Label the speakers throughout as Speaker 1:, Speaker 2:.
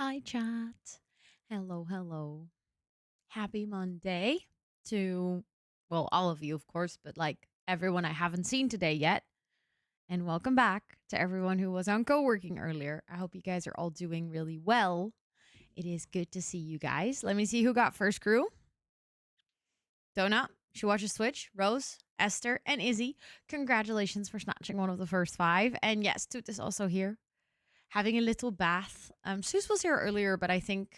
Speaker 1: Hi, chat. Hello, hello. Happy Monday to, well, all of you, of course, but like everyone I haven't seen today yet. And welcome back to everyone who was on co working earlier. I hope you guys are all doing really well. It is good to see you guys. Let me see who got first crew. Donut, she watches Twitch, Rose, Esther, and Izzy. Congratulations for snatching one of the first five. And yes, Toot is also here, having a little bath. Sus was here earlier, but I think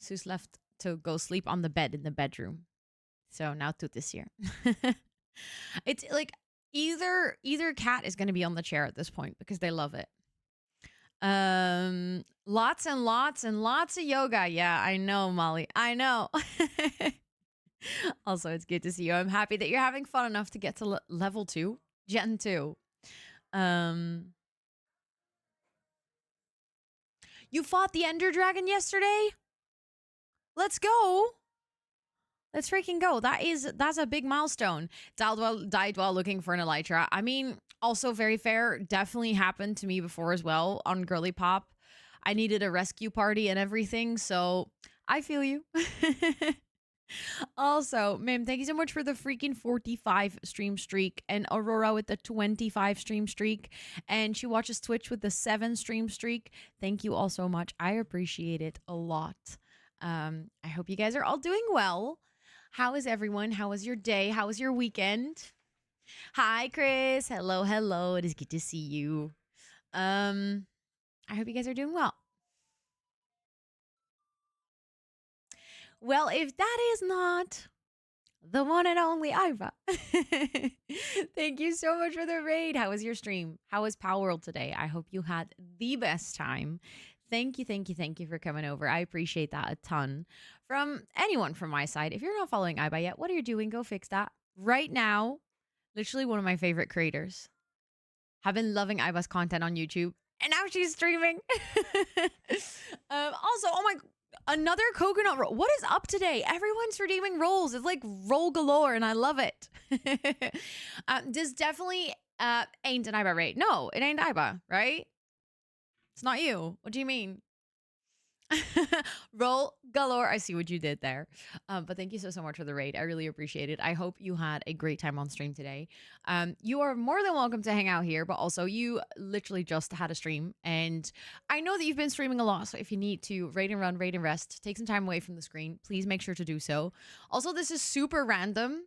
Speaker 1: Sus left to go sleep on the bed in the bedroom. So now Toot is here. It's like either cat is going to be on the chair at this point because they love it. Lots and lots and lots of yoga. Yeah, I know, Molly. I know. Also, it's good to see you. I'm happy that you're having fun enough to get to level 2, Gen 2. You fought the Ender Dragon yesterday? Let's go. Let's freaking go. That's a big milestone. Died while looking for an elytra. I mean, also very fair. Definitely happened to me before as well on Girly Pop. I needed a rescue party and everything, so I feel you. Also, Mim, thank you so much for the freaking 45 stream streak, and Aurora with the 25 stream streak, and she watches Twitch with the 7 stream streak. Thank you all so much. I appreciate it a lot. I hope you guys are all doing well. How is everyone? How was your day? How was your weekend? Hi, Chris. Hello, hello. It is good to see you. I hope you guys are doing well. Well, if that is not the one and only Iva. Thank you so much for the raid. How was your stream? How was Power World today? I hope you had the best time. Thank you, thank you, thank you for coming over. I appreciate that a ton. From anyone from my side, if you're not following Iba yet, what are you doing? Go fix that. Right now, literally one of my favorite creators. Have been loving Iba's content on YouTube, and now she's streaming. Also, oh my, another coconut roll. What is up today? Everyone's redeeming rolls. It's like roll galore, and I love it. This definitely ain't an Iba raid. No, it ain't Iba, right? It's not you. What do you mean? Roll galore. I see what you did there. But thank you so much for the raid. I really appreciate it. I hope you had a great time on stream today. You are more than welcome to hang out here, but also you literally just had a stream. And I know that you've been streaming a lot. So if you need to raid and run, raid and rest, take some time away from the screen, please make sure to do so. Also, this is super random.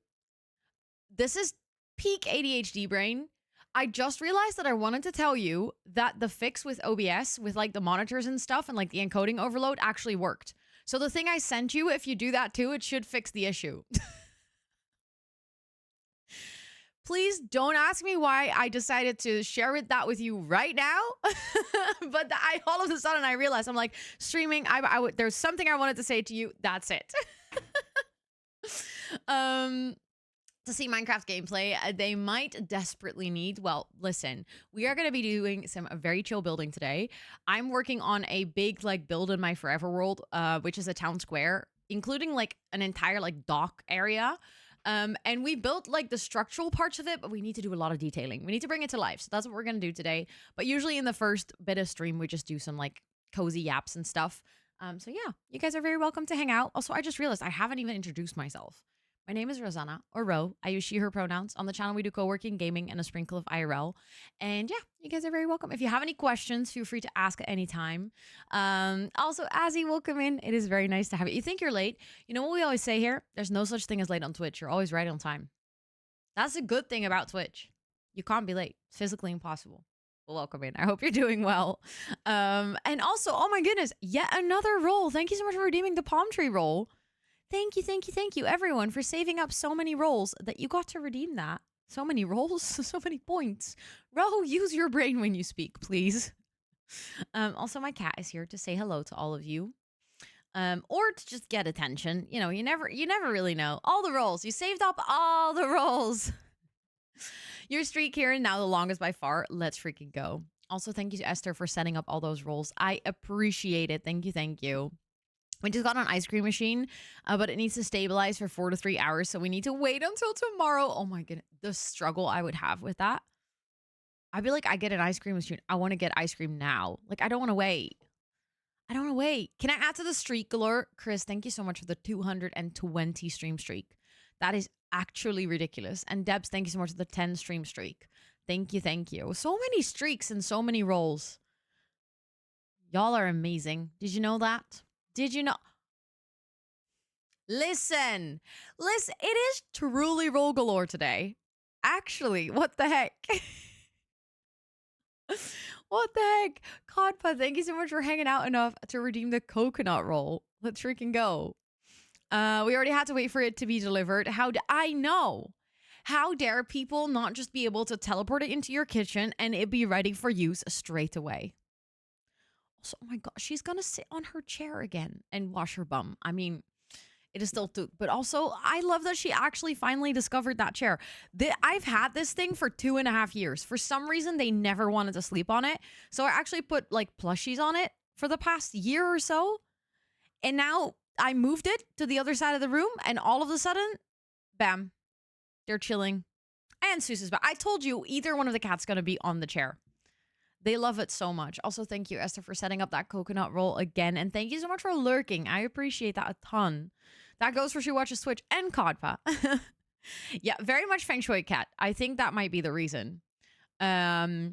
Speaker 1: This is peak ADHD brain. I just realized that I wanted to tell you that the fix with OBS, with like the monitors and stuff and like the encoding overload actually worked. So the thing I sent you, if you do that too, it should fix the issue. Please don't ask me why I decided to share that with you right now. But all of a sudden I realized I'm like streaming. There's something I wanted to say to you. That's it. To see Minecraft gameplay, they might desperately need, well, listen, we are going to be doing some very chill building today. I'm working on a big like build in my forever world, which is a town square, including like an entire like dock area. And we built like the structural parts of it, but we need to do a lot of detailing. We need to bring it to life. So that's what we're going to do today. But usually in the first bit of stream, we just do some like cozy yaps and stuff. So yeah, you guys are very welcome to hang out. Also, I just realized I haven't even introduced myself. My name is Rosanna, or Ro. I use she, her pronouns. On the channel, we do co-working, gaming, and a sprinkle of IRL. And yeah, you guys are very welcome. If you have any questions, feel free to ask at any time. Also, Azzy, welcome in. It is very nice to have you. You think you're late? You know what we always say here? There's no such thing as late on Twitch. You're always right on time. That's a good thing about Twitch. You can't be late. It's physically impossible. Well, welcome in. I hope you're doing well. And also, oh my goodness, yet another roll. Thank you so much for redeeming the palm tree roll. Thank you, thank you, thank you, everyone, for saving up so many rolls that you got to redeem that. So many rolls, so many points. Ro, use your brain when you speak, please. Also, my cat is here to say hello to all of you. Or to just get attention. You know, you never really know. All the rolls. You saved up all the rolls. Your streak here, now the longest by far. Let's freaking go. Also, thank you to Esther for setting up all those rolls. I appreciate it. Thank you, thank you. We just got an ice cream machine, but it needs to stabilize for 4 to 3 hours. So we need to wait until tomorrow. Oh my goodness. The struggle I would have with that. I'd be like, I get an ice cream machine. I want to get ice cream now. Like, I don't want to wait. I don't know. Wait, can I add to the streak galore? Chris, thank you so much for the 220 stream streak. That is actually ridiculous. And Debs, thank you so much for the 10 stream streak. Thank you, thank you. So many streaks and so many rolls. Y'all are amazing. Did you know that? Did you know? Listen, it is truly roll galore today. Actually, what the heck? What the heck? Codpa, thank you so much for hanging out enough to redeem the coconut roll. Let's freaking go. We already had to wait for it to be delivered. I know. How dare people not just be able to teleport it into your kitchen and it be ready for use straight away? Also, oh my god, she's gonna sit on her chair again and wash her bum. I mean, it is still too, but also I love that she actually finally discovered that chair. I've had this thing for 2.5 years. For some reason, they never wanted to sleep on it. So I actually put like plushies on it for the past year or so. And now I moved it to the other side of the room and all of a sudden, bam, they're chilling. And Seuss's back. I told you either one of the cats going to be on the chair. They love it so much. Also, thank you, Esther, for setting up that coconut roll again. And thank you so much for lurking. I appreciate that a ton. That goes for She Watches Twitch and Codpa. Yeah, very much Feng Shui cat. I think that might be the reason. I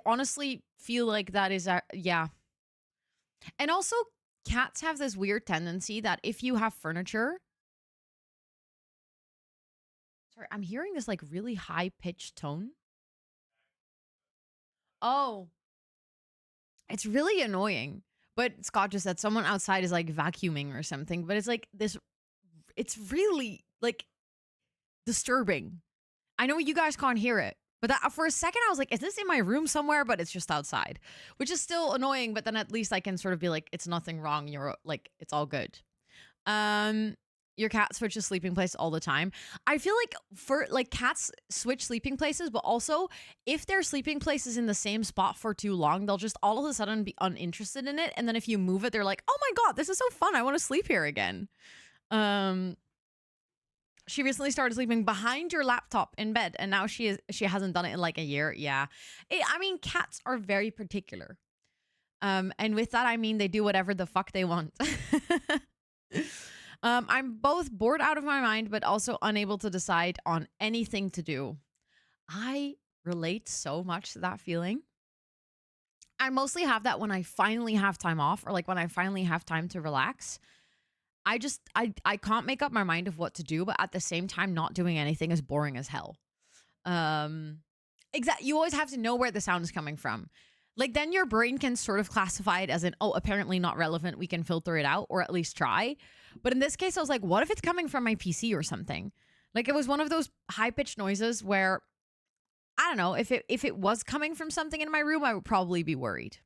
Speaker 1: honestly feel like that is, yeah. And also, cats have this weird tendency that if you have furniture... Sorry, I'm hearing this like really high-pitched tone. Oh, it's really annoying. But Scott just said someone outside is like vacuuming or something. But it's like this, it's really like disturbing. I know you guys can't hear it. But that, for a second, I was like, is this in my room somewhere? But it's just outside, which is still annoying. But then at least I can sort of be like, it's nothing wrong. You're like, it's all good. Your cat switches sleeping place all the time. I feel like cats switch sleeping places, but also if their sleeping place is in the same spot for too long, they'll just all of a sudden be uninterested in it. And then if you move it, they're like, oh my God, this is so fun. I want to sleep here again. She recently started sleeping behind your laptop in bed, and now she hasn't done it in like a year. Yeah. I mean, cats are very particular. And with that, I mean, they do whatever the fuck they want. I'm both bored out of my mind, but also unable to decide on anything to do. I relate so much to that feeling. I mostly have that when I finally have time off, or like when I finally have time to relax. I can't make up my mind of what to do, but at the same time, not doing anything is boring as hell. You always have to know where the sound is coming from. Like, then your brain can sort of classify it as apparently not relevant. We can filter it out, or at least try. But in this case, I was like, what if it's coming from my PC or something? Like, it was one of those high-pitched noises where, I don't know, if it was coming from something in my room, I would probably be worried.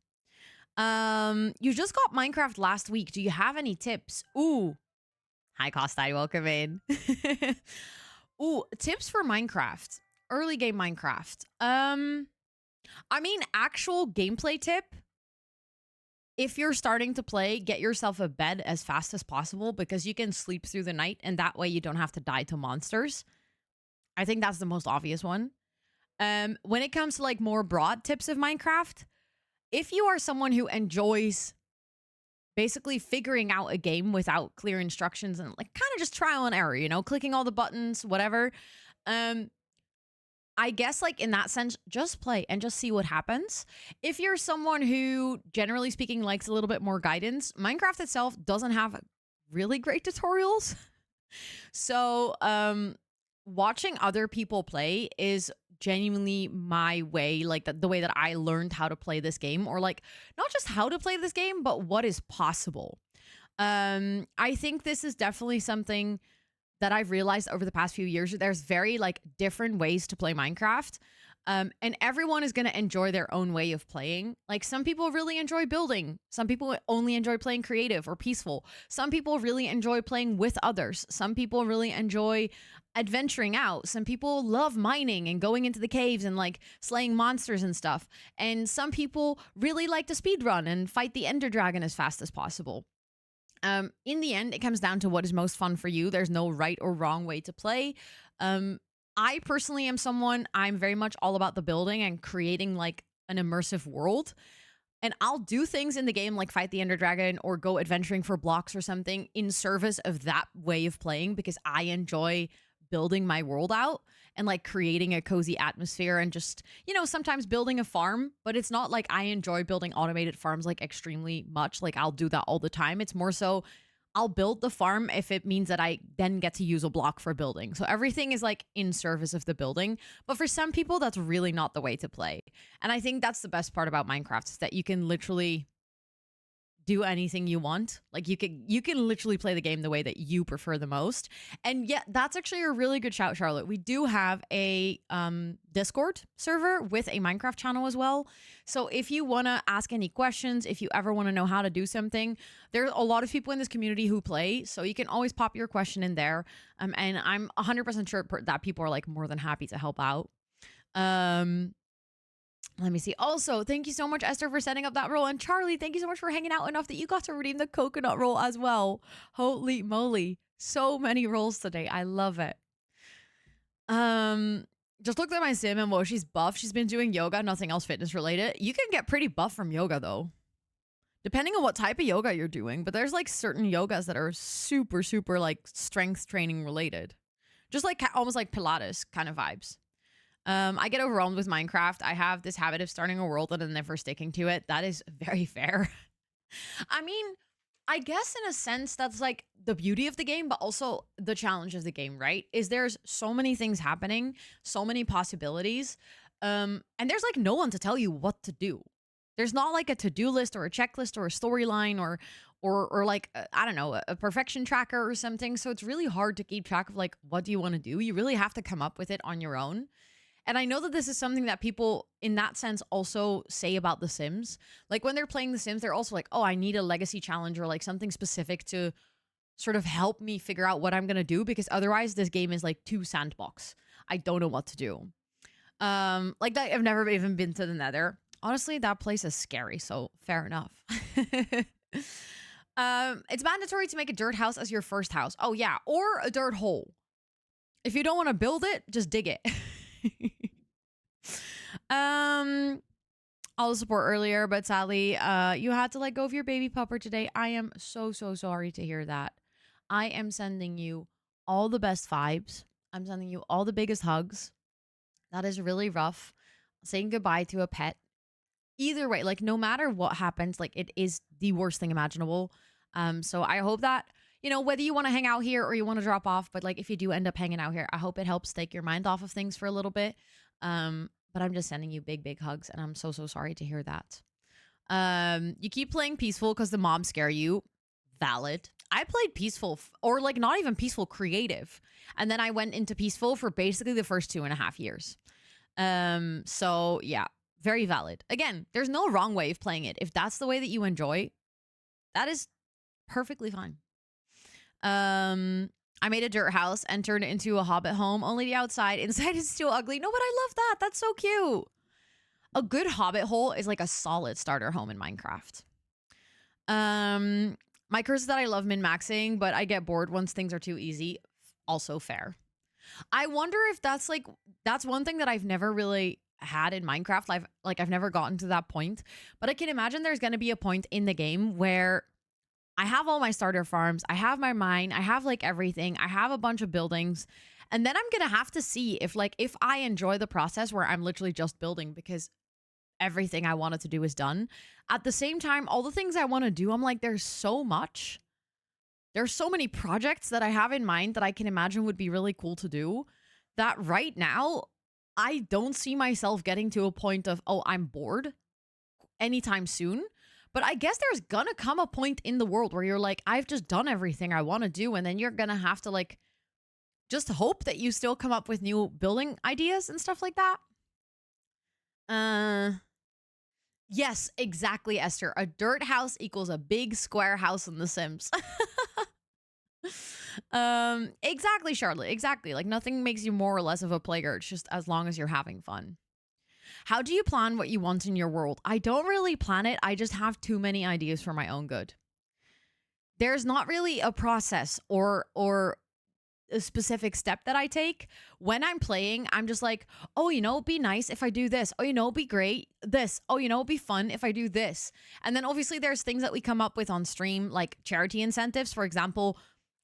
Speaker 1: You just got Minecraft last week. Do you have any tips? Ooh. Hi, Costai. Welcome in. Ooh, tips for Minecraft. Early game Minecraft. I mean, actual gameplay tip. If you're starting to play, get yourself a bed as fast as possible because you can sleep through the night and that way you don't have to die to monsters. I think that's the most obvious one. When it comes to like more broad tips of Minecraft, if you are someone who enjoys basically figuring out a game without clear instructions and like kind of just trial and error, you know, clicking all the buttons, whatever, I guess like in that sense, just play and just see what happens. If you're someone who generally speaking likes a little bit more guidance, Minecraft itself doesn't have really great tutorials. So watching other people play is genuinely my way, like the way that I learned how to play this game, or like not just how to play this game, but what is possible. I think this is definitely something that I've realized over the past few years. There's very like different ways to play Minecraft. And everyone is going to enjoy their own way of playing. Like some people really enjoy building. Some people only enjoy playing creative or peaceful. Some people really enjoy playing with others. Some people really enjoy adventuring out. Some people love mining and going into the caves and like slaying monsters and stuff. And some people really like to speedrun and fight the Ender Dragon as fast as possible. In the end, it comes down to what is most fun for you. There's no right or wrong way to play. I personally am someone, I'm very much all about the building and creating like an immersive world. And I'll do things in the game like fight the Ender Dragon or go adventuring for blocks or something in service of that way of playing because I enjoy building my world out and like creating a cozy atmosphere and just, sometimes building a farm, but it's not like I enjoy building automated farms like extremely much. Like I'll do that all the time. It's more so I'll build the farm if it means that I then get to use a block for building. So everything is like in service of the building. But for some people, that's really not the way to play. And I think that's the best part about Minecraft is that you can literally do anything you want. Like you can literally play the game the way that you prefer the most. And yeah, that's actually a really good shout, Charlotte. We do have a Discord server with a Minecraft channel as well. So if you want to ask any questions, if you ever want to know how to do something, there's a lot of people in this community who play, so you can always pop your question in there. And I'm 100% sure that people are like more than happy to help out. Let me see. Also, thank you so much, Esther, for setting up that roll. And Charlie, thank you so much for hanging out enough that you got to redeem the coconut roll as well. Holy moly. So many rolls today. I love it. Just looked at my sim and whoa, she's buff. She's been doing yoga, nothing else fitness related. You can get pretty buff from yoga though. Depending on what type of yoga you're doing. But there's like certain yogas that are super, super like strength training related. Just like almost like Pilates kind of vibes. I get overwhelmed with Minecraft. I have this habit of starting a world and then never sticking to it. That is very fair. I mean, I guess in a sense that's like the beauty of the game, but also the challenge of the game, right? Is there's so many things happening, so many possibilities, and there's like no one to tell you what to do. There's not like a to-do list or a checklist or a storyline or like I don't know, a perfection tracker or something. So it's really hard to keep track of like what do you want to do. You really have to come up with it on your own. And I know that this is something that people in that sense also say about The Sims. Like when they're playing The Sims, they're also like, oh, I need a legacy challenge or like something specific to sort of help me figure out what I'm going to do because otherwise this game is like too sandbox. I don't know what to do. Like that, I've never even been to the Nether. Honestly, that place is scary, so fair enough. It's mandatory to make a dirt house as your first house. Oh yeah, or a dirt hole. If you don't want to build it, just dig it. All the support earlier, but sadly, you had to let go of your baby pupper today. I am so sorry to hear that. I am sending you all the best vibes. I'm sending you all the biggest hugs. That is really rough. Saying goodbye to a pet. Either way, like no matter what happens, like it is the worst thing imaginable. So I hope that, whether you want to hang out here or you want to drop off, but like if you do end up hanging out here, I hope it helps take your mind off of things for a little bit. But I'm just sending you big hugs and I'm so sorry to hear that. You keep playing peaceful because the mobs scare you. Valid. I played peaceful or like not even peaceful, creative. And then I went into peaceful for basically the first 2.5 years. So yeah, very valid. Again, there's no wrong way of playing it. If that's the way that you enjoy, that is perfectly fine. I made a dirt house and turned it into a hobbit home. Only the outside. Inside is still ugly. No, but I love that. That's so cute. A good hobbit hole is like a solid starter home in Minecraft. My curse is that I love min-maxing, but I get bored once things are too easy. Also fair. I wonder if that's one thing that I've never really had in Minecraft. I've never gotten to that point, but I can imagine there's going to be a point in the game where I have all my starter farms, I have my mine, I have like everything, I have a bunch of buildings, and then I'm going to have to see if I enjoy the process where I'm literally just building because everything I wanted to do is done. At the same time, all the things I want to do, I'm like, there's so much. There's so many projects that I have in mind that I can imagine would be really cool to do that right now, I don't see myself getting to a point of, oh, I'm bored anytime soon. But I guess there's gonna come a point in the world where you're like, I've just done everything I want to do. And then you're gonna have to like, just hope that you still come up with new building ideas and stuff like that. Yes, exactly, Esther. A dirt house equals a big square house in The Sims. Exactly, Charlotte. Exactly. Like nothing makes you more or less of a player. It's just as long as you're having fun. How do you plan what you want in your world? I don't really plan it. I just have too many ideas for my own good. There's not really a process or a specific step that I take. When I'm playing, I'm just like, oh, it'd be nice if I do this. Oh, it'd be great this. Oh, it'd be fun if I do this. And then obviously there's things that we come up with on stream, like charity incentives. For example,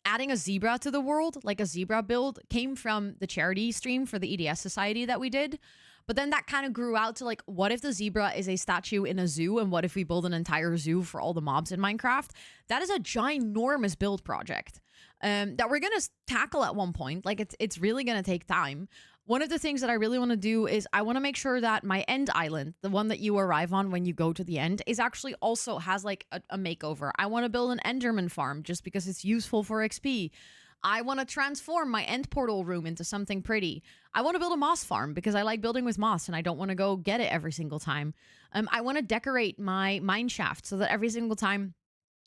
Speaker 1: adding a zebra to the world, like a zebra build, came from the charity stream for the EDS Society that we did. But then that kind of grew out to like, what if the zebra is a statue in a zoo? And what if we build an entire zoo for all the mobs in Minecraft? That is a ginormous build project that we're going to tackle at one point. Like it's really going to take time. One of the things that I really want to do is I want to make sure that my end island, the one that you arrive on when you go to the end, is actually also has like a makeover. I want to build an Enderman farm just because it's useful for XP. I want to transform my end portal room into something pretty. I want to build a moss farm because I like building with moss and I don't want to go get it every single time. I want to decorate my mine shaft so that every single time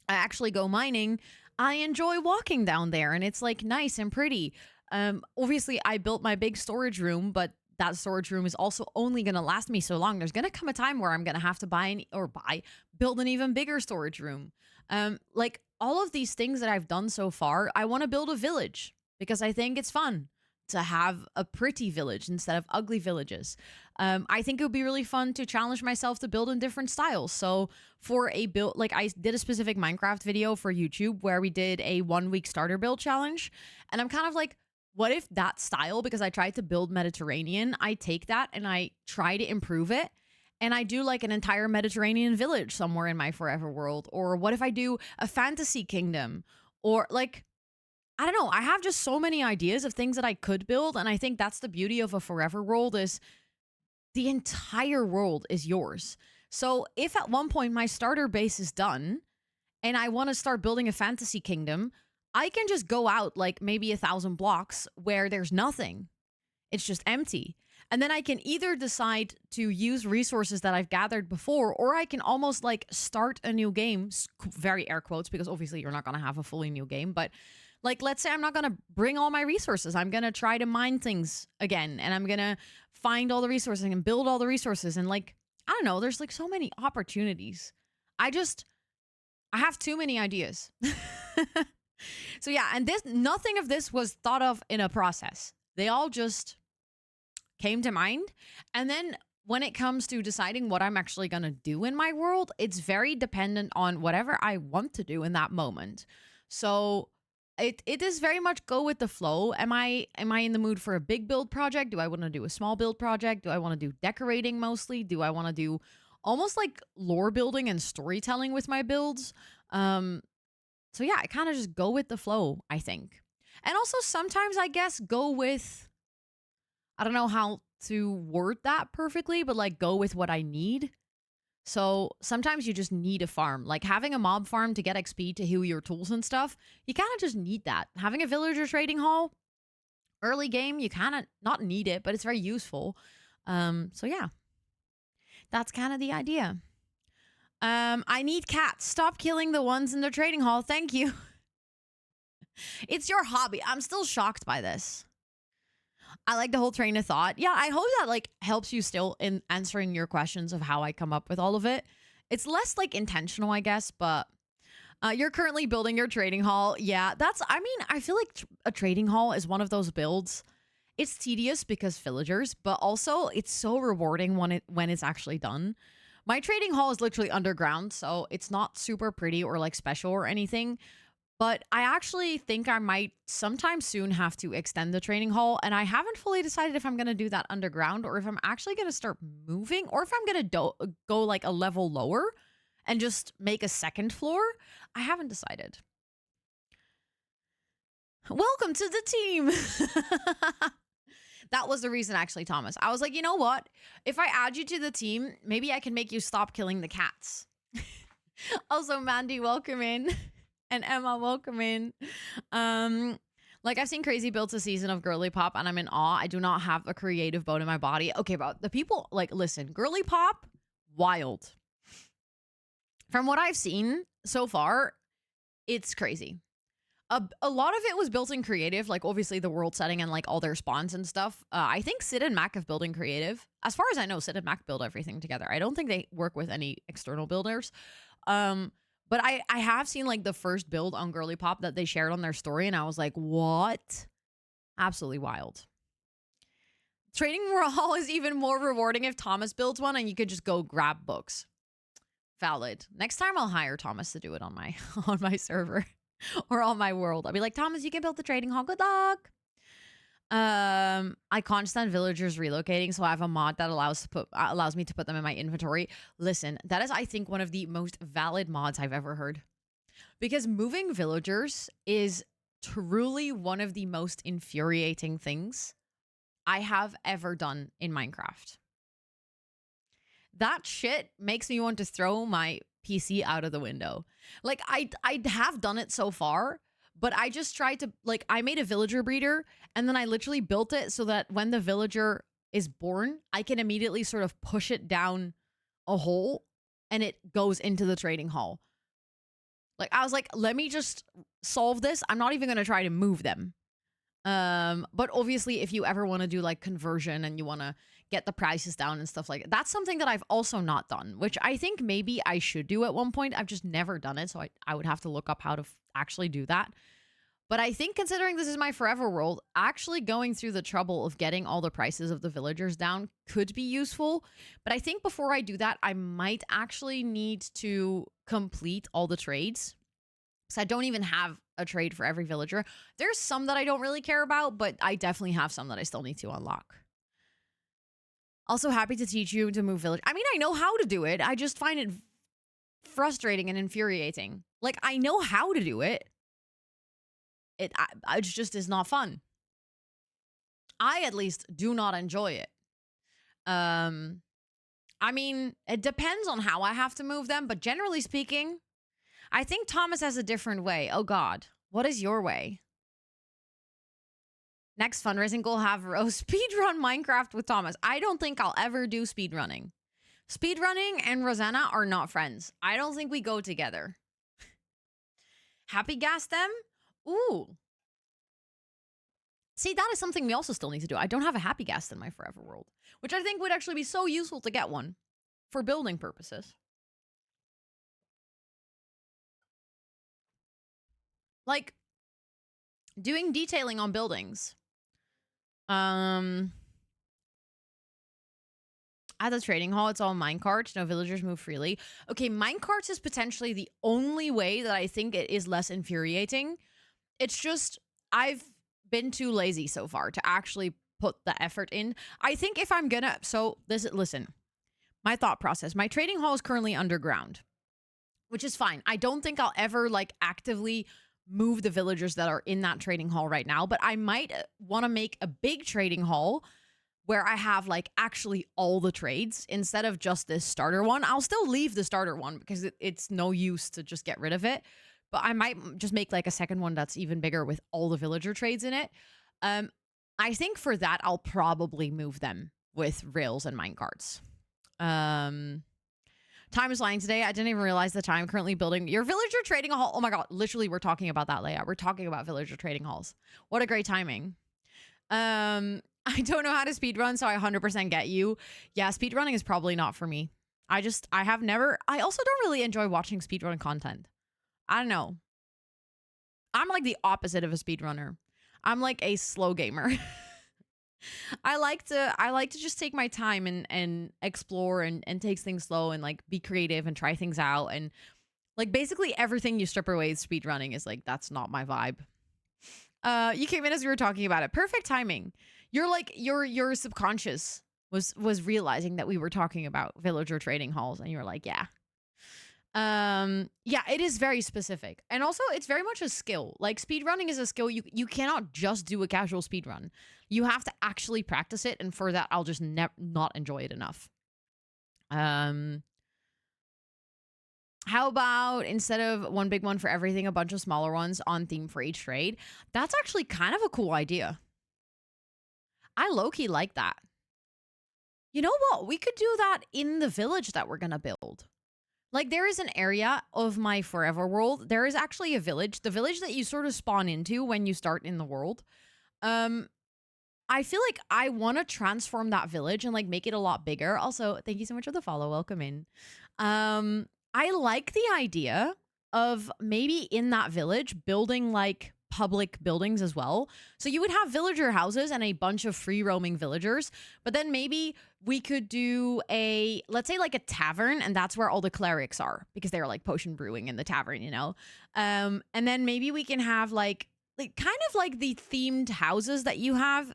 Speaker 1: I actually go mining, I enjoy walking down there and it's like nice and pretty. Obviously, I built my big storage room, but that storage room is also only going to last me so long. There's going to come a time where I'm going to have to build an even bigger storage room. Like all of these things that I've done so far, I want to build a village because I think it's fun to have a pretty village instead of ugly villages. I think it would be really fun to challenge myself to build in different styles. So for a build, like I did a specific Minecraft video for YouTube where we did a 1-week starter build challenge. And I'm kind of like, what if that style, because I tried to build Mediterranean, I take that and I try to improve it. And I do like an entire Mediterranean village somewhere in my forever world. Or what if I do a fantasy kingdom? Or like, I don't know. I have just so many ideas of things that I could build. And I think that's the beauty of a forever world is the entire world is yours. So if at one point my starter base is done and I want to start building a fantasy kingdom, I can just go out like maybe 1,000 blocks where there's nothing. It's just empty. And then I can either decide to use resources that I've gathered before, or I can almost like start a new game, very air quotes, because obviously you're not going to have a fully new game. But like, let's say I'm not going to bring all my resources. I'm going to try to mine things again, and I'm going to find all the resources and build all the resources. And like, I don't know, there's like so many opportunities. I have too many ideas. So yeah, and nothing of this was thought of in a process. They all just came to mind. And then when it comes to deciding what I'm actually going to do in my world, it's very dependent on whatever I want to do in that moment. So it is very much go with the flow. Am I in the mood for a big build project? Do I want to do a small build project? Do I want to do decorating mostly? Do I want to do almost like lore building and storytelling with my builds? So yeah, I kind of just go with the flow, I think. And also sometimes I guess go with, I don't know how to word that perfectly, but like go with what I need. So sometimes you just need a farm. Like having a mob farm to get XP to heal your tools and stuff, you kind of just need that. Having a villager trading hall, early game, you kind of not need it, but it's very useful. So yeah, that's kind of the idea. I need cats. Stop killing the ones in the trading hall. Thank you. It's your hobby. I'm still shocked by this. I like the whole train of thought. Yeah, I hope that like helps you still in answering your questions of how I come up with all of it. It's less like intentional, I guess, but you're currently building your trading hall. Yeah, I feel like a trading hall is one of those builds. It's tedious because villagers, but also it's so rewarding when it's actually done. My trading hall is literally underground, so it's not super pretty or like special or anything. But I actually think I might sometime soon have to extend the trading hall. And I haven't fully decided if I'm going to do that underground or if I'm actually going to start moving or if I'm going to go like a level lower and just make a second floor. I haven't decided. Welcome to the team. That was the reason, actually, Thomas. I was like, you know what? If I add you to the team, maybe I can make you stop killing the cats. Also, Mandy, welcome in. And Emma, welcome in. Like I've seen crazy builds a season of Girly Pop and I'm in awe. I do not have a creative bone in my body. Okay, but the people, like, listen, Girly Pop, wild. From what I've seen so far, it's crazy. A lot of it was built in creative, like obviously the world setting and like all their spawns and stuff. I think Sid and Mac have built in creative. As far as I know, Sid and Mac build everything together. I don't think they work with any external builders. But I have seen like the first build on Girly Pop that they shared on their story, and I was like, what? Absolutely wild. Trading hall is even more rewarding if Thomas builds one and you could just go grab books. Valid. Next time I'll hire Thomas to do it on my on my server or on my world. I'll be like, Thomas, you can build the trading hall. Good luck. I can't stand villagers relocating, so I have a mod that allows me to put them in my inventory. Listen, that is, I think, one of the most valid mods I've ever heard. Because moving villagers is truly one of the most infuriating things I have ever done in Minecraft. That shit makes me want to throw my PC out of the window. Like, I have done it so far, but I just tried to, like, I made a villager breeder, and then I literally built it so that when the villager is born, I can immediately sort of push it down a hole, and it goes into the trading hall. Like, I was like, let me just solve this. I'm not even going to try to move them. But obviously, if you ever want to do, like, conversion and you want to get the prices down and stuff like that, that's something that I've also not done, which I think maybe I should do at one point. I've just never done it, so I would have to look up how to actually do that. But I think, considering this is my forever world, actually going through the trouble of getting all the prices of the villagers down could be useful. But I think before I do that, I might actually need to complete all the trades. So I don't even have a trade for every villager. There's some that I don't really care about, but I definitely have some that I still need to unlock. Also happy to teach you to move village. I mean, I know how to do it. I just find it frustrating and infuriating. Like, I know how to do it. It just is not fun. I, at least, do not enjoy it. I mean, it depends on how I have to move them, but generally speaking, I think Thomas has a different way. Oh, God. What is your way? Next fundraising goal, have speedrun Minecraft with Thomas. I don't think I'll ever do speedrunning. Speedrunning and Rosanna are not friends. I don't think we go together. Happy gas them? Ooh. See, that is something we also still need to do. I don't have a happy gas in my forever world, which I think would actually be so useful to get one for building purposes. Like, doing detailing on buildings. At the trading hall, it's all minecarts. No villagers move freely. Okay, minecarts is potentially the only way that I think it is less infuriating. It's just, I've been too lazy so far to actually put the effort in. I think if I'm gonna, listen, my thought process, my trading hall is currently underground, which is fine. I don't think I'll ever, like, actively move the villagers that are in that trading hall right now, but I might want to make a big trading hall where I have, like, actually all the trades instead of just this starter one. I'll still leave the starter one because it's no use to just get rid of it. But I might just make, like, a second one that's even bigger with all the villager trades in it. I think for that, I'll probably move them with rails and minecarts. Time is lying today. I didn't even realize the time. Currently building your villager trading hall. Oh my God. Literally, we're talking about that layout. We're talking about villager trading halls. What a great timing. I don't know how to speedrun, so I 100% get you. Yeah, speedrunning is probably not for me. I also don't really enjoy watching speedrun content. I don't know. I'm like the opposite of a speedrunner. I'm like a slow gamer. I like to just take my time and explore and take things slow and, like, be creative and try things out. And, like, basically everything you strip away speedrunning is, like, that's not my vibe. You came in as we were talking about it. Perfect timing. You're like, your subconscious was realizing that we were talking about villager trading halls, and you were like, yeah. Yeah, it is very specific. And also, it's very much a skill. Like, speedrunning is a skill. You cannot just do a casual speedrun. You have to actually practice it, and for that, I'll just not enjoy it enough. How about, instead of one big one for everything, a bunch of smaller ones on theme for each trade? That's actually kind of a cool idea. I low-key like that. You know what? We could do that in the village that we're gonna build. Like, there is an area of my forever world. There is actually a village. The village that you sort of spawn into when you start in the world. I feel like I want to transform that village and, like, make it a lot bigger. Also, thank you so much for the follow. Welcome in. I like the idea of maybe in that village building, like, public buildings as well. So you would have villager houses and a bunch of free roaming villagers, but then maybe we could do let's say like a tavern, and that's where all the clerics are because they're like potion brewing in the tavern, you know? And then maybe we can have like kind of like the themed houses that you have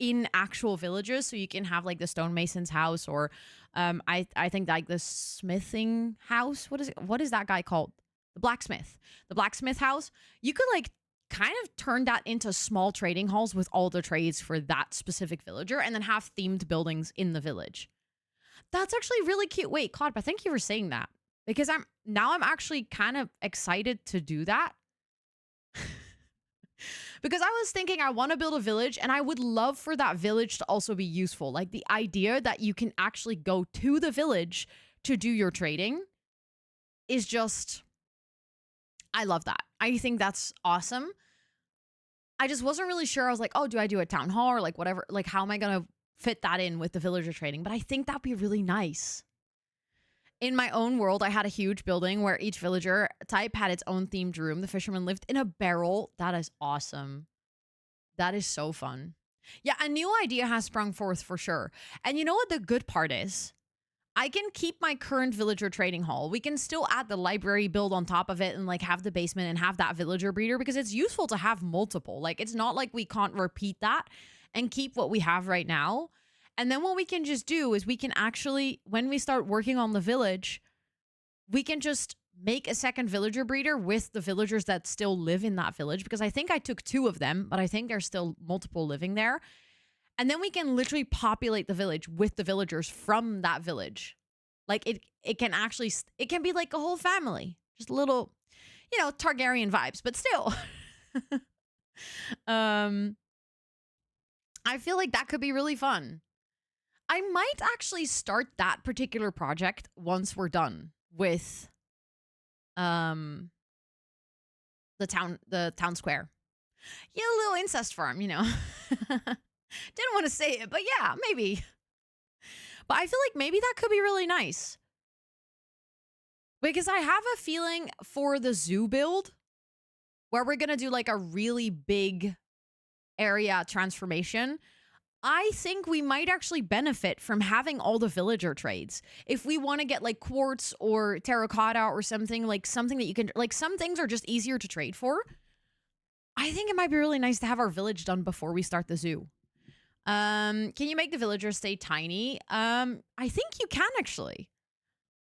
Speaker 1: in actual villages. So you can have like the stonemason's house, or I think like the smithing house. What is that guy called? The blacksmith house. You could like kind of turn that into small trading halls with all the trades for that specific villager, and then have themed buildings in the village. That's actually really cute. Wait, Claude, but thank you for saying that, because I'm actually kind of excited to do that. Because I was thinking I want to build a village, and I would love for that village to also be useful. Like the idea that you can actually go to the village to do your trading is just, I love that. I think that's awesome. I just wasn't really sure. I was like, oh, do I do a town hall or like whatever? Like, how am I going to fit that in with the villager trading? But I think that'd be really nice. In my own world, I had a huge building where each villager type had its own themed room. The fisherman lived in a barrel. That is awesome. That is so fun. Yeah, a new idea has sprung forth for sure. And you know what the good part is? I can keep my current villager trading hall. We can still add the library build on top of it and like have the basement and have that villager breeder, because it's useful to have multiple. Like it's not like we can't repeat that and keep what we have right now. And then what we can just do is we can actually, when we start working on the village, we can just make a second villager breeder with the villagers that still live in that village, because I think I took 2 of them, but I think there's still multiple living there. And then we can literally populate the village with the villagers from that village. Like it can actually, it can be like a whole family, just a little, you know, Targaryen vibes, but still. I feel like that could be really fun. I might actually start that particular project once we're done with the town square. Yeah, a little incest farm, you know. Didn't want to say it, but yeah, maybe. But I feel like maybe that could be really nice. Because I have a feeling for the zoo build, where we're going to do like a really big area transformation, I think we might actually benefit from having all the villager trades. If we want to get like quartz or terracotta or something, like something that you can, like some things are just easier to trade for. I think it might be really nice to have our village done before we start the zoo. Can you make the villagers stay tiny? I think you can actually.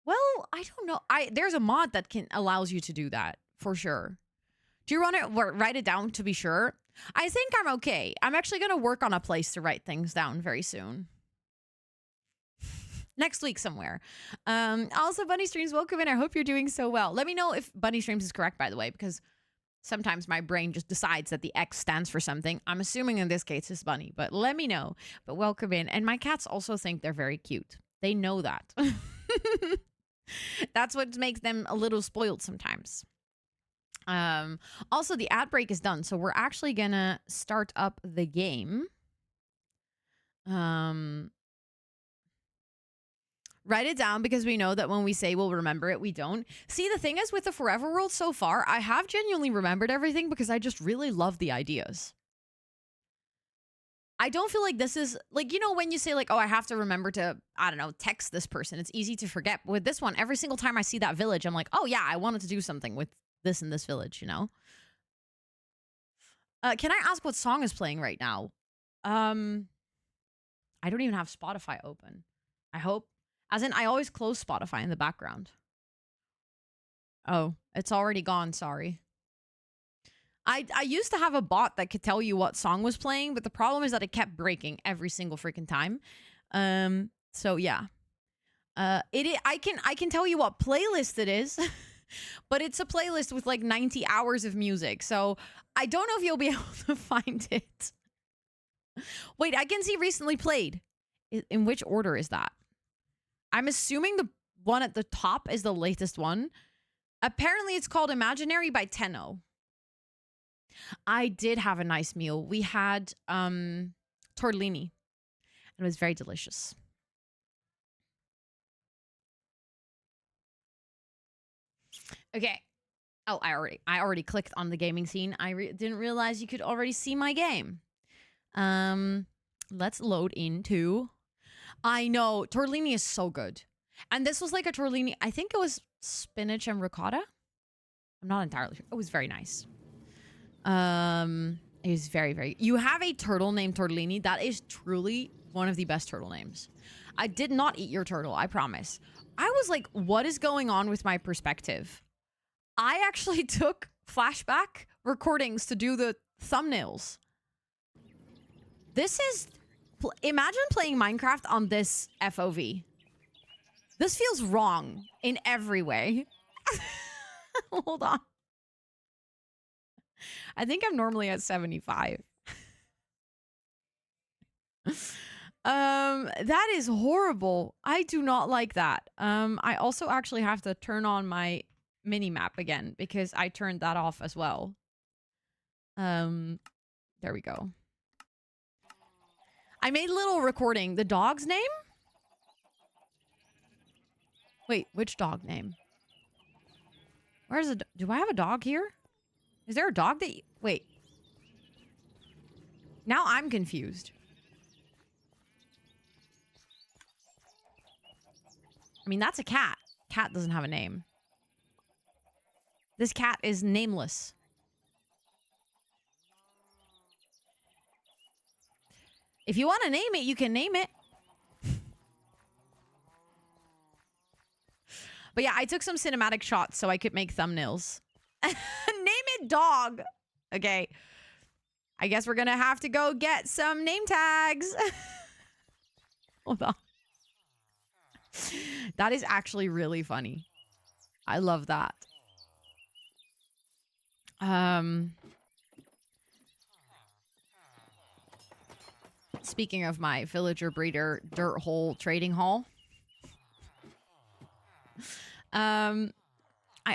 Speaker 1: Well, I don't know. There's a mod that allows you to do that for sure. Do you want to write it down to be sure? I think I'm okay. I'm actually going to work on a place to write things down very soon. Next week somewhere. Also, Bunny Streams, welcome in. I hope you're doing so well. Let me know if Bunny Streams is correct, by the way, because sometimes my brain just decides that the X stands for something. I'm assuming in this case it's Bunny, but let me know. But welcome in. And my cats also think they're very cute. They know that. That's what makes them a little spoiled sometimes. Also, the ad break is done, so we're actually gonna start up the game. Write it down, because we know that when we say we'll remember it, we don't. See, the thing is with the Forever World so far, I have genuinely remembered everything because I just really love the ideas. I don't feel like this is, like, you know, when you say, like, oh, I have to remember to, I don't know, text this person. It's easy to forget. But with this one, every single time I see that village, I'm like, oh, yeah, I wanted to do something with this in this village, you know? Can I ask what song is playing right now? I don't even have Spotify open. I hope. As in, I always close Spotify in the background. Oh, it's already gone. Sorry. I used to have a bot that could tell you what song was playing, but the problem is that it kept breaking every single freaking time. So yeah. I can tell you what playlist it is, but it's a playlist with like 90 hours of music. So I don't know if you'll be able to find it. Wait, I can see recently played. In which order is that? I'm assuming the one at the top is the latest one. Apparently it's called Imaginary by Tenno. I did have a nice meal. We had tortellini. It was very delicious. Okay. Oh, I already clicked on the gaming scene. I didn't realize you could already see my game. Let's load into. I know tortellini is so good, and this was like a tortellini. I think it was spinach and ricotta. I'm not entirely sure. It was very nice. It was very, very. You have a turtle named Tortellini. That is truly one of the best turtle names. I did not eat your turtle. I promise. I was like, what is going on with my perspective? I actually took flashback recordings to do the thumbnails. This is... Imagine playing Minecraft on this FOV. This feels wrong in every way. Hold on. I think I'm normally at 75. That is horrible. I do not like that. I also actually have to turn on my mini map again because I turned that off as well. There we go. I made a little recording. The dog's name? Wait, which dog name? Where's the... Do I have a dog here? Is there a dog that... Wait. Now I'm confused. I mean, that's a cat. Cat doesn't have a name. This cat is nameless. If you want to name it, you can name it. But yeah, I took some cinematic shots so I could make thumbnails. Name it dog. Okay. I guess we're going to have to go get some name tags. Hold on. That is actually really funny. I love that. Speaking of my villager breeder dirt hole trading hall. I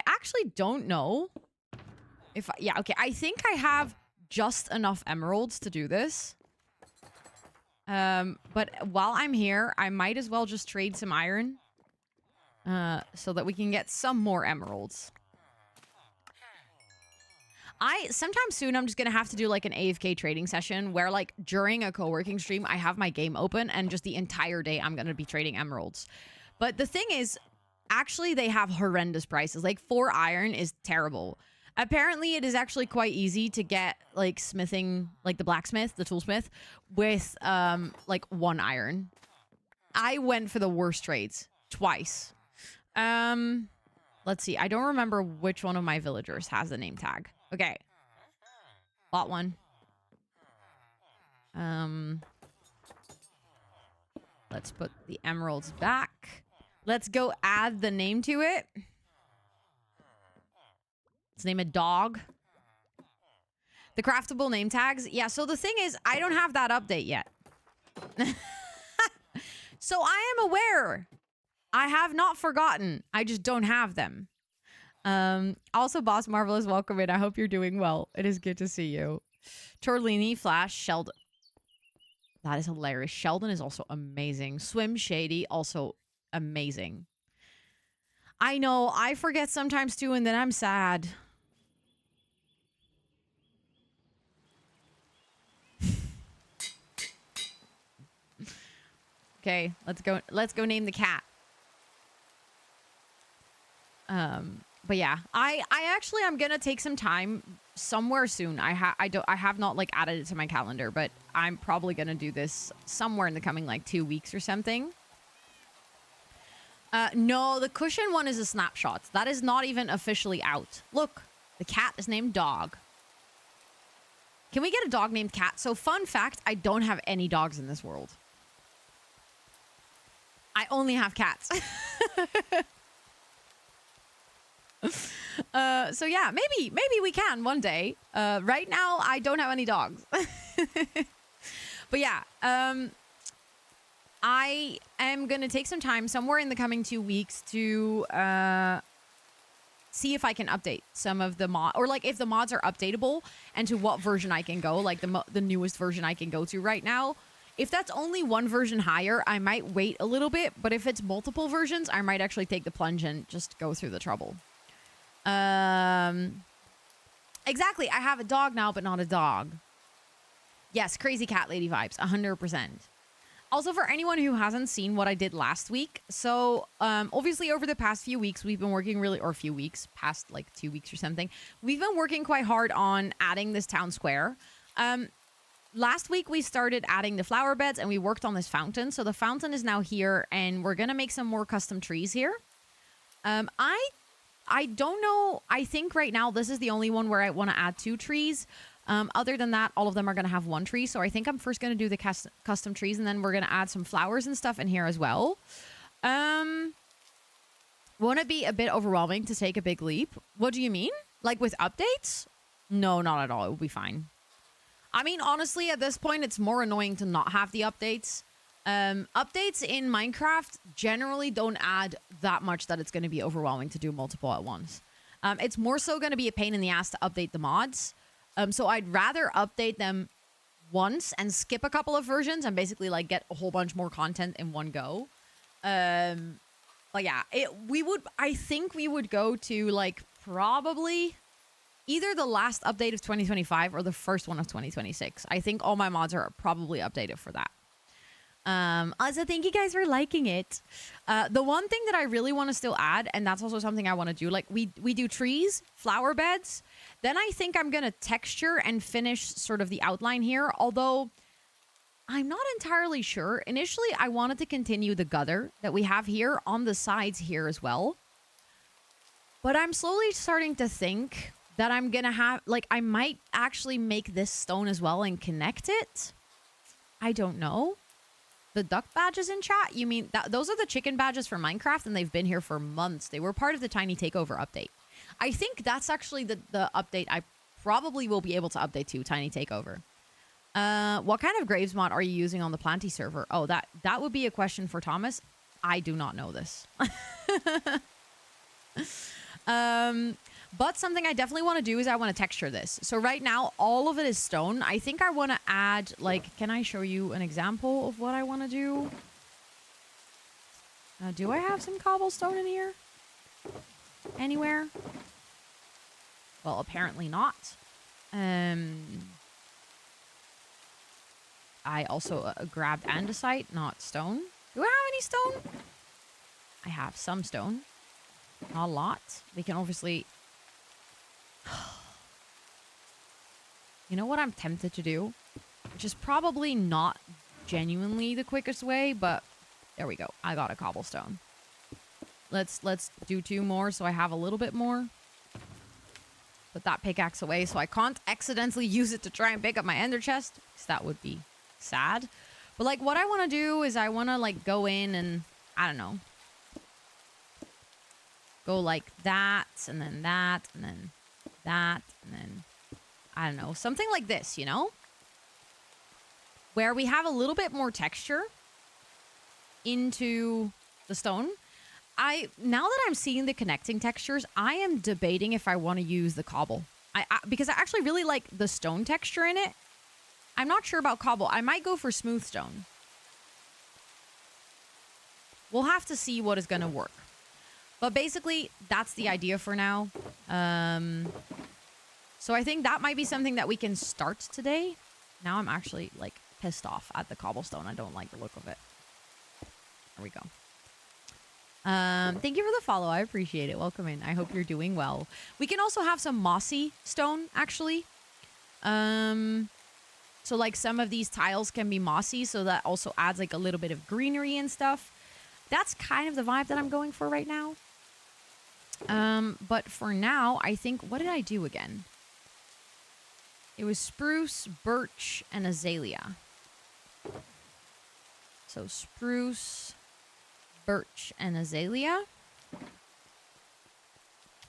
Speaker 1: actually don't know if yeah, okay. I think I have just enough emeralds to do this. But while I'm here, I might as well just trade some iron so that we can get some more emeralds. Sometime soon, I'm just going to have to do like an AFK trading session where like during a co-working stream, I have my game open and just the entire day I'm going to be trading emeralds. But the thing is, actually, they have horrendous prices. Like 4 iron is terrible. Apparently, it is actually quite easy to get like smithing, like the blacksmith, the toolsmith, with like 1 iron. I went for the worst trades twice. Let's see. I don't remember which one of my villagers has the name tag. Okay. Bought one. Let's put the emeralds back. Let's go add the name to it. Let's name a dog. The craftable name tags. Yeah, so the thing is, I don't have that update yet. So I am aware. I have not forgotten. I just don't have them. Also, Boss Marvelous, welcome in. I hope you're doing well. It is good to see you. Tortellini, Flash, Sheldon. That is hilarious. Sheldon is also amazing. Swim Shady, also amazing. I know, I forget sometimes too, and then I'm sad. Okay, let's go name the cat. But yeah, I actually I'm gonna take some time somewhere soon. I have not like added it to my calendar, but I'm probably gonna do this somewhere in the coming like 2 weeks or something. No, the cushion one is a snapshot. That is not even officially out. Look, the cat is named Dog. Can we get a dog named Cat? So fun fact, I don't have any dogs in this world. I only have cats. So yeah, maybe we can one day. Right now, I don't have any dogs. But yeah, I am going to take some time somewhere in the coming 2 weeks to see if I can update some of the mod, or like if the mods are updatable and to what version I can go, like the newest version I can go to right now. If that's only one version higher, I might wait a little bit, but if it's multiple versions, I might actually take the plunge and just go through the trouble. Exactly. I have a dog now, but not a dog. Yes, crazy cat lady vibes, 100%. Also, for anyone who hasn't seen what I did last week, so obviously over the past few weeks, we've been working or a few weeks, past like 2 weeks or something, we've been working quite hard on adding this town square. Last week, we started adding the flower beds and we worked on this fountain. So the fountain is now here and we're going to make some more custom trees here. I don't know. I think right now this is the only one where I want to add 2 trees. Other than that, all of them are going to have 1 tree. So I think I'm first going to do the custom trees and then we're going to add some flowers and stuff in here as well. Won't it be a bit overwhelming to take a big leap? What do you mean? Like with updates? No, not at all. It will be fine. I mean, honestly, at this point, it's more annoying to not have the updates. Updates in Minecraft generally don't add that much that it's going to be overwhelming to do multiple at once. It's more so going to be a pain in the ass to update the mods. So I'd rather update them once and skip a couple of versions and basically like get a whole bunch more content in one go. But yeah, I think we would go to like probably either the last update of 2025 or the first one of 2026. I think all my mods are probably updated for that. Also, thank you guys for liking it. The one thing that I really want to still add, and that's also something I want to do, like we do trees, flower beds. Then I think I'm going to texture and finish sort of the outline here. Although I'm not entirely sure. Initially, I wanted to continue the gutter that we have here on the sides here as well. But I'm slowly starting to think that I'm going to have, like, I might actually make this stone as well and connect it. I don't know. The duck badges in chat? You mean, those are the chicken badges for Minecraft and they've been here for months. They were part of the Tiny Takeover update. I think that's actually the update I probably will be able to update to, Tiny Takeover. What kind of graves mod are you using on the Planty server? Oh, that would be a question for Thomas. I do not know this. But something I definitely want to do is I want to texture this. So right now, all of it is stone. I think I want to add, like, can I show you an example of what I want to do? Do I have some cobblestone in here? Anywhere? Well, apparently not. I also grabbed andesite, not stone. Do I have any stone? I have some stone. Not a lot. We can obviously... You know what I'm tempted to do? Which is probably not genuinely the quickest way, but there we go. I got a cobblestone. Let's do 2 more so I have a little bit more. Put that pickaxe away so I can't accidentally use it to try and pick up my ender chest, because that would be sad. But like what I want to do is I want to like go in and I don't know. Go like that and then that and then that and then I don't know, something like this, you know? Where we have a little bit more texture into the stone. Now that I'm seeing the connecting textures, I am debating if I want to use the cobble. Because I actually really like the stone texture in it. I'm not sure about cobble. I might go for smooth stone. We'll have to see what is going to work. But basically, that's the idea for now. So I think that might be something that we can start today. Now I'm actually, like, pissed off at the cobblestone. I don't like the look of it. There we go. Thank you for the follow. I appreciate it. Welcome in. I hope you're doing well. We can also have some mossy stone, actually. So, like, some of these tiles can be mossy, so that also adds, like, a little bit of greenery and stuff. That's kind of the vibe that I'm going for right now. But for now, I think... What did I do again? It was spruce, birch, and azalea. So spruce, birch, and azalea.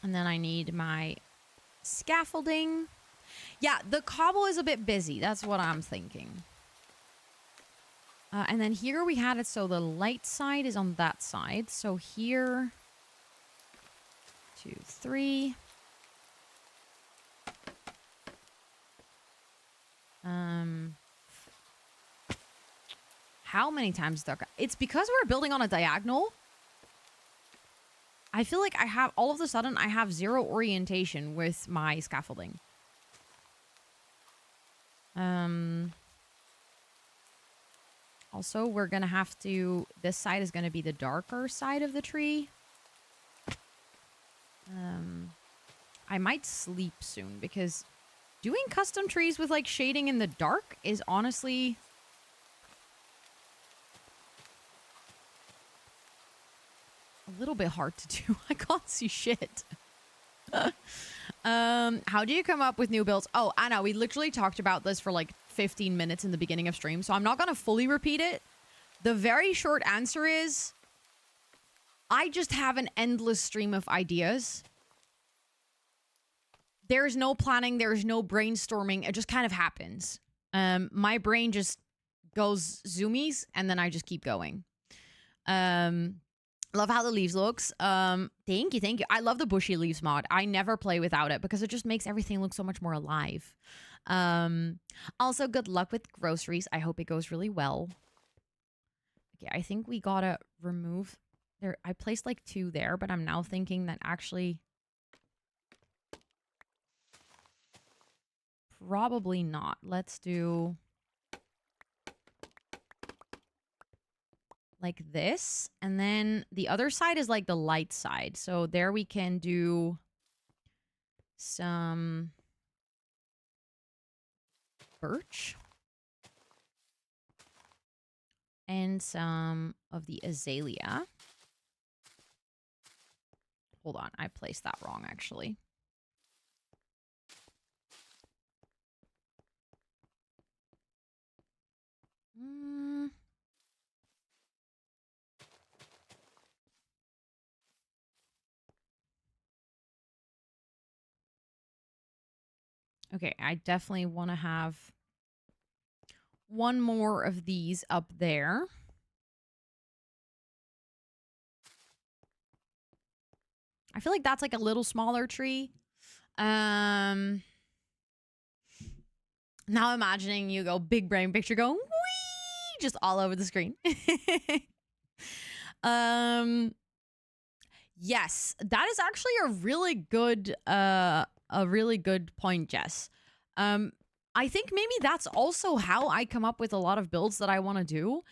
Speaker 1: And then I need my scaffolding. Yeah, the cobble is a bit busy. That's what I'm thinking. And then here we had it so the light side is on that side. So here, 2, 3. How many times dark? It's because we're building on a diagonal. I feel like I have, all of a sudden, I have zero orientation with my scaffolding. Also, we're going to have to, this side is going to be the darker side of the tree. I might sleep soon because doing custom trees with like shading in the dark is honestly a little bit hard to do. I can't see shit. How do you come up with new builds? Oh, I know. We literally talked about this for like 15 minutes in the beginning of stream, so I'm not going to fully repeat it. The very short answer is I just have an endless stream of ideas. There's no planning. There's no brainstorming. It just kind of happens. My brain just goes zoomies, and then I just keep going. Love how the leaves looks. Thank you. I love the bushy leaves mod. I never play without it because it just makes everything look so much more alive. Also, good luck with groceries. I hope it goes really well. Okay, I think we gotta remove there. I placed like 2 there, but I'm now thinking that actually probably not. Let's do like this, and then the other side is like the light side. So there we can do some birch and some of the azalea. Hold on, I placed that wrong actually. Okay, I definitely want to have one more of these up there. I feel like that's like a little smaller tree. Now imagining you go big brain picture going whee just all over the screen. Yes, that is actually a really good point, Jess. I think maybe that's also how I come up with a lot of builds that I want to do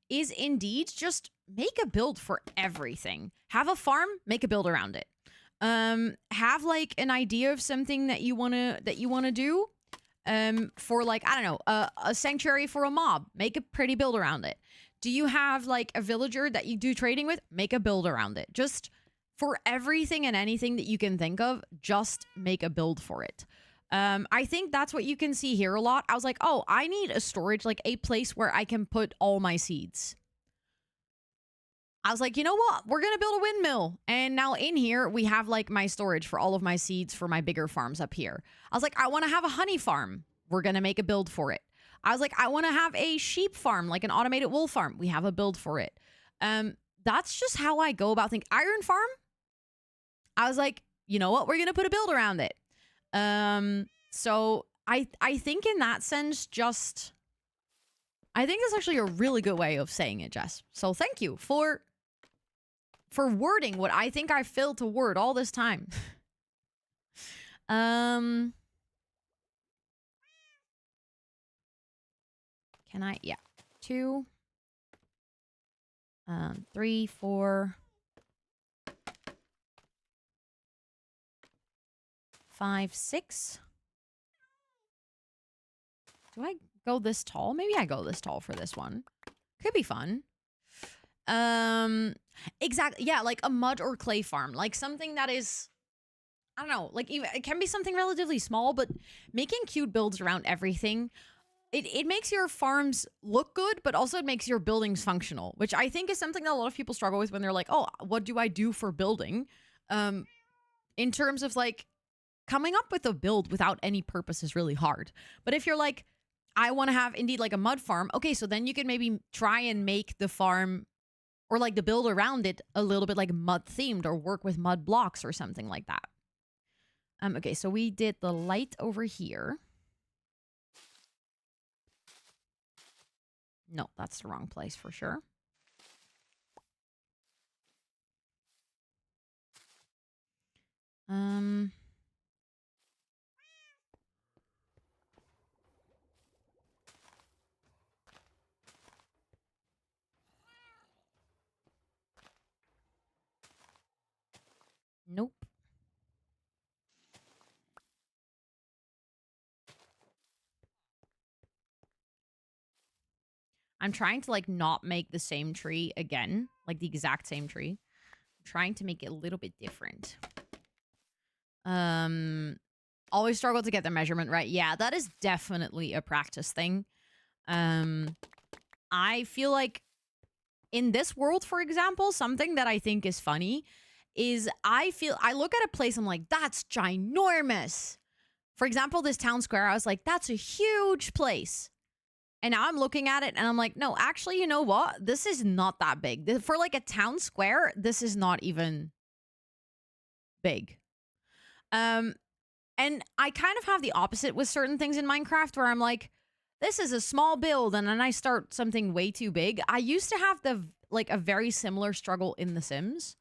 Speaker 1: is indeed just make a build for everything. Have a farm, make a build around it. Have like an idea of something that you want to do. For like, I don't know, a sanctuary for a mob, make a pretty build around it. Do you have like a villager that you do trading with? Make a build around it. Just for everything and anything that you can think of, just make a build for it. I think that's what you can see here a lot. I was like, oh, I need a storage, like a place where I can put all my seeds. I was like, you know what? We're going to build a windmill. And now in here, we have like my storage for all of my seeds for my bigger farms up here. I was like, I want to have a honey farm. We're going to make a build for it. I was like, I want to have a sheep farm, like an automated wool farm. We have a build for it. That's just how I go about things. Iron farm. I was like, you know what? We're going to put a build around it. So I think in that sense, I think that's actually a really good way of saying it, Jess. So thank you for wording what I think I failed to word all this time. Can I? Yeah. 2, 3, 4, 5, 6. Do I go this tall? Maybe I go this tall for this one. Could be fun. Exactly. Yeah, like a mud or clay farm. Like something that is, I don't know, like even, it can be something relatively small, but making cute builds around everything, it makes your farms look good, but also it makes your buildings functional, which I think is something that a lot of people struggle with when they're like, oh, what do I do for building? In terms of like coming up with a build without any purpose is really hard. But if you're like, I want to have indeed like a mud farm, okay, so then you can maybe try and make the farm or like the build around it a little bit like mud themed or work with mud blocks or something like that. Okay, so we did the light over here. No, that's the wrong place for sure. Um, nope. I'm trying to like not make the same tree again, like the exact same tree. I'm trying to make it a little bit different. Always struggle to get the measurement right. Yeah, that is definitely a practice thing. I feel like in this world, for example, something that I think is funny is I look at a place, I'm like, that's ginormous. For example, this town square, I was like, that's a huge place. And now I'm looking at it and I'm like, no, actually, you know what? This is not that big. For like a town square, this is not even big. And I kind of have the opposite with certain things in Minecraft where I'm like, this is a small build, and then I start something way too big. I used to have a very similar struggle in The Sims.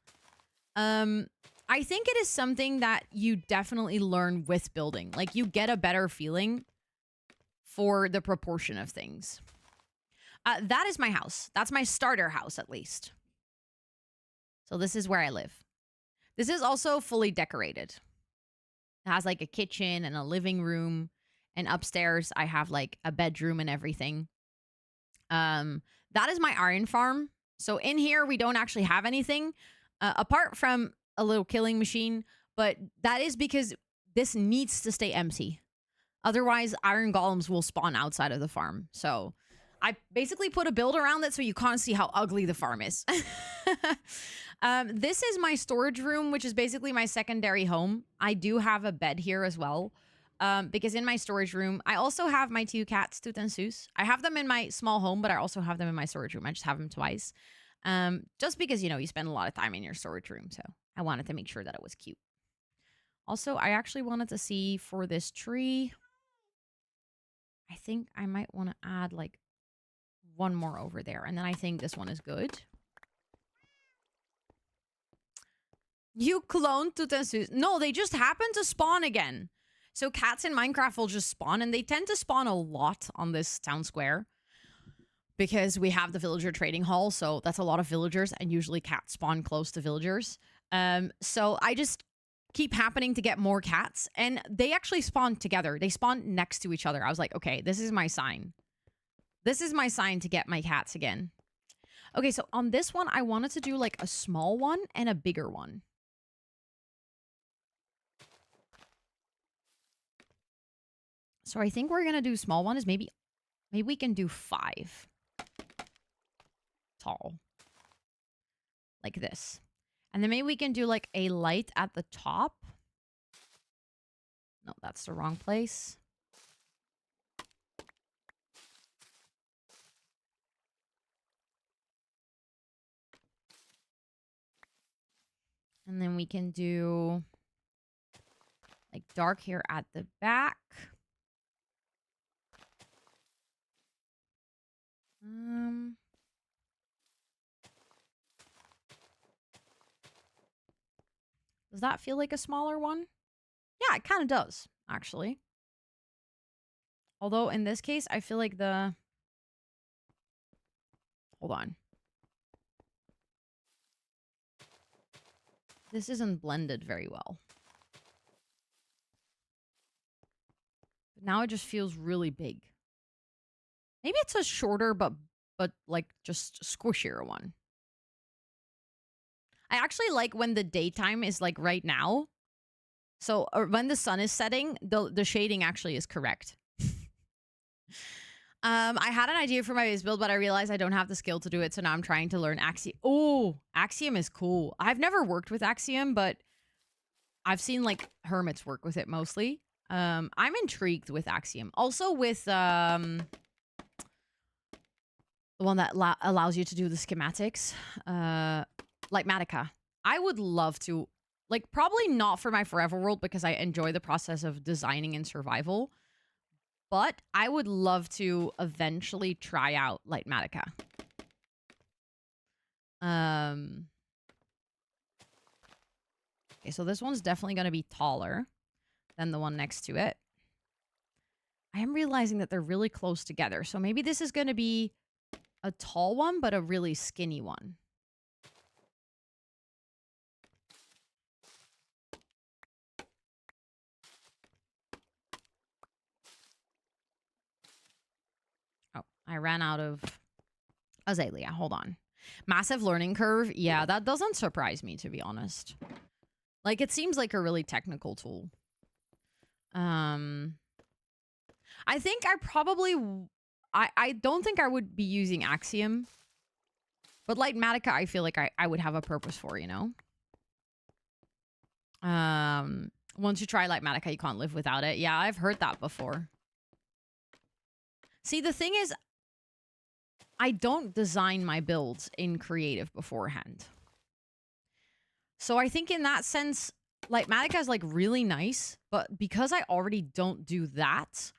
Speaker 1: I think it is something that you definitely learn with building. Like, you get a better feeling for the proportion of things. That is my house. That's my starter house, at least. So this is where I live. This is also fully decorated. It has like a kitchen and a living room. And upstairs, I have like a bedroom and everything. That is my iron farm. So in here, we don't actually have anything apart from a little killing machine. But that is because this needs to stay empty. Otherwise, iron golems will spawn outside of the farm. So I basically put a build around it so you can't see how ugly the farm is. This is my storage room, which is basically my secondary home. I do have a bed here as well. Because in my storage room, I also have my 2 cats, Toot and Soos. I have them in my small home, but I also have them in my storage room. I just have them twice. Just because, you know, you spend a lot of time in your storage room. So I wanted to make sure that it was cute. Also, I actually wanted to see for this tree, I think I might want to add like one more over there. And then I think this one is good. You cloned Toot and Soos. No, they just happen to spawn again. So cats in Minecraft will just spawn, and they tend to spawn a lot on this town square because we have the villager trading hall, so that's a lot of villagers, and usually cats spawn close to villagers. So I just keep happening to get more cats, and they actually spawn together. They spawn next to each other. I was like, okay, this is my sign. This is my sign to get my cats again. Okay, so on this one, I wanted to do like a small one and a bigger one. So I think we're going to do small one is maybe we can do 5 tall. Like this. And then maybe we can do like a light at the top. No, that's the wrong place. And then we can do like dark here at the back. Does that feel like a smaller one? Yeah, it kind of does, actually. Although in this case, I feel like the... Hold on. This isn't blended very well. But now it just feels really big. Maybe it's a shorter, but like just squishier one. I actually like when the daytime is like right now. So when the sun is setting, the shading actually is correct. I had an idea for my base build, but I realized I don't have the skill to do it. So now I'm trying to learn Axiom. Oh, Axiom is cool. I've never worked with Axiom, but I've seen like hermits work with it mostly. I'm intrigued with Axiom. Also with the one that allows you to do the schematics, like Matica. I would love to, like, probably not for my forever world because I enjoy the process of designing and survival, but I would love to eventually try out Matica. Okay, so this one's definitely going to be taller than the one next to it. I am realizing that they're really close together. So maybe this is going to be a tall one, but a really skinny one. Oh, I ran out of azalea. Hold on. Massive learning curve. Yeah, that doesn't surprise me, to be honest. Like, it seems like a really technical tool. I think I probably... I don't think I would be using Axiom. But Lightmatica, I feel like I would have a purpose for, you know? Once you try Lightmatica, you can't live without it. Yeah, I've heard that before. See, the thing is, I don't design my builds in creative beforehand. So I think in that sense, Lightmatica is like really nice, but because I already don't do that,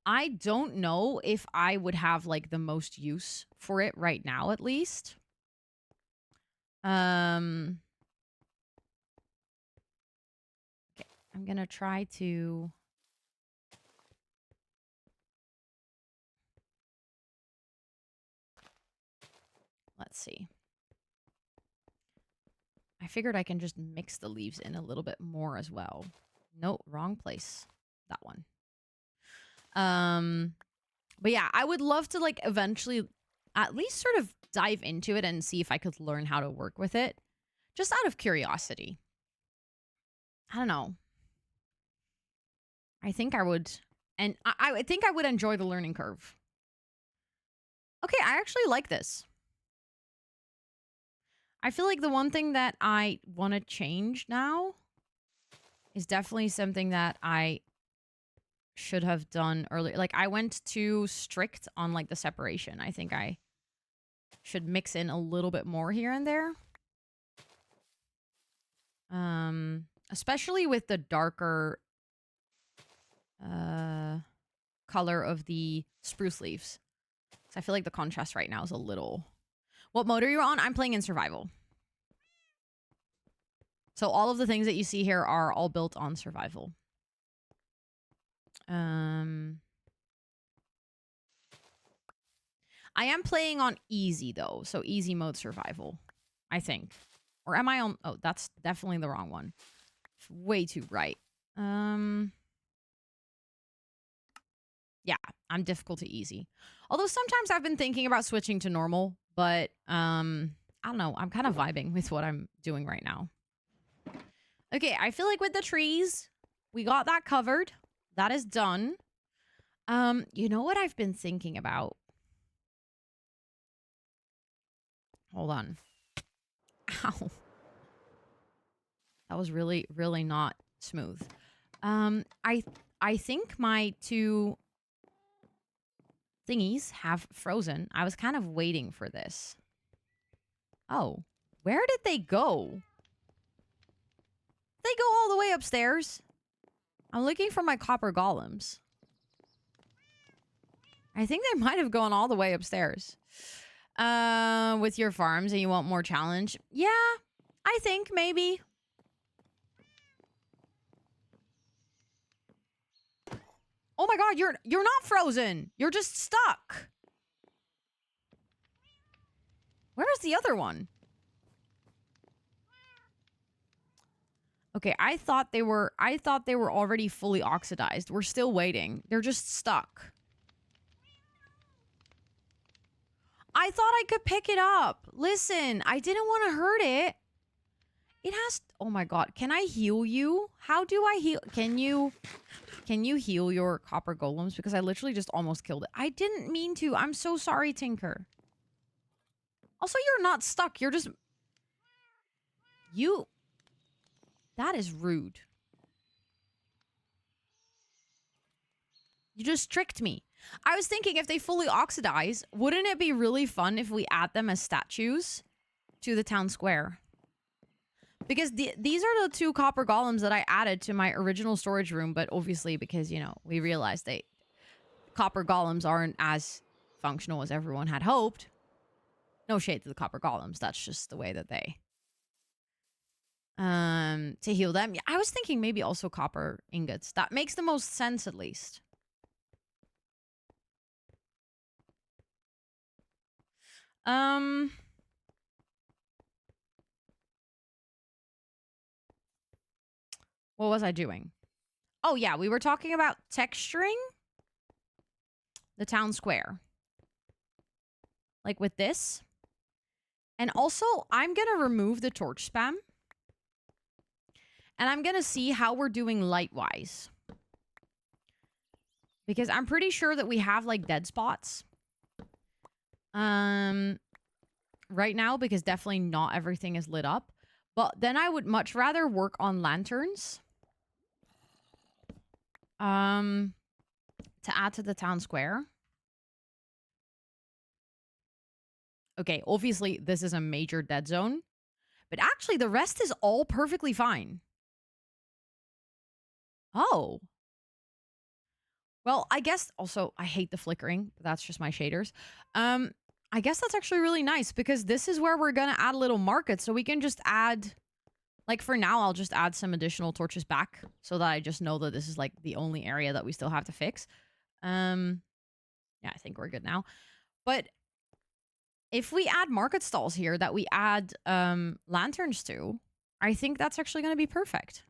Speaker 1: I don't know if I would have like the most use for it right now, at least. Okay, I'm gonna try to... Let's see. I figured I can just mix the leaves in a little bit more as well. Nope, wrong place. That one. But yeah, I would love to like eventually at least sort of dive into it and see if I could learn how to work with it. Just out of curiosity. I don't know. I think I would. And I think I would enjoy the learning curve. Okay, I actually like this. I feel like the one thing that I want to change now is definitely something that I should have done earlier. Like, I went too strict on, like, the separation. I think I should mix in a little bit more here and there. Especially with the darker color of the spruce leaves. So I feel like the contrast right now is a little... What mode are you on? I'm playing in survival. So all of the things that you see here are all built on survival. I am playing on easy, though. So easy mode survival, I think. Or am I on... Oh, that's definitely the wrong one. It's way too bright. Yeah, I'm difficult to easy. Although sometimes I've been thinking about switching to normal. But, I don't know. I'm kind of vibing with what I'm doing right now. Okay, I feel like with the trees, we got that covered. That is done. You know what I've been thinking about? Hold on. Ow. That was really, really not smooth. I think my two thingies have frozen. I was kind of waiting for this. Oh, where did they go? They go all the way upstairs. I'm looking for my copper golems. I think they might have gone all the way upstairs. With your farms and you want more challenge? Yeah, I think maybe. Oh my god, you're not frozen. You're just stuck. Where's the other one? Okay, I thought they were already fully oxidized. We're still waiting. They're just stuck. I thought I could pick it up. Listen, I didn't want to hurt it. It has... Oh my god, can I heal you? How do I heal? Can you heal your copper golems? Because I literally just almost killed it. I didn't mean to. I'm so sorry, Tinker. Also, you're not stuck. You're just... You... That is rude. You just tricked me. I was thinking if they fully oxidize, wouldn't it be really fun if we add them as statues to the town square? Because these are the two copper golems that I added to my original storage room, but obviously because, you know, we realized copper golems aren't as functional as everyone had hoped. No shade to the copper golems. That's just the way that they to heal them. Yeah, I was thinking maybe also copper ingots. That makes the most sense, at least. What was I doing? Oh, yeah, we were talking about texturing the town square. Like with this. And also, I'm going to remove the torch spam. And I'm going to see how we're doing light-wise. Because I'm pretty sure that we have, like, dead spots. Right now, because definitely not everything is lit up. But then I would much rather work on lanterns. To add to the town square. Okay, obviously, this is a major dead zone. But actually, the rest is all perfectly fine. Oh. Well, I guess also, I hate the flickering. But that's just my shaders. I guess that's actually really nice because this is where we're going to add a little market. So we can just add, like for now, I'll just add some additional torches back so that I just know that this is like the only area that we still have to fix. Yeah, I think we're good now. But if we add market stalls here that we add lanterns to, I think that's actually going to be perfect.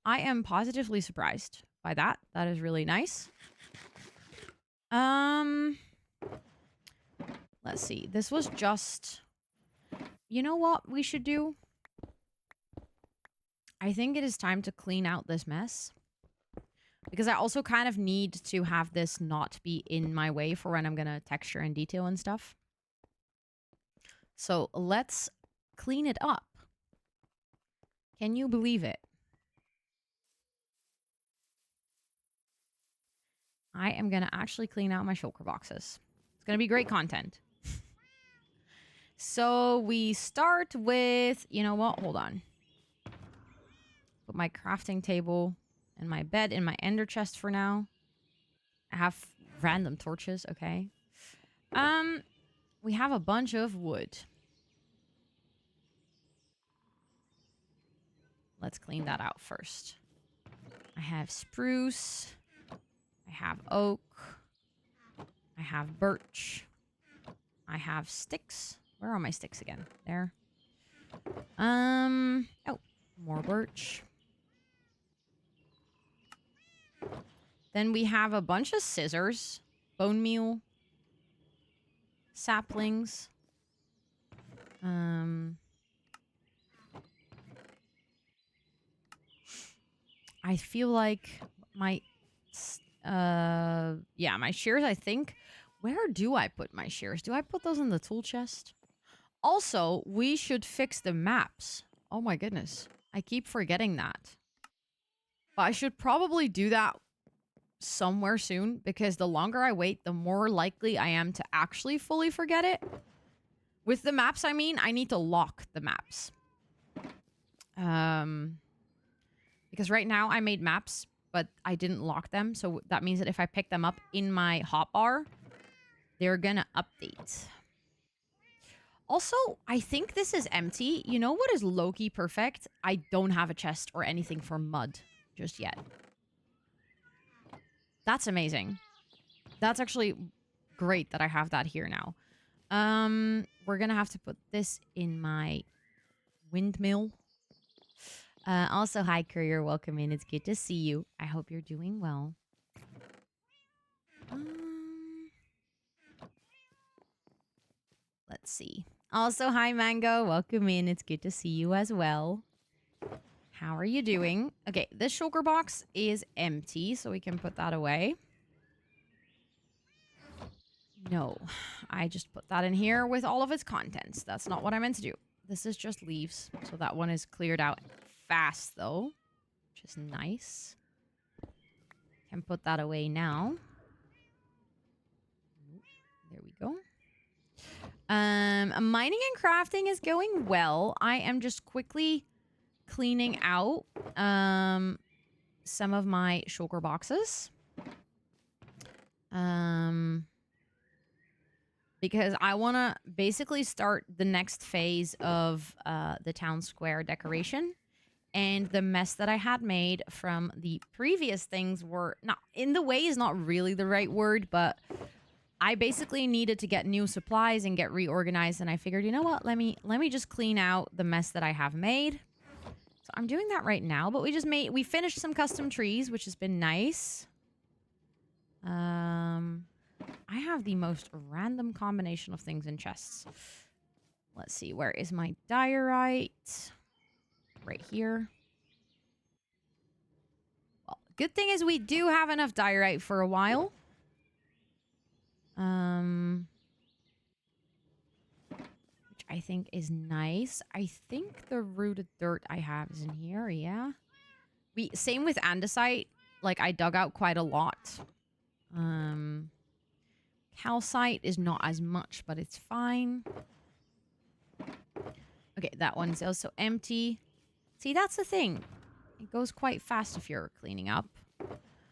Speaker 1: I am positively surprised by that. That is really nice. Let's see. This was just... You know what we should do? I think it is time to clean out this mess. Because I also kind of need to have this not be in my way for when I'm going to texture and detail and stuff. So let's clean it up. Can you believe it? I am going to actually clean out my shulker boxes. It's going to be great content. So we start with, you know what? Hold on. Put my crafting table and my bed in my ender chest for now. I have random torches, okay. We have a bunch of wood. Let's clean that out first. I have spruce. I have oak. I have birch. I have sticks. Where are my sticks again? There. Oh, more birch. Then we have a bunch of scissors, bone meal, saplings. I feel like my, yeah, my shears, I think. Where do I put my shears? Do I put those in the tool chest? Also, we should fix the maps. Oh my goodness. I keep forgetting that. But I should probably do that somewhere soon because the longer I wait, the more likely I am to actually fully forget it. With the maps, I mean, I need to lock the maps. Because right now I made maps, but I didn't lock them. So that means that if I pick them up in my hotbar, they're gonna update. Also, I think this is empty. You know what is low-key perfect? I don't have a chest or anything for mud just yet. That's amazing. That's actually great that I have that here now. We're gonna have to put this in my windmill. Also, hi, Courier. Welcome in. It's good to see you. I hope you're doing well. Let's see. Also, hi, Mango. Welcome in. It's good to see you as well. How are you doing? Okay, this shulker box is empty, so we can put that away. No, I just put that in here with all of its contents. That's not what I meant to do. This is just leaves, so that one is cleared out fast, though, which is nice. Can put that away now. There we go. Mining and crafting is going well. I am just quickly cleaning out some of my shulker boxes. because I want to basically start the next phase of the town square decoration. And the mess that I had made from the previous things were not in the way is not really the right word, but I basically needed to get new supplies and get reorganized. And I figured, you know what? Let me just clean out the mess that I have made. So I'm doing that right now. But we finished some custom trees, which has been nice. I have the most random combination of things in chests. Let's see, where is my diorite? Right here. Well, good thing is we do have enough diorite for a while. Which I think is nice. I think the rooted dirt I have is in here, yeah. Same with andesite. Like, I dug out quite a lot. Calcite is not as much, but it's fine. Okay, that one's also empty. See, that's the thing. It goes quite fast if you're cleaning up.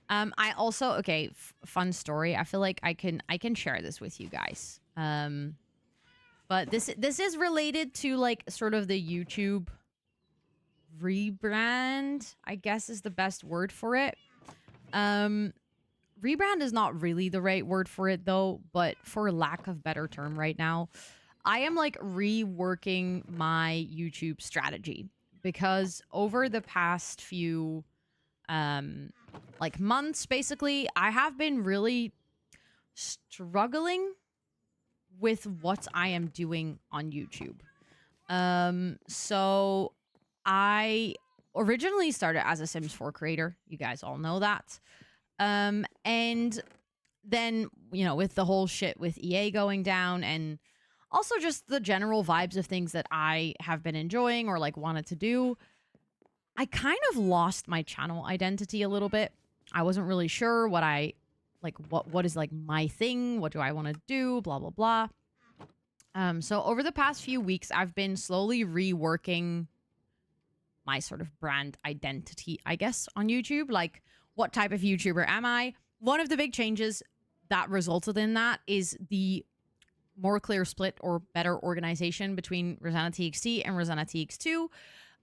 Speaker 1: I also, okay, fun story. I feel like I can share this with you guys. But this is related to like sort of the YouTube rebrand, I guess is the best word for it. Rebrand is not really the right word for it though, but for lack of better term right now, I am like reworking my YouTube strategy because over the past few like months basically, I have been really struggling with what I am doing on YouTube. So I originally started as a Sims 4 creator. You guys all know that. And then, you know, with the whole shit with EA going down and also just the general vibes of things that I have been enjoying or like wanted to do, I kind of lost my channel identity a little bit. I wasn't really sure what what is like my thing, what do I want to do, blah blah blah. So over the past few weeks, I've been slowly reworking my sort of brand identity, I guess, on YouTube. Like, what type of YouTuber am I? One of the big changes that resulted in that is the more clear split or better organization between rosannatxt and rosannatxt2.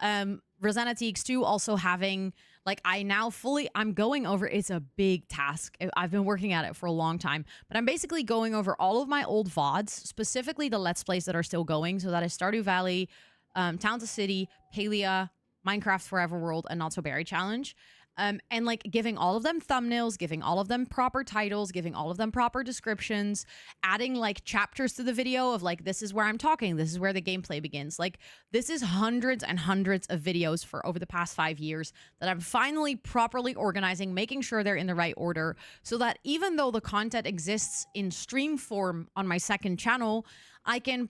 Speaker 1: rosannatxt2 also having, like, I'm going over, it's a big task. I've been working at it for a long time, but I'm basically going over all of my old VODs, specifically the Let's Plays that are still going. So that is Stardew Valley, Town to City, Palia, Minecraft Forever World, and Not So Berry Challenge. And like giving all of them thumbnails, giving all of them proper titles, giving all of them proper descriptions, adding like chapters to the video of like, this is where I'm talking, this is where the gameplay begins. Like, this is hundreds and hundreds of videos for over the past 5 years that I'm finally properly organizing, making sure they're in the right order, so that even though the content exists in stream form on my second channel, I can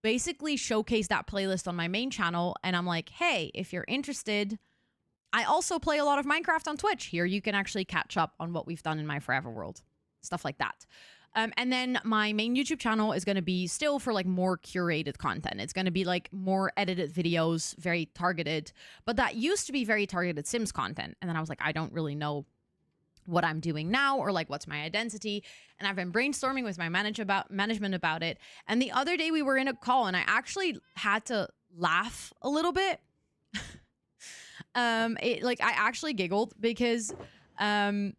Speaker 1: basically showcase that playlist on my main channel. And I'm like, hey, if you're interested, I also play a lot of Minecraft on Twitch. Here you can actually catch up on what we've done in my Forever World. Stuff like that. And then my main YouTube channel is going to be still for like more curated content. It's going to be like more edited videos, very targeted. But that used to be very targeted Sims content. And then I was like, I don't really know what I'm doing now or like what's my identity. And I've been brainstorming with my management about it. And the other day we were in a call and I actually had to laugh a little bit. I actually giggled because at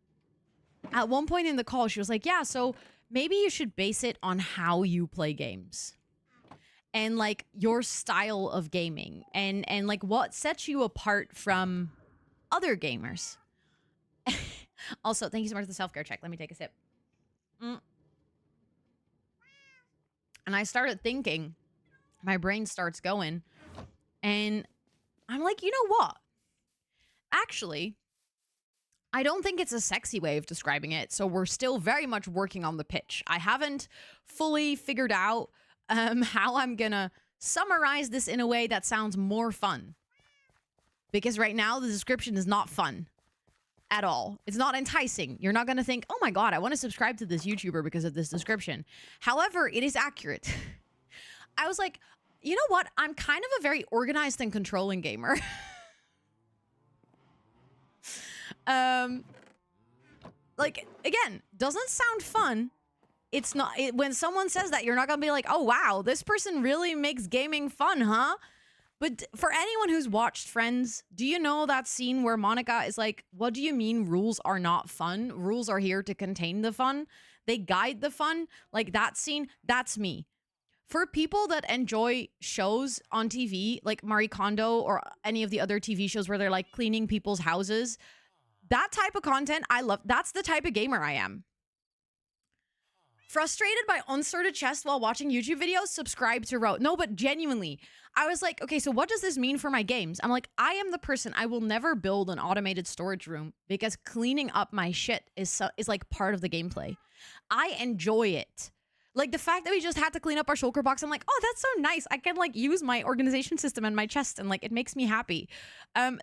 Speaker 1: one point in the call she was like, yeah, so maybe you should base it on how you play games and like your style of gaming and like what sets you apart from other gamers. Also, thank you so much for the self-care check. Let me take a sip. And I started thinking, my brain starts going, and I'm like, you know what? Actually, I don't think it's a sexy way of describing it, so we're still very much working on the pitch. I haven't fully figured out how I'm gonna summarize this in a way that sounds more fun. Because right now, the description is not fun at all. It's not enticing. You're not gonna think, oh my god, I want to subscribe to this YouTuber because of this description. However, it is accurate. I was like, you know what? I'm kind of a very organized and controlling gamer. Like, again, doesn't sound fun, it's not, when someone says that, you're not gonna be like, oh wow, this person really makes gaming fun, huh? But for anyone who's watched Friends, do you know that scene where Monica is like, what do you mean rules are not fun? Rules are here to contain the fun. They guide the fun. Like that scene, that's me. For people that enjoy shows on TV, like Marie Kondo or any of the other TV shows where they're like cleaning people's houses, that type of content, I love. That's the type of gamer I am. Frustrated by unsorted chests while watching YouTube videos? Subscribe to Ro. No, but genuinely, I was like, okay, so what does this mean for my games? I'm like, I am the person, I will never build an automated storage room because cleaning up my shit is like part of the gameplay. I enjoy it. Like the fact that we just had to clean up our shulker box, I'm like, oh, that's so nice. I can like use my organization system and my chest and like it makes me happy.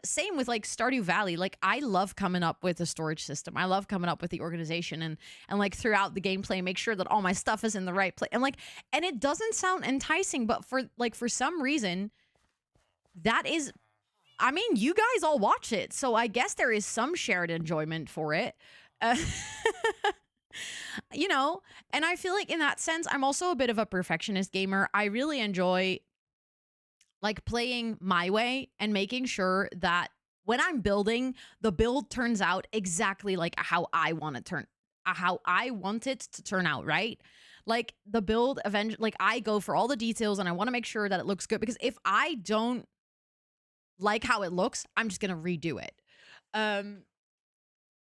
Speaker 1: Same with like Stardew Valley. Like I love coming up with a storage system. I love coming up with the organization and like throughout the gameplay, make sure that all my stuff is in the right place. And like, and it doesn't sound enticing, but for some reason, that is, I mean, you guys all watch it. So I guess there is some shared enjoyment for it. You know, and I feel like in that sense, I'm also a bit of a perfectionist gamer. I really enjoy like playing my way and making sure that when I'm building, the build turns out exactly like how I want it to turn out, right? Like the build eventually, like I go for all the details and I want to make sure that it looks good, because if I don't like how it looks, I'm just going to redo it.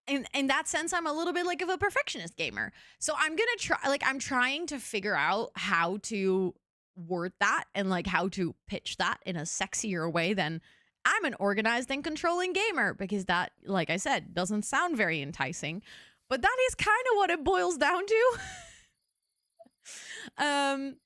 Speaker 1: In that sense, I'm a little bit like of a perfectionist gamer. So I'm going to try, like, I'm trying to figure out how to word that and like how to pitch that in a sexier way than I'm an organized and controlling gamer, because that, like I said, doesn't sound very enticing, but that is kind of what it boils down to. And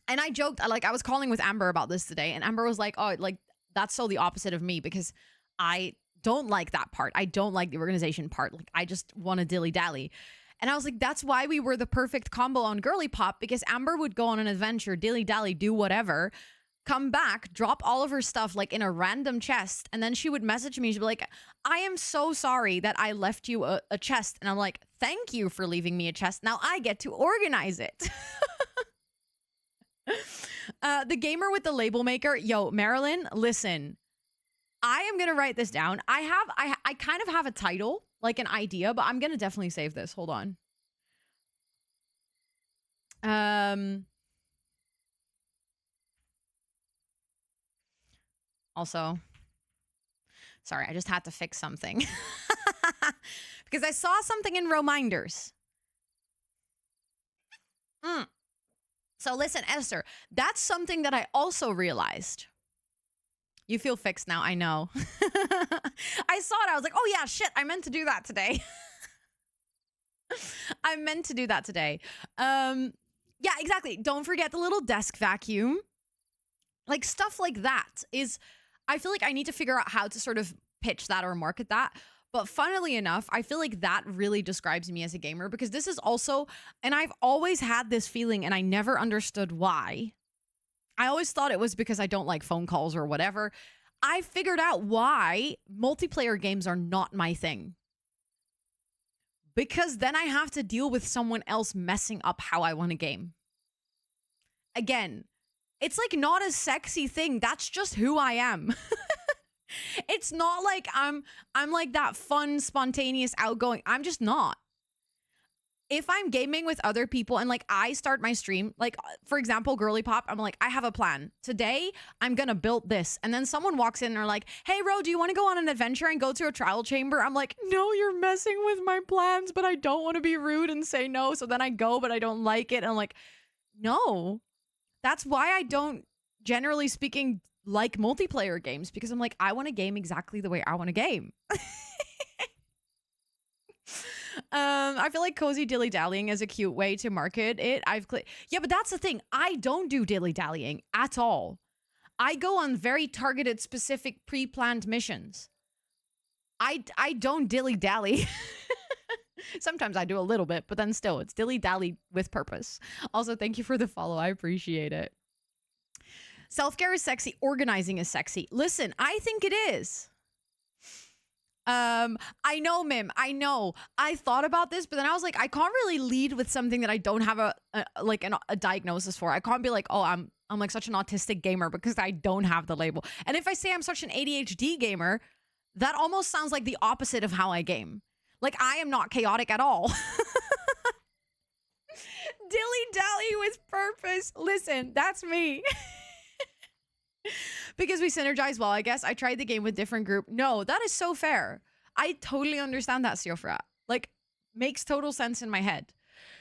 Speaker 1: I joked, like I was calling with Amber about this today, and Amber was like, oh, like that's so the opposite of me, because I don't like that part. I don't like the organization part. Like I just want to dilly dally. And I was like, that's why we were the perfect combo on Girly Pop, because Amber would go on an adventure, dilly dally, do whatever, come back, drop all of her stuff like in a random chest. And then she would message me. She'd be like, I am so sorry that I left you a chest. And I'm like, thank you for leaving me a chest. Now I get to organize it. The gamer with the label maker. Yo, Marilyn, listen. I am going to write this down. I kind of have a title, like an idea, but I'm going to definitely save this. Hold on. Also, sorry, I just had to fix something because I saw something in reminders. So listen, Esther, that's something that I also realized. You feel fixed now, I know. I saw it, I was like, oh yeah, shit, I meant to do that today. I meant to do that today. Yeah, exactly. Don't forget the little desk vacuum. Like stuff like that is, I feel like I need to figure out how to sort of pitch that or market that. But funnily enough, I feel like that really describes me as a gamer, because this is also, and I've always had this feeling and I never understood why. I always thought it was because I don't like phone calls or whatever. I figured out why multiplayer games are not my thing. Because then I have to deal with someone else messing up how I want to game. Again, it's like not a sexy thing. That's just who I am. It's not like I'm like that fun, spontaneous, outgoing. I'm just not. If I'm gaming with other people and like I start my stream, like for example, Girly Pop, I'm like, I have a plan. Today, I'm going to build this. And then someone walks in and are like, hey, Ro, do you want to go on an adventure and go to a trial chamber? I'm like, no, you're messing with my plans, but I don't want to be rude and say no. So then I go, but I don't like it. And I'm like, no, that's why I don't, generally speaking, like multiplayer games, because I'm like, I want to game exactly the way I want to game. I feel like cozy dilly dallying is a cute way to market it. Yeah, but that's the thing. I don't do dilly dallying at all. I go on very targeted, specific, pre-planned missions. I don't dilly dally. Sometimes I do a little bit, but then still, it's dilly dally with purpose. Also, thank you for the follow. I appreciate it. Self-care is sexy. Organizing is sexy. Listen, I think it is. I know, Mim. I know. I thought about this, but then I was like, I can't really lead with something that I don't have a diagnosis for. I can't be like, oh, I'm like such an autistic gamer because I don't have the label. And if I say I'm such an ADHD gamer, that almost sounds like the opposite of how I game. Like I am not chaotic at all. Dilly-dally with purpose. Listen, that's me. Because we synergize well, I guess. I tried the game with different group. No, that is so fair. I totally understand that, Siofra. Like, makes total sense in my head.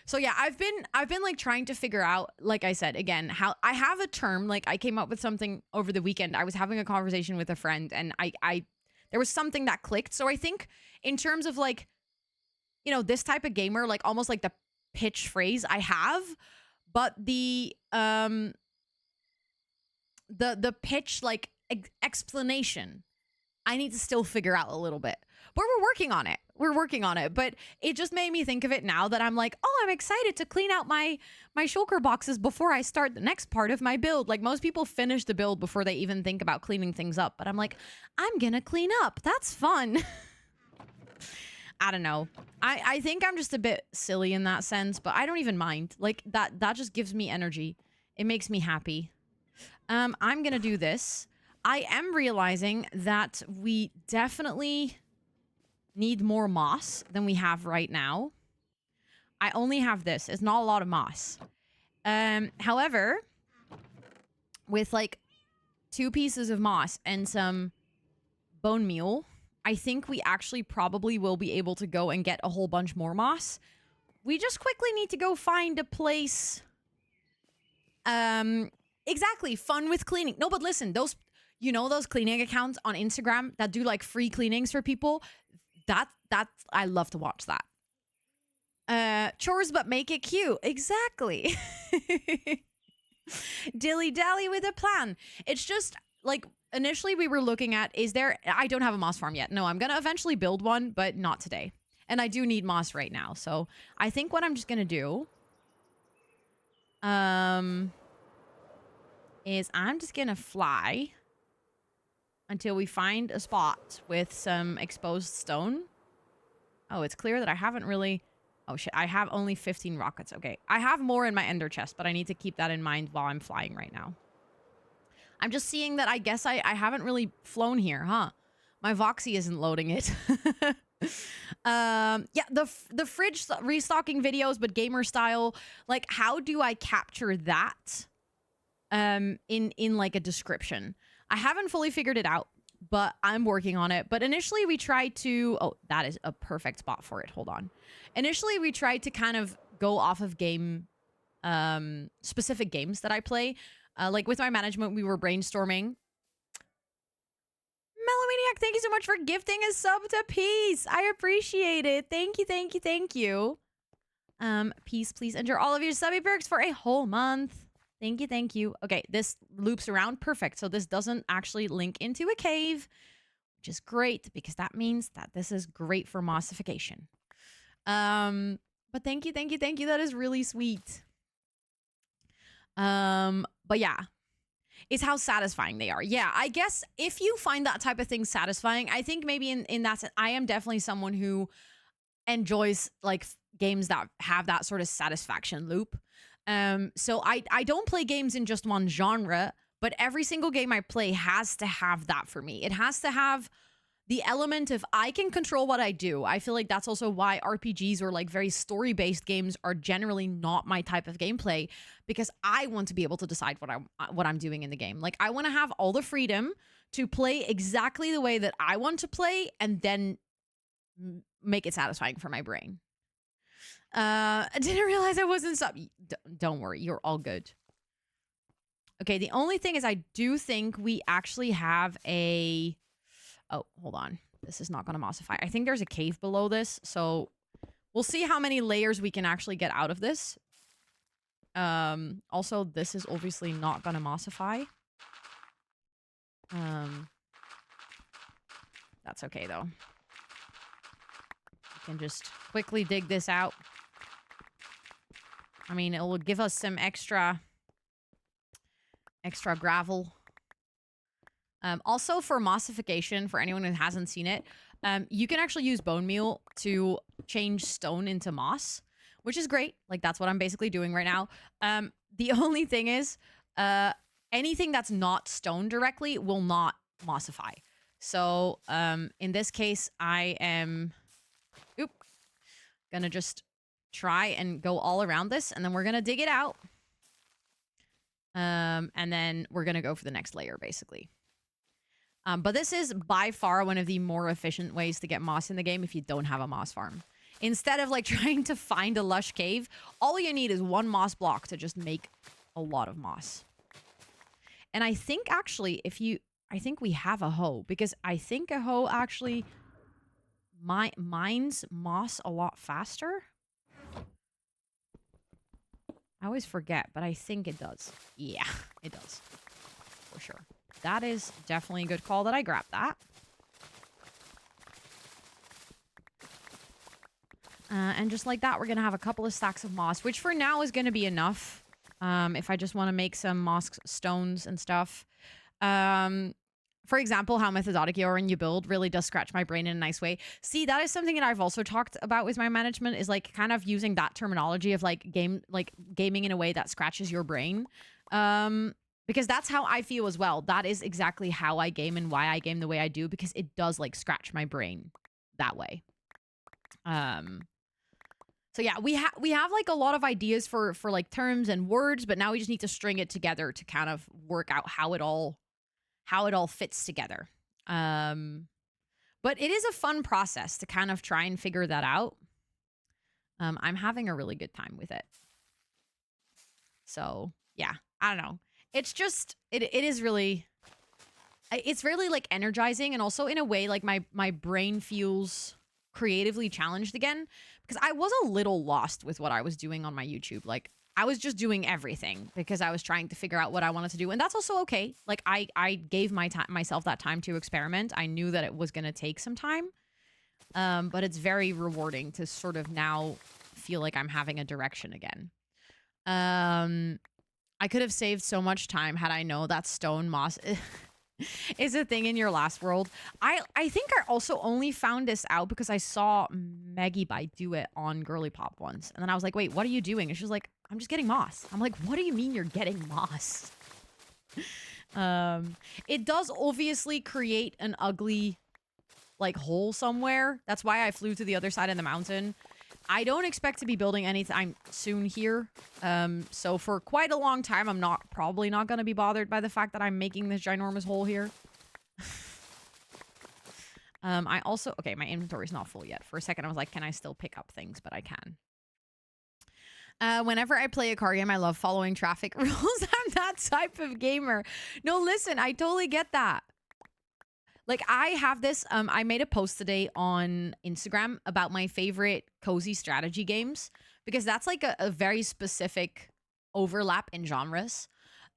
Speaker 1: So yeah, I've been like trying to figure out, like I said, again, how I have a term, like I came up with something over the weekend. I was having a conversation with a friend and I there was something that clicked. So I think in terms of like, you know, this type of gamer, like almost like the pitch phrase I have, but the pitch like explanation I need to still figure out a little bit. But we're working on it. We're working on it. But it just made me think of it now that I'm like, oh, I'm excited to clean out my shulker boxes before I start the next part of my build. Like most people finish the build before they even think about cleaning things up. But I'm like, I'm gonna clean up. That's fun. I don't know. I think I'm just a bit silly in that sense, but I don't even mind. Like that just gives me energy. It makes me happy. I'm gonna do this. I am realizing that we definitely need more moss than we have right now. I only have this. It's not a lot of moss. However, with like 2 pieces of moss and some bone meal, I think we actually probably will be able to go and get a whole bunch more moss. We just quickly need to go find a place. Exactly. Fun with cleaning. No, but listen, those, you know, those cleaning accounts on Instagram that do like free cleanings for people. That I love to watch that. Chores, but make it cute. Exactly. Dilly-dally with a plan. It's just like initially we were looking at, I don't have a moss farm yet. No, I'm going to eventually build one, but not today. And I do need moss right now. So I think what I'm just going to do is I'm just going to fly until we find a spot with some exposed stone. Oh, it's clear that I haven't really... Oh, shit. I have only 15 rockets. Okay. I have more in my ender chest, but I need to keep that in mind while I'm flying right now. I'm just seeing that I guess I haven't really flown here, huh? My Voxy isn't loading it. Yeah, the fridge restocking videos, but gamer style. Like, how do I capture that in like a description? I haven't fully figured it out, but I'm working on it. But initially we tried to... Oh, that is a perfect spot for it. Hold on. Initially we tried to kind of go off of game... specific games that I play. Like with my management, we were brainstorming. Melomaniac, thank you so much for gifting a sub to Peace. I appreciate it. Thank you, thank you, thank you. Peace, please enter all of your subby perks for a whole month. Thank you, thank you. Okay, this loops around. Perfect. So this doesn't actually link into a cave, which is great because that means that this is great for mossification. But thank you, thank you, thank you. That is really sweet. But yeah, it's how satisfying they are. Yeah, I guess if you find that type of thing satisfying, I think maybe in that sense, I am definitely someone who enjoys like games that have that sort of satisfaction loop. So I don't play games in just one genre, but every single game I play has to have that for me. It has to have the element of I can control what I do. I feel like that's also why RPGs or like very story-based games are generally not my type of gameplay, because I want to be able to decide what I'm doing in the game. Like I want to have all the freedom to play exactly the way that I want to play and then make it satisfying for my brain. I didn't realize I wasn't sub. Don't worry, you're all good. Okay, the only thing is I do think we actually have a... Oh, hold on. This is not going to mossify. I think there's a cave below this, so we'll see how many layers we can actually get out of this. Also, this is obviously not going to mossify. That's okay, though. We can just quickly dig this out. I mean, it will give us some extra gravel. Also for mossification, for anyone who hasn't seen it, you can actually use bone meal to change stone into moss, which is great. Like that's what I'm basically doing right now. The only thing is, anything that's not stone directly will not mossify. So in this case, I am gonna just try and go all around this, and then we're gonna dig it out. And then we're gonna go for the next layer, basically. But this is by far one of the more efficient ways to get moss in the game if you don't have a moss farm. Instead of like trying to find a lush cave, all you need is one moss block to just make a lot of moss. And I think actually I think we have a hoe, because I think a hoe actually mines moss a lot faster. I always forget, but I think it does. Yeah, it does. For sure. That is definitely a good call that I grabbed that. And just like that, we're going to have a couple of stacks of moss, which for now is going to be enough. If I just want to make some moss stones and stuff. For example, how methodic you are when you build really does scratch my brain in a nice way. See, that is something that I've also talked about with my management, is like kind of using that terminology of like gaming in a way that scratches your brain. Because that's how I feel as well. That is exactly how I game and why I game the way I do, because it does like scratch my brain that way. So yeah, we have like a lot of ideas for like terms and words, but now we just need to string it together to kind of work out how it all fits together. But it is a fun process to kind of try and figure that out. I'm having a really good time with it. So yeah, I don't know. It's just, it is really, it's really like energizing, and also in a way like my brain feels creatively challenged again, because I was a little lost with what I was doing on my YouTube. Like I was just doing everything because I was trying to figure out what I wanted to do, and that's also okay. Like I gave myself that time to experiment. I knew that it was going to take some time, but it's very rewarding to sort of now feel like I'm having a direction again. I could have saved so much time had I known that stone moss is a thing in your last world. I think I also only found this out because I saw Maggie do it on Girly Pop once. And then I was like, wait, what are you doing? And she was like, I'm just getting moss. I'm like, what do you mean you're getting moss? It does obviously create an ugly like hole somewhere. That's why I flew to the other side of the mountain. I don't expect to be building anytime soon here. So for quite a long time, I'm probably not going to be bothered by the fact that I'm making this ginormous hole here. I also, okay, my inventory is not full yet. For a second, I was like, can I still pick up things? But I can. Whenever I play a car game, I love following traffic rules. I'm that type of gamer. No, listen, I totally get that. Like I have this, I made a post today on Instagram about my favorite cozy strategy games, because that's like a very specific overlap in genres.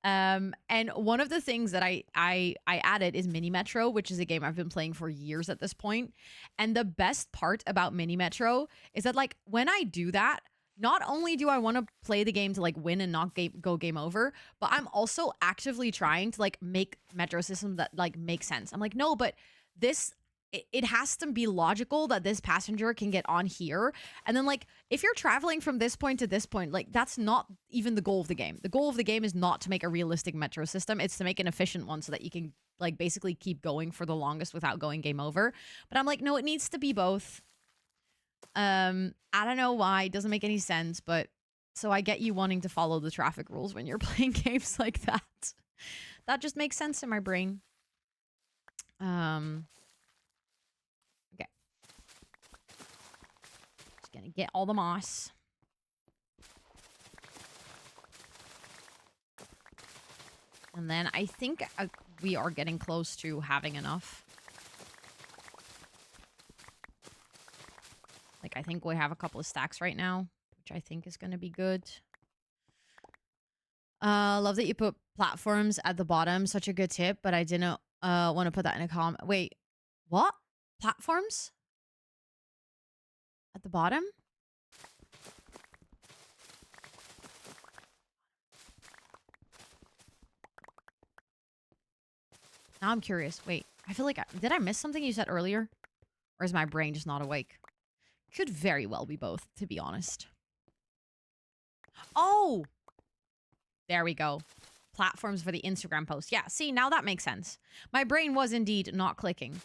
Speaker 1: And one of the things that I added is Mini Metro, which is a game I've been playing for years at this point. And the best part about Mini Metro is that like when I do that, not only do I want to play the game to like win and not go game over, but I'm also actively trying to like make metro systems that like make sense. I'm like, no, but it has to be logical that this passenger can get on here. And then like, if you're traveling from this point to this point, like that's not even the goal of the game. The goal of the game is not to make a realistic metro system. It's to make an efficient one so that you can like basically keep going for the longest without going game over. But I'm like, no, it needs to be both. I don't know why. It doesn't make any sense, but so I get you wanting to follow the traffic rules when you're playing games like that. That just makes sense in my brain. Okay. Just gonna get all the moss. And then I think we are getting close to having enough. Like, I think we have a couple of stacks right now, which I think is going to be good. Love that you put platforms at the bottom. Such a good tip, but I didn't want to put that in a comment. Wait, what? Platforms? At the bottom? Now I'm curious. Wait, I feel like did I miss something you said earlier? Or is my brain just not awake? Could very well be both, to be honest. Oh! There we go. Platforms for the Instagram post. Yeah, see, now that makes sense. My brain was indeed not clicking.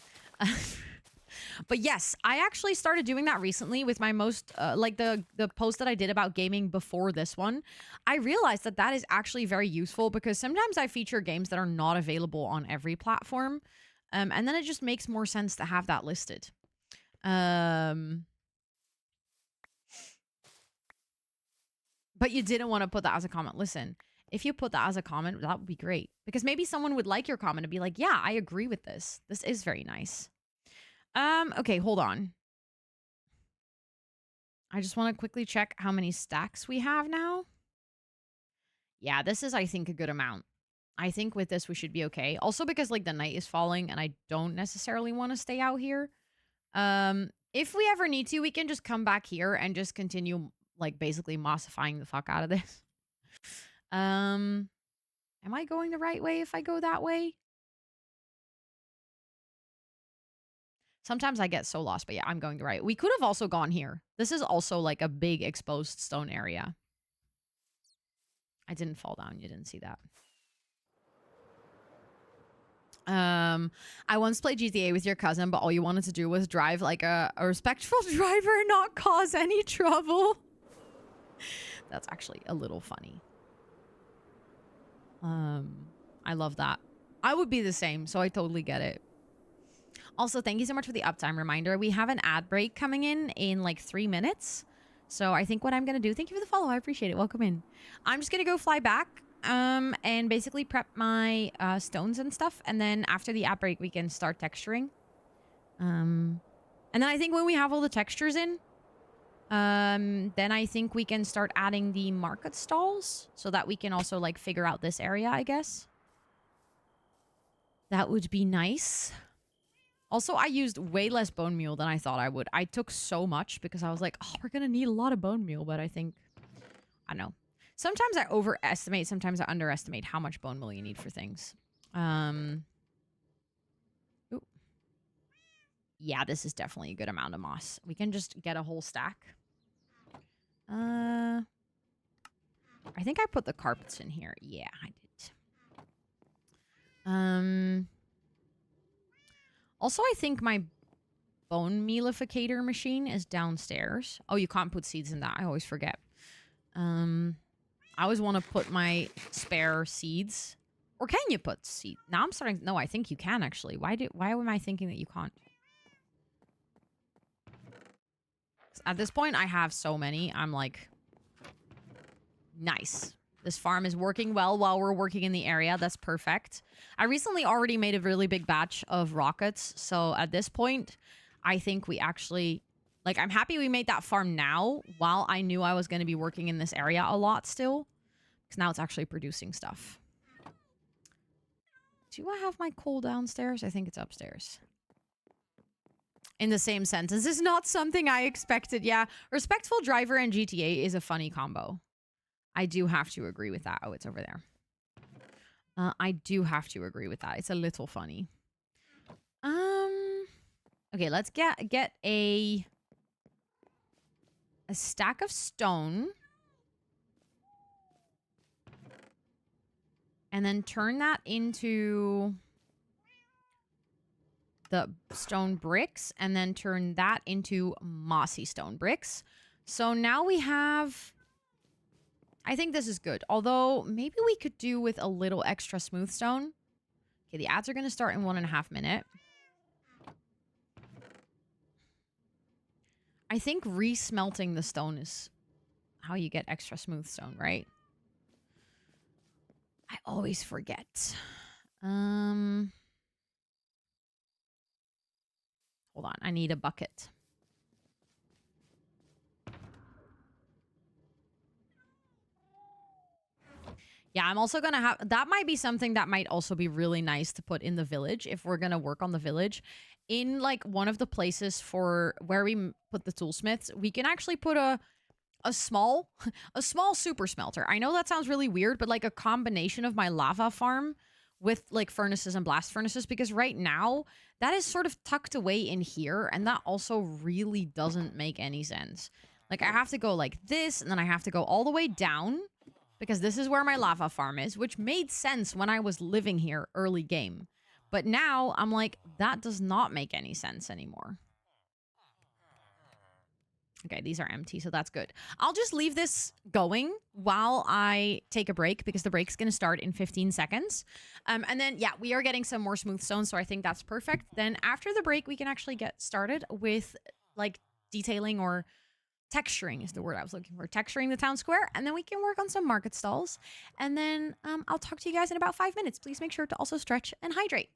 Speaker 1: But yes, I actually started doing that recently with my most, like the post that I did about gaming before this one. I realized that that is actually very useful because sometimes I feature games that are not available on every platform. And then it just makes more sense to have that listed. But you didn't want to put that as a comment. Listen, if you put that as a comment, that would be great. Because maybe someone would like your comment and be like, yeah, I agree with this. This is very nice. Okay, hold on. I just want to quickly check how many stacks we have now. Yeah, this is, I think, a good amount. I think with this, we should be okay. Also because, like, the night is falling and I don't necessarily want to stay out here. If we ever need to, we can just come back here and just continue, like, basically mossifying the fuck out of this. Am I going the right way if I go that way? Sometimes I get so lost, but yeah, I'm going the right. We could have also gone here. This is also like a big exposed stone area. I didn't fall down. You didn't see that. I once played GTA with your cousin, but all you wanted to do was drive like a respectful driver and not cause any trouble. That's actually a little funny. I love that. I would be the same, so I totally get it. Also, thank you so much for the uptime reminder. We have an ad break coming in like 3 minutes. So I think what I'm going to do, thank you for the follow. I appreciate it. Welcome in. I'm just going to go fly back and basically prep my stones and stuff. And then after the ad break, we can start texturing. And then I think when we have all the textures in, then I think we can start adding the market stalls so that we can also like figure out this area, I guess. That would be nice. Also, I used way less bone meal than I thought I would. I took so much because I was like, oh, we're going to need a lot of bone meal. But I think, I don't know. Sometimes I overestimate, sometimes I underestimate how much bone meal you need for things. Ooh. Yeah, this is definitely a good amount of moss. We can just get a whole stack. I think I put the carpets in here. Yeah, I did. Also, I think my bone mealificator machine is downstairs. Oh, you can't put seeds in that. I always forget. I always want to put my spare seeds. Or can you put seeds? Now I'm starting... No, I think you can, actually. Why am I thinking that you can't? At this point, I have so many. I'm like... Nice. This farm is working well while we're working in the area. That's perfect. I recently already made a really big batch of rockets. So at this point, I think we actually... Like, I'm happy we made that farm now while I knew I was going to be working in this area a lot still. Because now it's actually producing stuff. Do I have my coal downstairs? I think it's upstairs. In the same sentence. This is not something I expected. Yeah, respectful driver and GTA is a funny combo. I do have to agree with that. Oh, it's over there. I do have to agree with that. It's a little funny. Okay, let's get a stack of stone. And then turn that into the stone bricks. And then turn that into mossy stone bricks. So now we have... I think this is good. Although, maybe we could do with a little extra smooth stone. Okay, the ads are going to start in 1.5 minutes. I think re-smelting the stone is how you get extra smooth stone, right? I always forget. Hold on, I need a bucket. Yeah, I'm also going to have... That might be something that might also be really nice to put in the village if we're going to work on the village. In, like, one of the places for where we put the toolsmiths, we can actually put a small super smelter. I know that sounds really weird, but, like, a combination of my lava farm with like furnaces and blast furnaces, because right now that is sort of tucked away in here, and that also really doesn't make any sense. Like I have to go like this, and then I have to go all the way down because this is where my lava farm is, which made sense when I was living here early game. But now I'm like, that does not make any sense anymore. Okay, these are empty, so that's good. I'll just leave this going while I take a break because the break's going to start in 15 seconds. And then, yeah, we are getting some more smooth stone, so I think that's perfect. Then after the break, we can actually get started with, like, detailing or texturing is the word I was looking for. Texturing the town square, and then we can work on some market stalls. And then I'll talk to you guys in about 5 minutes. Please make sure to also stretch and hydrate.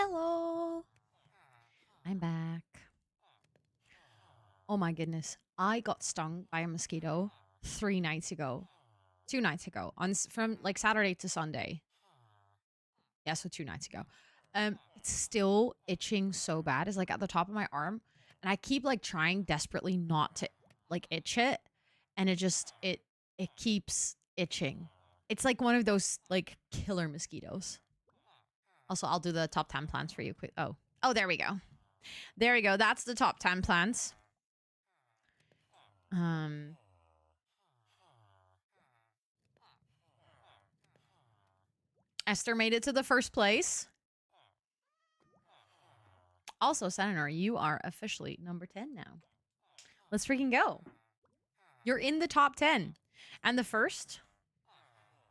Speaker 1: Hello. I'm back. Oh my goodness. I got stung by a mosquito 3 nights ago. 2 nights ago from like Saturday to Sunday. Yeah, so 2 nights ago. It's still itching so bad. It's like at the top of my arm, and I keep like trying desperately not to like itch it, and it keeps itching. It's like one of those like killer mosquitoes. Also, I'll do the top 10 plants for you quick. Oh, there we go. There we go. That's the top 10 plants. Esther made it to the first place. Also, Senator, you are officially number 10 now. Let's freaking go. You're in the top 10. And the first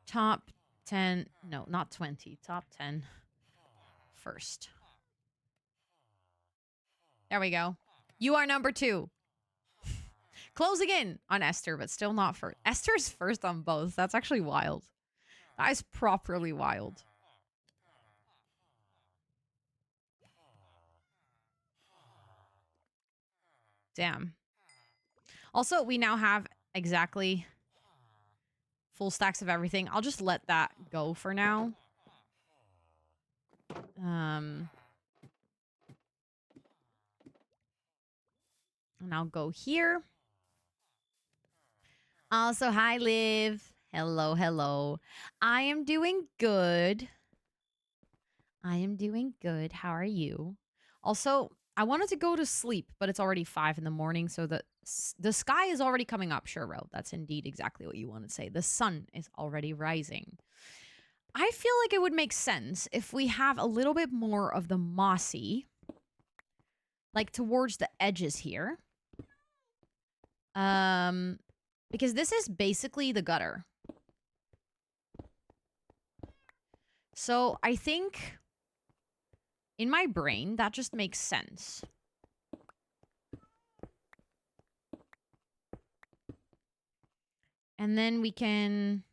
Speaker 1: top 10, no, not 20, top 10 first. There we go. You are number 2. Closing in on Esther, but still not first. Esther's first on both. That's actually wild. That is properly wild. Damn. Also, we now have exactly full stacks of everything. I'll just let that go for now. And I'll go here. Also, hi, Liv. Hello, hello. I am doing good. I am doing good. How are you? Also, I wanted to go to sleep, but it's already 5 in the morning, so the sky is already coming up. Sure, Ro. That's indeed exactly what you want to say. The sun is already rising. I feel like it would make sense if we have a little bit more of the mossy, like towards the edges here. Because this is basically the gutter. So I think in my brain, that just makes sense. And then we can...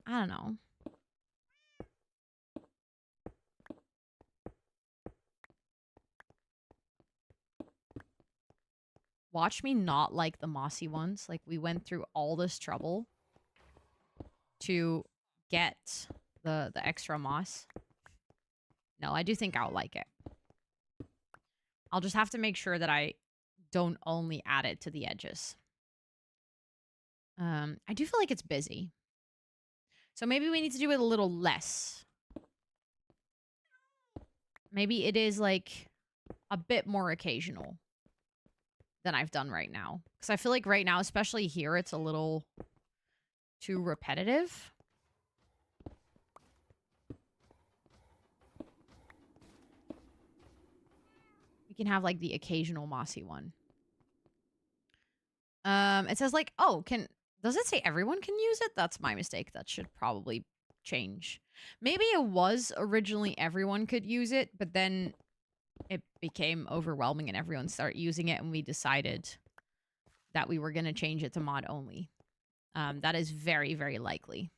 Speaker 1: I don't know. Watch me not like the mossy ones. Like, we went through all this trouble to get the extra moss. No, I do think I'll like it. I'll just have to make sure that I don't only add it to the edges. I do feel like it's busy. So maybe we need to do it a little less. Maybe it is like a bit more occasional than I've done right now. Because I feel like right now, especially here, it's a little too repetitive. We can have like the occasional mossy one. It says like, oh, does it say everyone can use it? That's my mistake. That should probably change. Maybe it was originally everyone could use it, but then it became overwhelming and everyone started using it, and we decided that we were going to change it to mod only. That is very, very likely.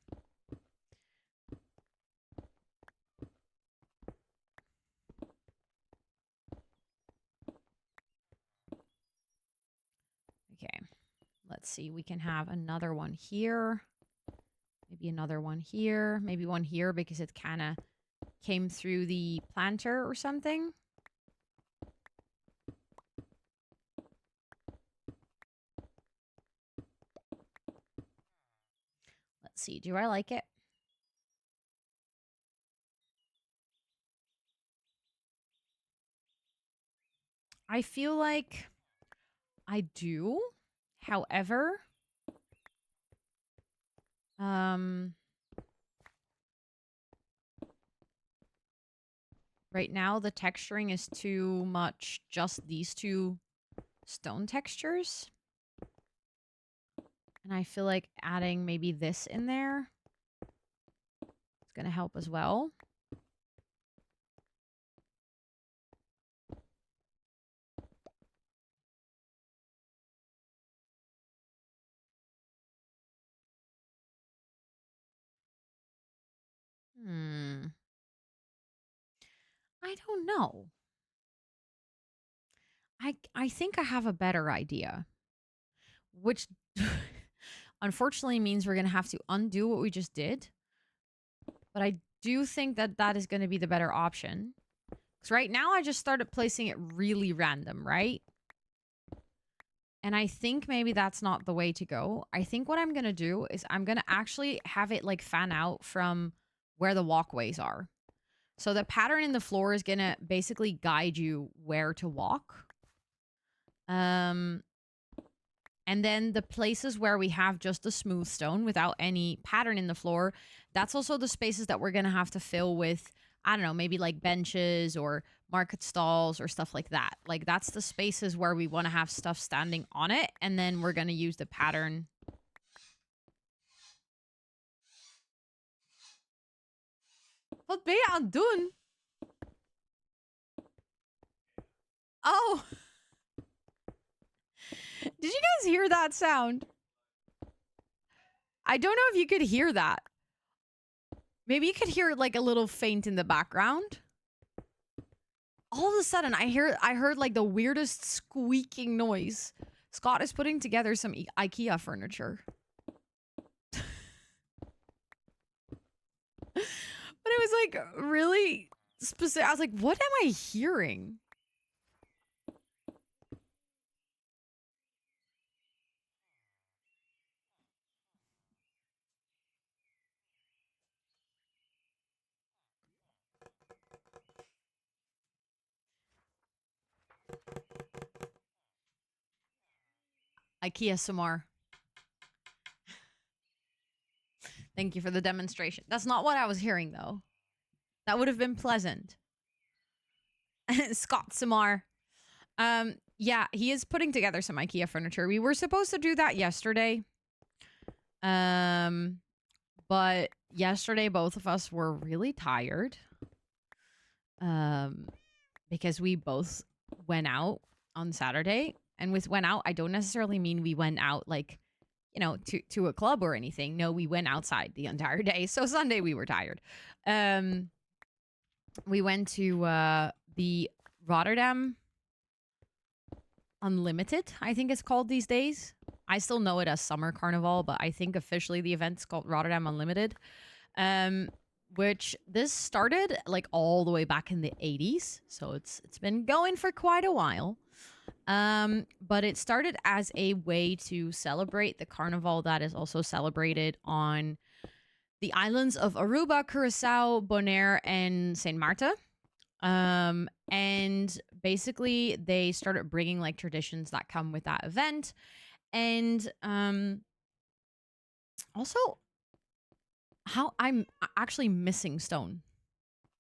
Speaker 1: Okay. Let's see. We can have another one here. Maybe another one here. Maybe one here because it kind of came through the planter or something. Let's see. Do I like it? I feel like I do. However, right now the texturing is too much just these two stone textures. And I feel like adding maybe this in there is going to help as well. I don't know. I think I have a better idea, which unfortunately means we're going to have to undo what we just did. But I do think that that is going to be the better option. Because right now I just started placing it really random, right? And I think maybe that's not the way to go. I think what I'm going to do is I'm going to actually have it like fan out from where the walkways are. So the pattern in the floor is going to basically guide you where to walk. And then the places where we have just the smooth stone without any pattern in the floor, that's also the spaces that we're going to have to fill with, I don't know, maybe like benches or market stalls or stuff like that. Like that's the spaces where we want to have stuff standing on it. And then we're going to use the pattern. Wat ben je aan het doen? Oh. Did you guys hear that sound? I don't know if you could hear that. Maybe you could hear like a little faint in the background. All of a sudden, I heard like the weirdest squeaking noise. Scott is putting together some IKEA furniture. But it was like really specific. I was like, what am I hearing? IKEA Samar. Thank you for the demonstration. That's not what I was hearing, though. That would have been pleasant. Scott Samar. Yeah, he is putting together some IKEA furniture. We were supposed to do that yesterday. But yesterday both of us were really tired. Because we both went out on Saturday. And with went out, I don't necessarily mean we went out like, you know, to a club or anything. No, we went outside the entire day. So Sunday we were tired. We went to the Rotterdam Unlimited, I think it's called these days. I still know it as Summer Carnival, but I think officially the event's called Rotterdam Unlimited. Which this started like all the way back in the 80s. So it's been going for quite a while. But it started as a way to celebrate the carnival that is also celebrated on the islands of Aruba, Curacao, Bonaire, and Saint Marta. And basically they started bringing like traditions that come with that event. And also how I'm actually missing stone.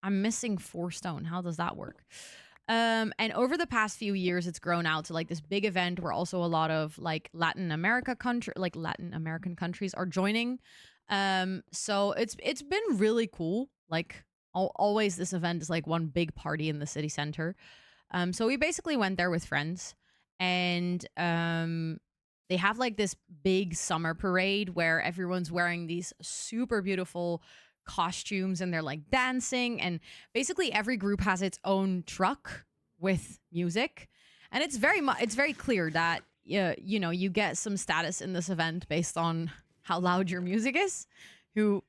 Speaker 1: I'm missing 4 stone. How does that work? And over the past few years, it's grown out to like this big event where also a lot of like Latin American countries are joining. So it's been really cool. Like always, this event is like one big party in the city center. So we basically went there with friends, and they have like this big summer parade where everyone's wearing these super beautiful costumes and they're like dancing, and basically every group has its own truck with music, and it's very clear that you know, you get some status in this event based on how loud your music is, who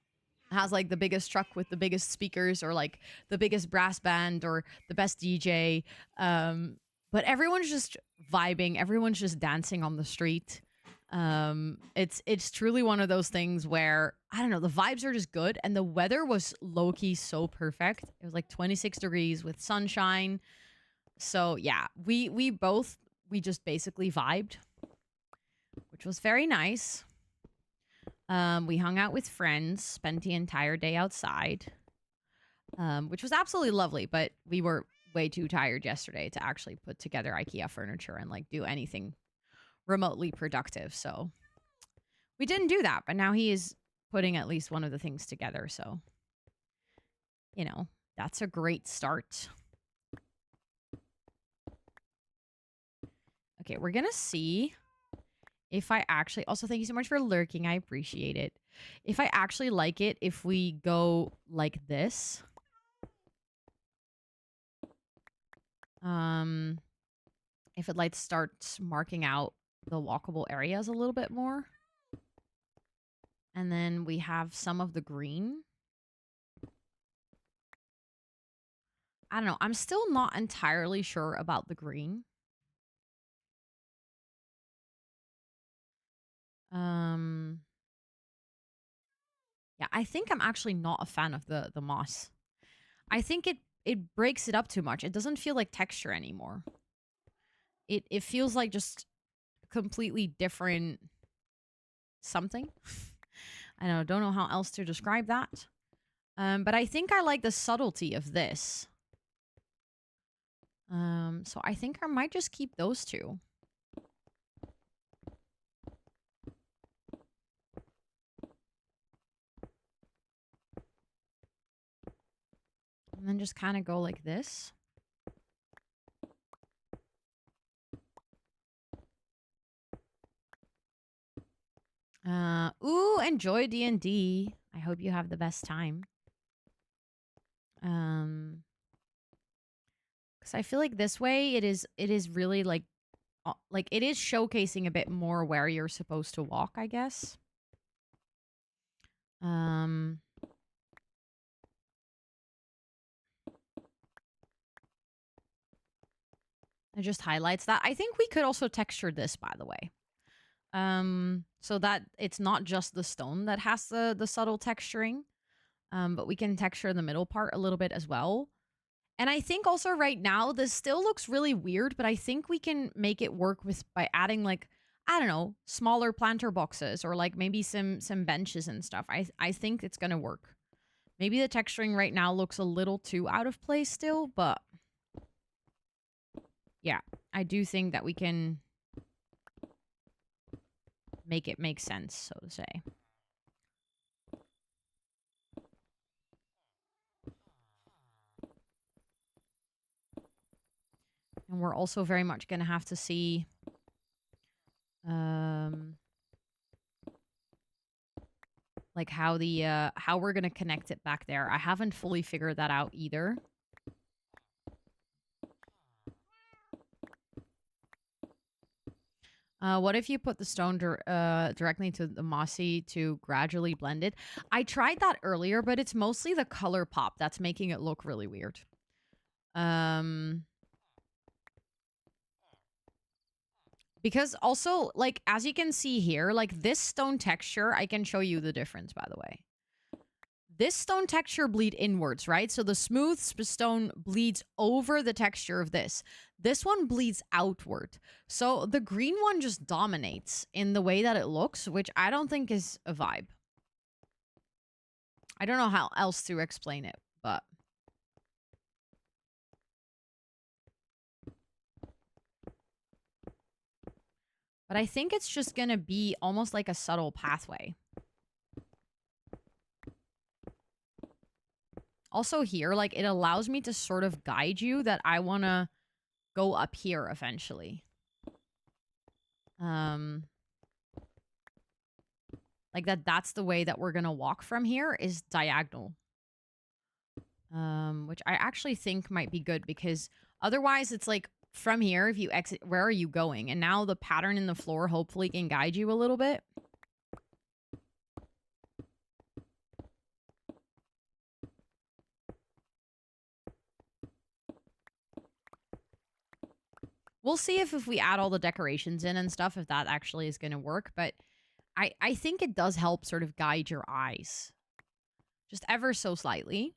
Speaker 1: has like the biggest truck with the biggest speakers, or like the biggest brass band, or the best DJ. But everyone's just vibing, everyone's just dancing on the street. It's truly one of those things where, I don't know, the vibes are just good, and the weather was low-key so perfect. It was like 26 degrees with sunshine. So yeah, we just basically vibed, which was very nice. We hung out with friends, spent the entire day outside, which was absolutely lovely, but we were way too tired yesterday to actually put together IKEA furniture and like do anything remotely productive. So we didn't do that, but now he is putting at least one of the things together. So, you know, that's a great start. Okay, we're gonna see if I actually, also thank you so much for lurking. I appreciate it. If I actually like it, if we go like this. if it like starts marking out the walkable areas a little bit more. And then we have some of the green. I don't know. I'm still not entirely sure about the green. Yeah, I think I'm actually not a fan of the moss. I think it breaks it up too much. It doesn't feel like texture anymore. It feels like just completely different something. I don't know how else to describe that. But I think I like the subtlety of this. So I think I might just keep those two. And then just kind of go like this. Ooh, enjoy D&D. I hope you have the best time. Because I feel like this way it is really like it is showcasing a bit more where you're supposed to walk, I guess. It just highlights that. I think we could also texture this, by the way. So that it's not just the stone that has the subtle texturing, but we can texture the middle part a little bit as well. And I think also right now, this still looks really weird, but I think we can make it work by adding like, I don't know, smaller planter boxes or like maybe some benches and stuff. I think it's going to work. Maybe the texturing right now looks a little too out of place still, but yeah, I do think that we can make it make sense, so to say. And we're also very much going to have to see like how how we're going to connect it back there. I haven't fully figured that out either. What if you put the stone directly to the mossy to gradually blend it? I tried that earlier, but it's mostly the color pop that's making it look really weird. Because also, like, as you can see here, like this stone texture, I can show you the difference, by the way. This stone texture bleed inwards, right? So the smooth stone bleeds over the texture of this. This one bleeds outward. So the green one just dominates in the way that it looks, which I don't think is a vibe. I don't know how else to explain it, but... But I think it's just going to be almost like a subtle pathway. Also here, like, it allows me to sort of guide you that I want to go up here eventually. Like that's the way that we're going to walk from here is diagonal. Which I actually think might be good because otherwise it's like from here, if you exit, where are you going? And now the pattern in the floor hopefully can guide you a little bit. We'll see if we add all the decorations in and stuff, if that actually is going to work. But I think it does help sort of guide your eyes. Just ever so slightly.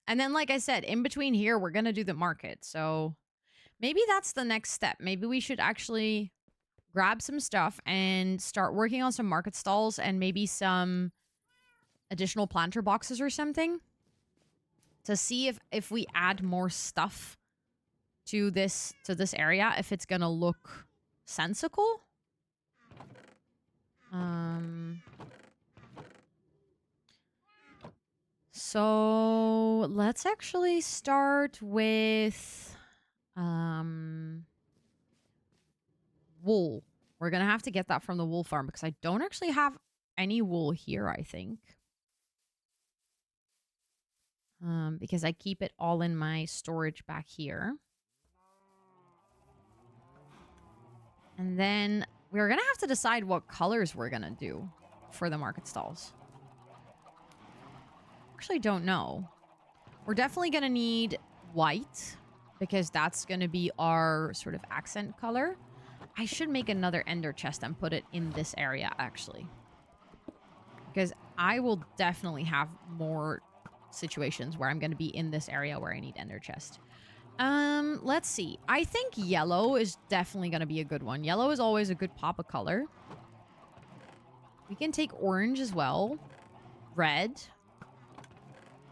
Speaker 1: And then, like I said, in between here, we're going to do the market. So maybe that's the next step. Maybe we should actually grab some stuff and start working on some market stalls and maybe some additional planter boxes or something to see if we add more stuff to this area, if it's going to look sensical. So let's actually start with wool. We're gonna have to get that from the wool farm because I don't actually have any wool here, I think. because I keep it all in my storage back here. And then we're going to have to decide what colors we're going to do for the market stalls. Actually don't know. We're definitely going to need white because that's going to be our sort of accent color. I should make another ender chest and put it in this area, actually. Because I will definitely have more situations where I'm going to be in this area where I need ender chest. Let's see. I think yellow is definitely going to be a good one. Yellow is always a good pop of color. We can take orange as well. Red.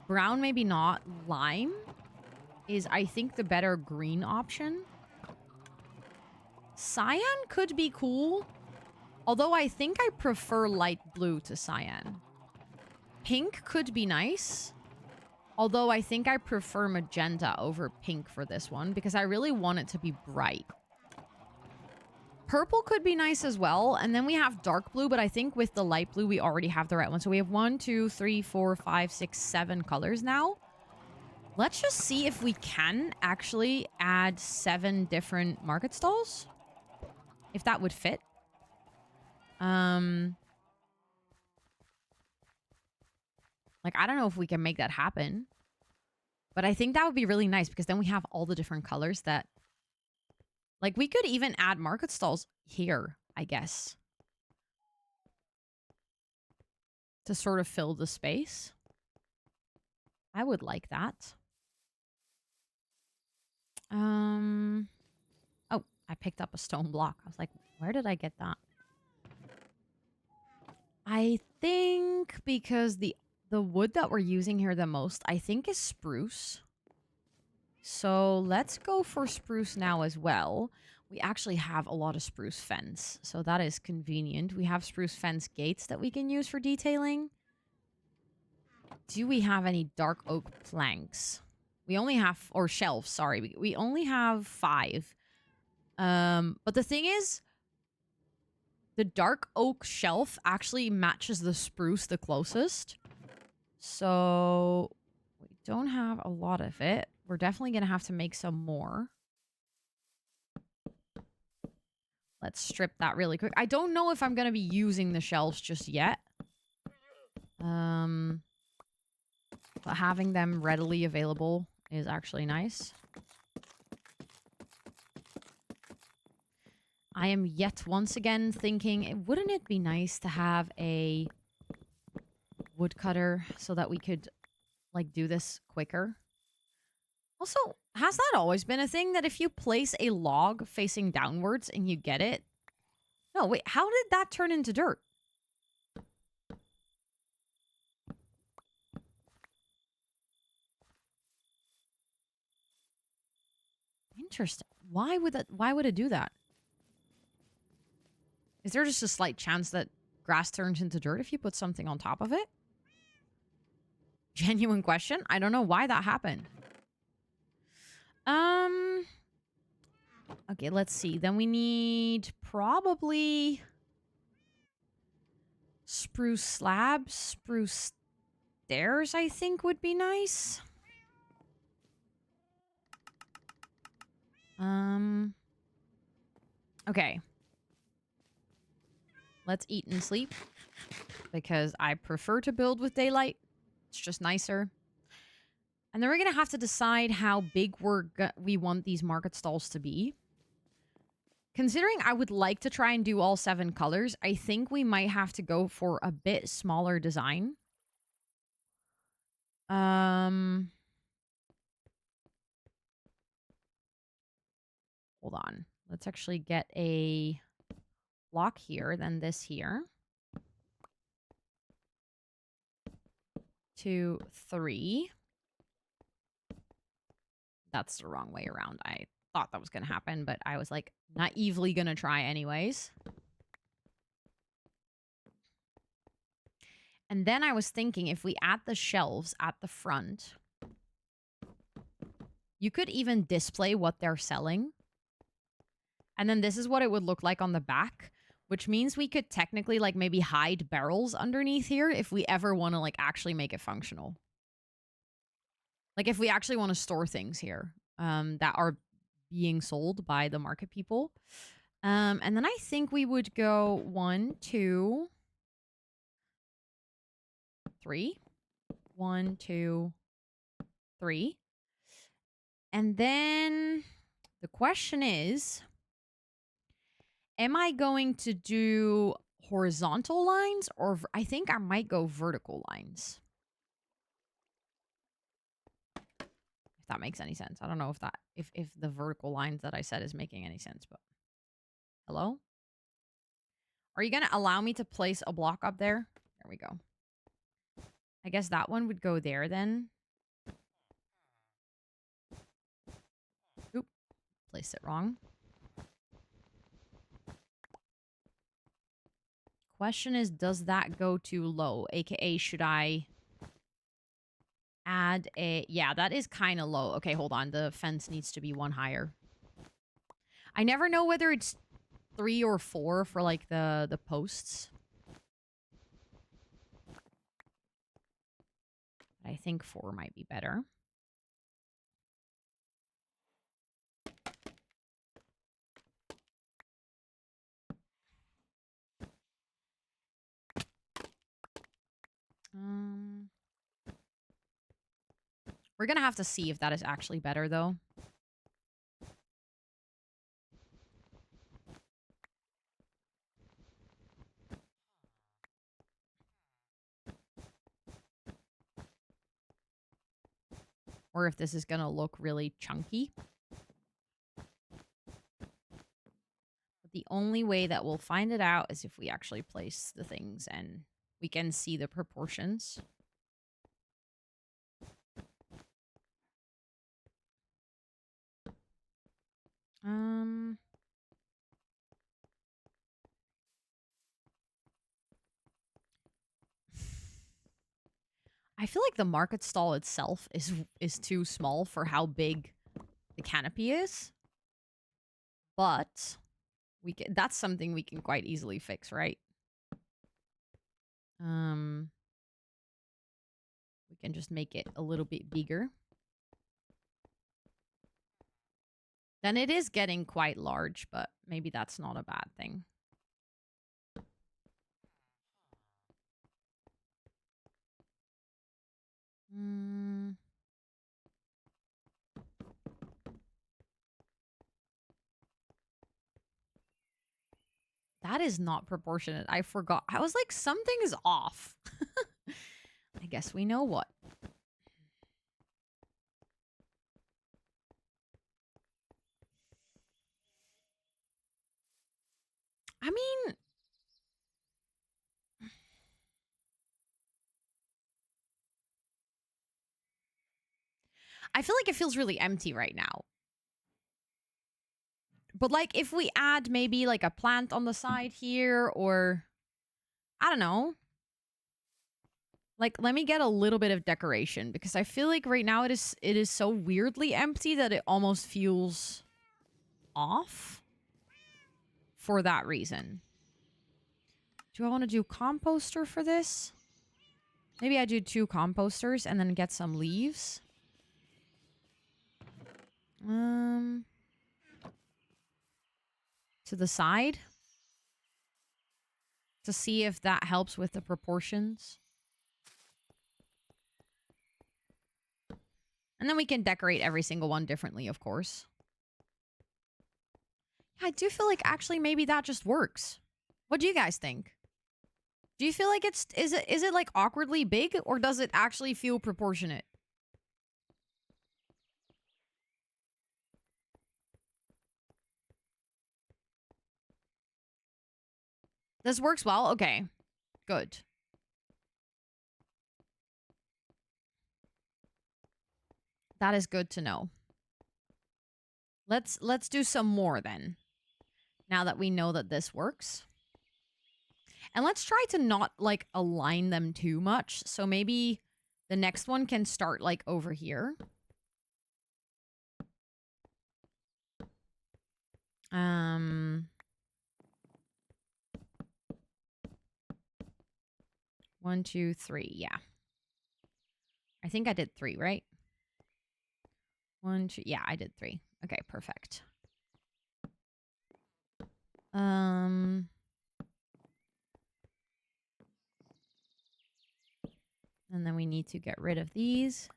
Speaker 1: Brown, maybe not. Lime is, I think, the better green option. Cyan could be cool. Although I think I prefer light blue to cyan. Pink could be nice. Although I think I prefer magenta over pink for this one because I really want it to be bright. Purple could be nice as well. And then we have dark blue, but I think with the light blue, we already have the right one. So we have 1, 2, 3, 4, 5, 6, 7 colors now. Let's just see if we can actually add 7 different market stalls. If that would fit. Like, I don't know if we can make that happen. But I think that would be really nice because then we have all the different colors that... Like, we could even add market stalls here, I guess. To sort of fill the space. I would like that. Oh, I picked up a stone block. I was like, where did I get that? I think because the wood that we're using here the most, I think, is spruce. So let's go for spruce now as well. We actually have a lot of spruce fence, so that is convenient. We have spruce fence gates that we can use for detailing. Do we have any dark oak planks? We only have, or shelves, sorry. We only have 5. But the thing is, the dark oak shelf actually matches the spruce the closest. So we don't have a lot of it. We're definitely going to have to make some more. Let's strip that really quick. I don't know if I'm going to be using the shelves just yet. But having them readily available is actually nice. I am yet once again thinking, wouldn't it be nice to have a woodcutter so that we could, like, do this quicker? Also, has that always been a thing that if you place a log facing downwards and you get it? No, wait, how did that turn into dirt? Interesting. Why would it do that? Is there just a slight chance that grass turns into dirt if you put something on top of it? Genuine question. I don't know why that happened. Okay, let's see. Then we need probably spruce slabs, spruce stairs, I think would be nice. Okay. Let's eat and sleep because I prefer to build with daylight. It's just nicer. And then we're going to have to decide how big we want these market stalls to be. Considering I would like to try and do all 7 colors, I think we might have to go for a bit smaller design. Hold on. Let's actually get a block here, then this here. 2, 3. That's the wrong way around. I thought that was going to happen, but I was like naively going to try anyways. And then I was thinking if we add the shelves at the front, you could even display what they're selling. And then this is what it would look like on the back, which means we could technically like maybe hide barrels underneath here if we ever want to like actually make it functional. Like if we actually want to store things here that are being sold by the market people. And then I think we would go 1, 2, 3. 1, 2, 3. And then the question is, am I going to do horizontal lines or I think I might go vertical lines. If that makes any sense. I don't know if that if the vertical lines that I said is making any sense, but hello? Are you going to allow me to place a block up there? There we go. I guess that one would go there then. Oop. Placed it wrong. Question is, does that go too low? AKA, should I add a... Yeah, that is kind of low. Okay, hold on. The fence needs to be one higher. I never know whether it's 3 or 4 for, like, the posts. I think 4 might be better. We're gonna have to see if that is actually better, though. Or if this is gonna look really chunky. But the only way that we'll find it out is if we actually place the things and we can see the proportions. I feel like the market stall itself is too small for how big the canopy is. But that's something we can quite easily fix, right? We can just make it a little bit bigger. Then it is getting quite large, but maybe that's not a bad thing. That is not proportionate. I forgot. I was like, something is off. I guess we know what. I mean... I feel like it feels really empty right now. But, like, if we add maybe, like, a plant on the side here, or... I don't know. Like, let me get a little bit of decoration, because I feel like right now it is so weirdly empty that it almost feels off for that reason. Do I want to do composter for this? Maybe I do 2 composters and then get some leaves. To the side. To see if that helps with the proportions. And then we can decorate every single one differently, of course. I do feel like actually maybe that just works. What do you guys think? Do you feel like is it like awkwardly big, or does it actually feel proportionate? This works well? Okay. Good. That is good to know. Let's do some more then. Now that we know that this works. And let's try to not, like, align them too much. So maybe the next one can start, like, over here. 1, 2, 3. Yeah. I think I did 3, right? 1, 2. Yeah, I did 3. Okay, perfect. And then we need to get rid of these.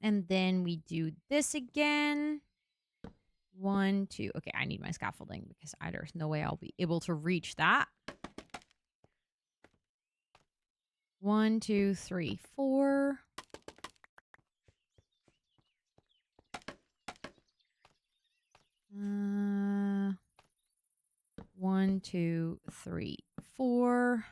Speaker 1: And then we do this again. 1, 2. Okay, I need my scaffolding because there's no way I'll be able to reach that. 1, 2, 3, 4. Uh, 1, 2, 3, 4.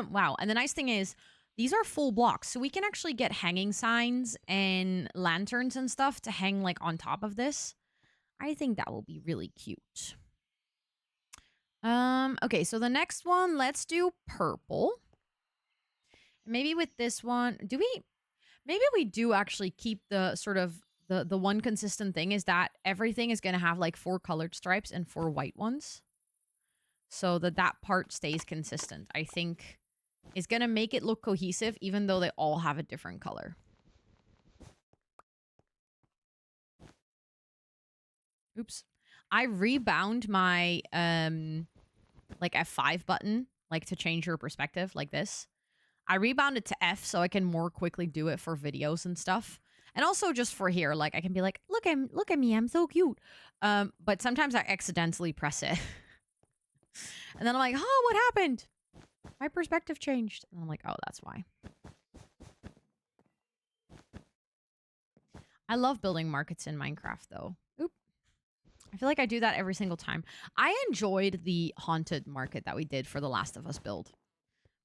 Speaker 1: Wow. And the nice thing is, these are full blocks, so we can actually get hanging signs and lanterns and stuff to hang like on top of this. I think that will be really cute. Okay, so the next one, let's do purple. Maybe with this one, maybe we do actually keep the sort of the one consistent thing is that everything is going to have like 4 colored stripes and 4 white ones. So that part stays consistent. I think is going to make it look cohesive even though they all have a different color. Oops. I rebound my like F5 button like to change your perspective like this. I rebound it to F so I can more quickly do it for videos and stuff. And also just for here, like I can be like, look at me, I'm so cute. But sometimes I accidentally press it. And then I'm like, oh, what happened? My perspective changed. And I'm like, oh, that's why. I love building markets in Minecraft, though. Oop. I feel like I do that every single time. I enjoyed the haunted market that we did for the Last of Us build.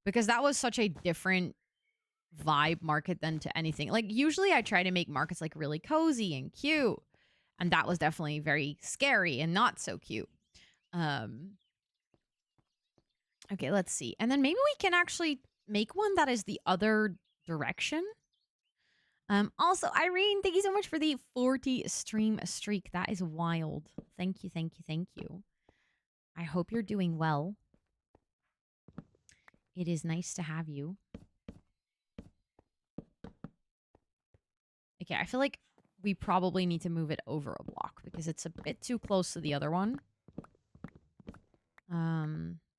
Speaker 1: Because that was such a different vibe market than to anything. Like, usually I try to make markets, like, really cozy and cute. And that was definitely very scary and not so cute. Okay, let's see. And then maybe we can actually make one that is the other direction. Also, Irene, thank you so much for the 40 stream streak. That is wild. Thank you, thank you, thank you. I hope you're doing well. It is nice to have you. Okay, I feel like we probably need to move it over a block because it's a bit too close to the other one.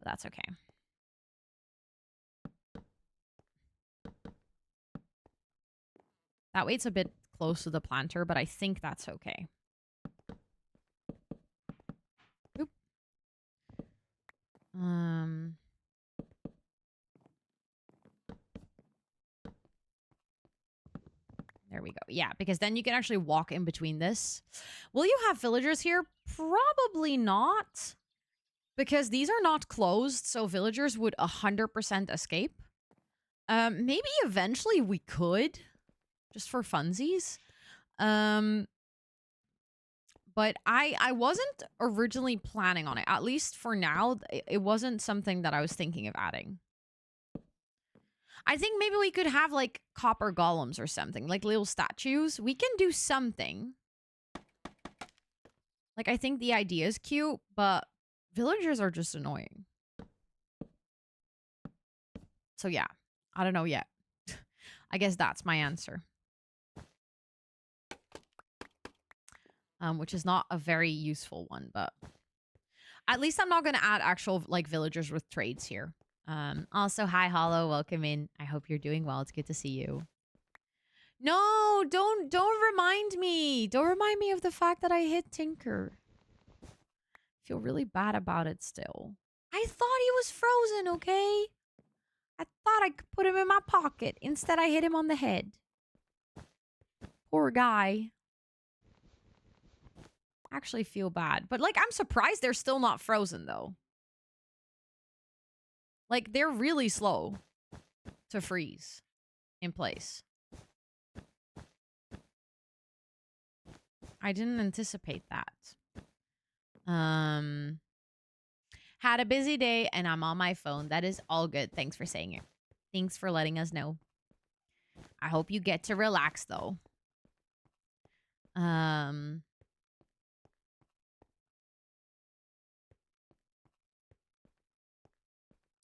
Speaker 1: That's okay. That way it's a bit close to the planter, but I think that's okay. Oop. There we go. Yeah, because then you can actually walk in between this. Will you have villagers here? Probably not. Because these are not closed, so villagers would 100% escape. Maybe eventually we could. Just for funsies. But I wasn't originally planning on it. At least for now, it wasn't something that I was thinking of adding. I think maybe we could have, like, copper golems or something. Like, little statues. We can do something. Like, I think the idea is cute, but villagers are just annoying. So, yeah. I don't know yet. I guess that's my answer. Which is not a very useful one, but... At least I'm not going to add actual, like, villagers with trades here. Also, hi, Hollow. Welcome in. I hope you're doing well. It's good to see you. No, don't remind me. Don't remind me of the fact that I hit Tinker. I feel really bad about it still. I thought he was frozen, okay? I thought I could put him in my pocket. Instead, I hit him on the head. Poor guy. Actually feel bad. But, like, I'm surprised they're still not frozen, though. Like, they're really slow to freeze in place. I didn't anticipate that. Had a busy day and I'm on my phone. That is all good. Thanks for saying it. Thanks for letting us know. I hope you get to relax, though.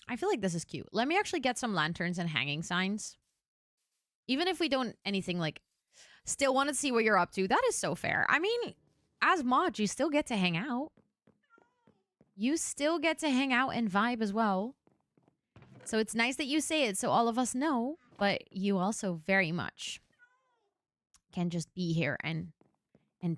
Speaker 1: I feel like this is cute. Let me actually get some lanterns and hanging signs. Even if we don't anything like... Still want to see what you're up to. That is so fair. I mean, as mods, you still get to hang out. You still get to hang out and vibe as well. So it's nice that you say it so all of us know. But you also very much can just be here and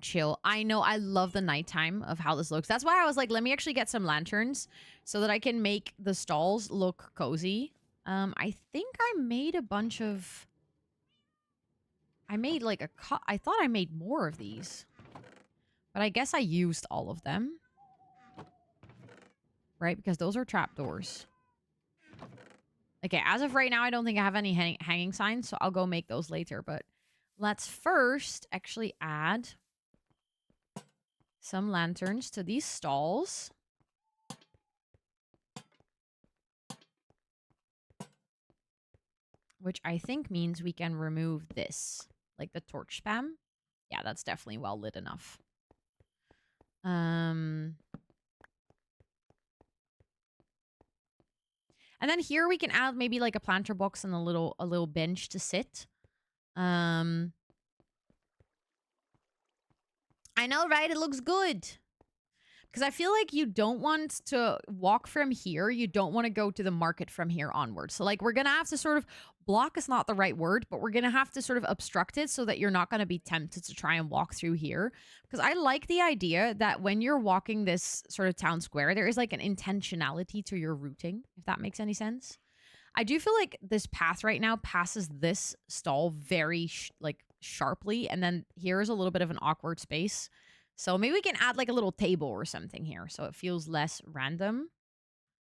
Speaker 1: chill. I know, I love the nighttime of how this looks. That's why I was like, let me actually get some lanterns so that I can make the stalls look cozy. I think I made a bunch of... I made like a... I thought I made more of these. But I guess I used all of them. Right? Because those are trapdoors. Okay, as of right now, I don't think I have any hanging signs, so I'll go make those later. But let's first actually add some lanterns to these stalls. Which I think means we can remove this. Like the torch spam. Yeah, that's definitely well lit enough. And then here we can add maybe like a planter box and a little bench to sit. I know, right? It looks good. Because I feel like you don't want to walk from here. You don't want to go to the market from here onwards. So like we're going to have to sort of... Block is not the right word, but we're going to have to sort of obstruct it so that you're not going to be tempted to try and walk through here. Because I like the idea that when you're walking this sort of town square, there is like an intentionality to your routing, if that makes any sense. I do feel like this path right now passes this stall very sharply. And then here's a little bit of an awkward space. So maybe we can add like a little table or something here so it feels less random.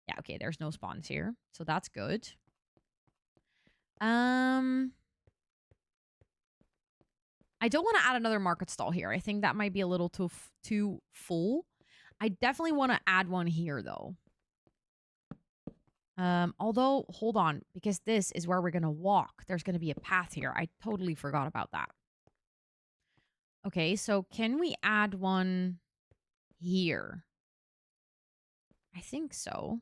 Speaker 1: Yeah, okay, there's no spawns here. So that's good. I don't want to add another market stall here. I think that might be a little too full. I definitely want to add one here, though. Although, hold on, because this is where we're going to walk. There's going to be a path here. I totally forgot about that. Okay, so can we add one here? I think so.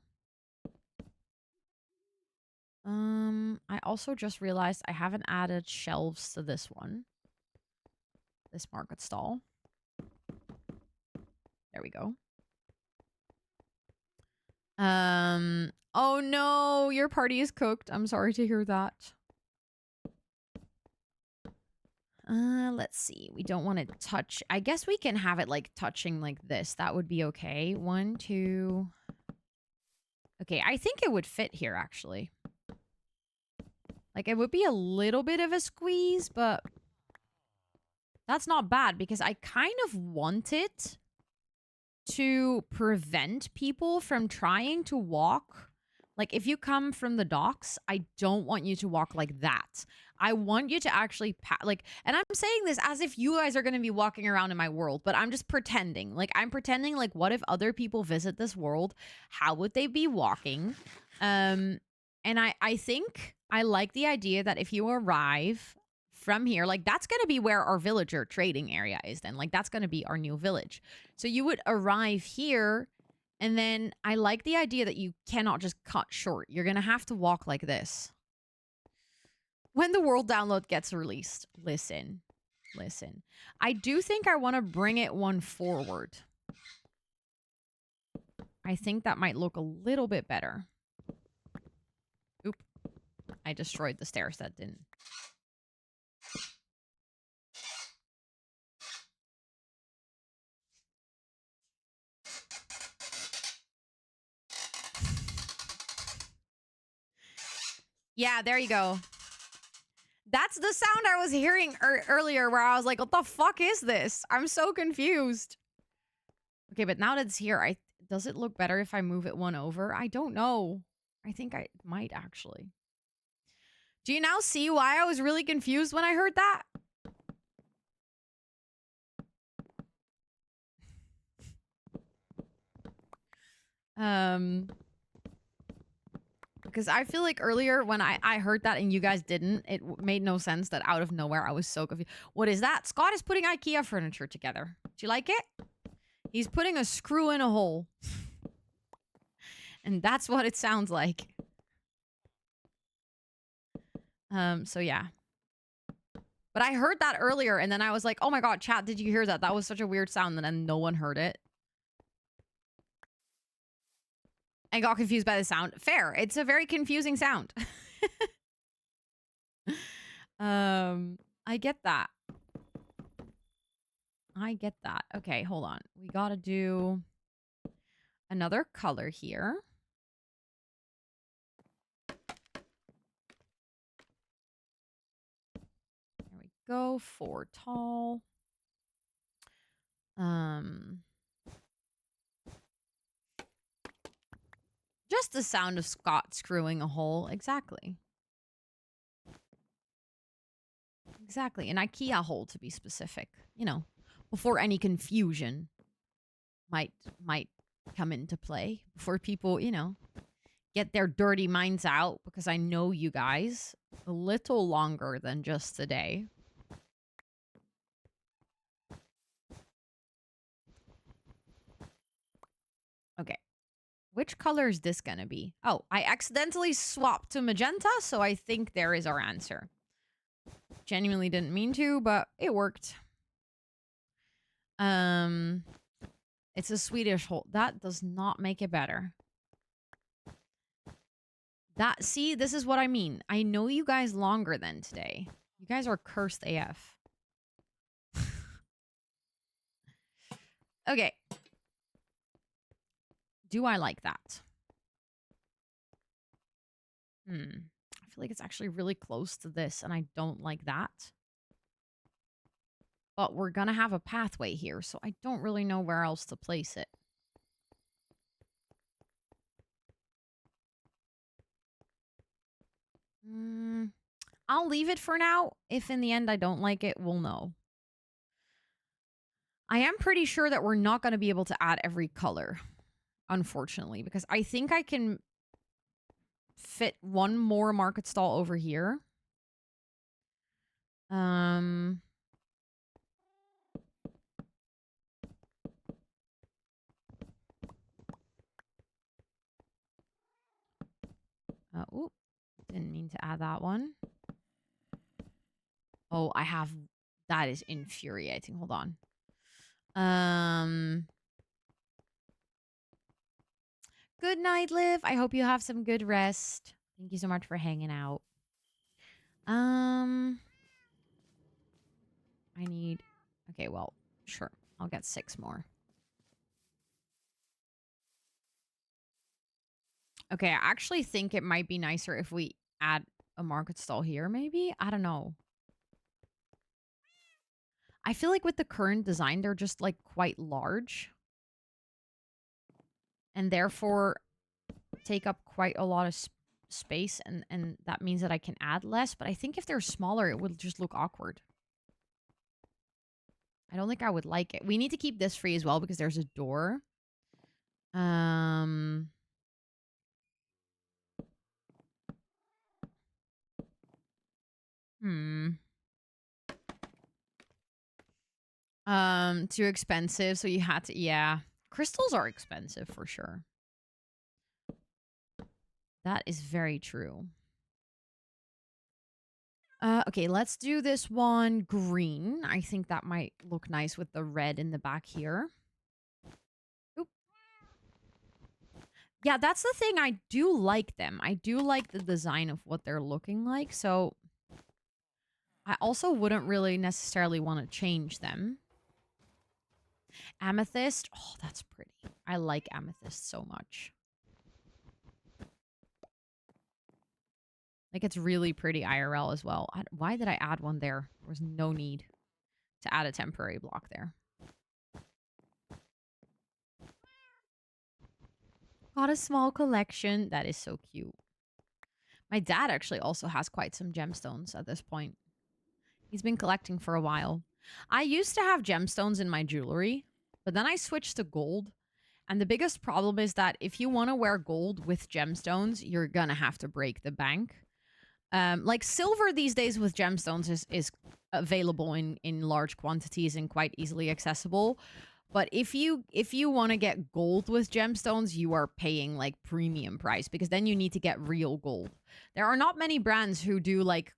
Speaker 1: I also just realized I haven't added shelves to this one. This market stall. There we go. Oh no, your party is cooked. I'm sorry to hear that. Let's see. We don't want to touch. I guess we can have it like touching like this. That would be okay. 1, 2. Okay, I think it would fit here actually. Like, it would be a little bit of a squeeze, but that's not bad because I kind of want it to prevent people from trying to walk. Like, if you come from the docks, I don't want you to walk like that. I want you to actually, and I'm saying this as if you guys are going to be walking around in my world, but I'm just pretending. Like, I'm pretending, like, what if other people visit this world? How would they be walking? And I think... I like the idea that if you arrive from here, like that's going to be where our villager trading area is then. Like that's going to be our new village. So you would arrive here and then I like the idea that you cannot just cut short. You're going to have to walk like this. When the world download gets released, listen. I do think I want to bring it one forward. I think that might look a little bit better. Oop. I destroyed the stairs that didn't. Yeah, there you go. That's the sound I was hearing earlier where I was like, what the fuck is this? I'm so confused. Okay, but now that it's here, does it look better if I move it one over? I don't know. I think I might actually. Do you now see why I was really confused when I heard that? Because I feel like earlier when I heard that and you guys didn't, it made no sense that out of nowhere I was so confused. What is that? Scott is putting IKEA furniture together. Do you like it? He's putting a screw in a hole. And that's what it sounds like. So yeah. But I heard that earlier, and then I was like, oh my god, chat, did you hear that? That was such a weird sound, and then no one heard it. I got confused by the sound. Fair. It's a very confusing sound. I get that. I get that. Okay, hold on. We gotta do another color here. There we go. 4 tall. Just the sound of Scott screwing a hole. Exactly. Exactly. An IKEA hole, to be specific. You know, before any confusion might come into play. Before people, you know, get their dirty minds out. Because I know you guys a little longer than just today. Okay. Which color is this gonna be? Oh, I accidentally swapped to magenta, so I think there is our answer. Genuinely didn't mean to, but it worked. It's a Swedish hole. That does not make it better. See, this is what I mean. I know you guys longer than today. You guys are cursed AF. Okay. Do I like that? I feel like it's actually really close to this, and I don't like that. But we're gonna have a pathway here, so I don't really know where else to place it. I'll leave it for now. If in the end I don't like it, we'll know. I am pretty sure that we're not going to be able to add every color, unfortunately, because I think I can fit one more market stall over here. Oop, didn't mean to add that one. Oh, I have... That is infuriating. Hold on. Good night, Liv. I hope you have some good rest. Thank you so much for hanging out. I need... Okay, well, sure. I'll get 6 more. Okay, I actually think it might be nicer if we add a market stall here, maybe? I don't know. I feel like with the current design, they're just, like, quite large. And therefore take up quite a lot of space, and that means that I can add less. But I think if they're smaller, it would just look awkward. I don't think I would like it. We need to keep this free as well because there's a door. Too expensive, so you had to... Yeah. Crystals are expensive for sure. That is very true. Okay, let's do this one green. I think that might look nice with the red in the back here. Oop. Yeah, that's the thing. I do like them. I do like the design of what they're looking like. So I also wouldn't really necessarily want to change them. Amethyst. Oh, that's pretty. I like amethyst so much. Like, it's really pretty IRL as well. Why did I add one there? There was no need to add a temporary block there. Got a small collection. That is so cute. My dad actually also has quite some gemstones at this point. He's been collecting for a while. I used to have gemstones in my jewelry, but then I switched to gold. And the biggest problem is that if you want to wear gold with gemstones, you're going to have to break the bank. Like silver these days with gemstones is available in large quantities and quite easily accessible. But if you want to get gold with gemstones, you are paying like premium price because then you need to get real gold. There are not many brands who do like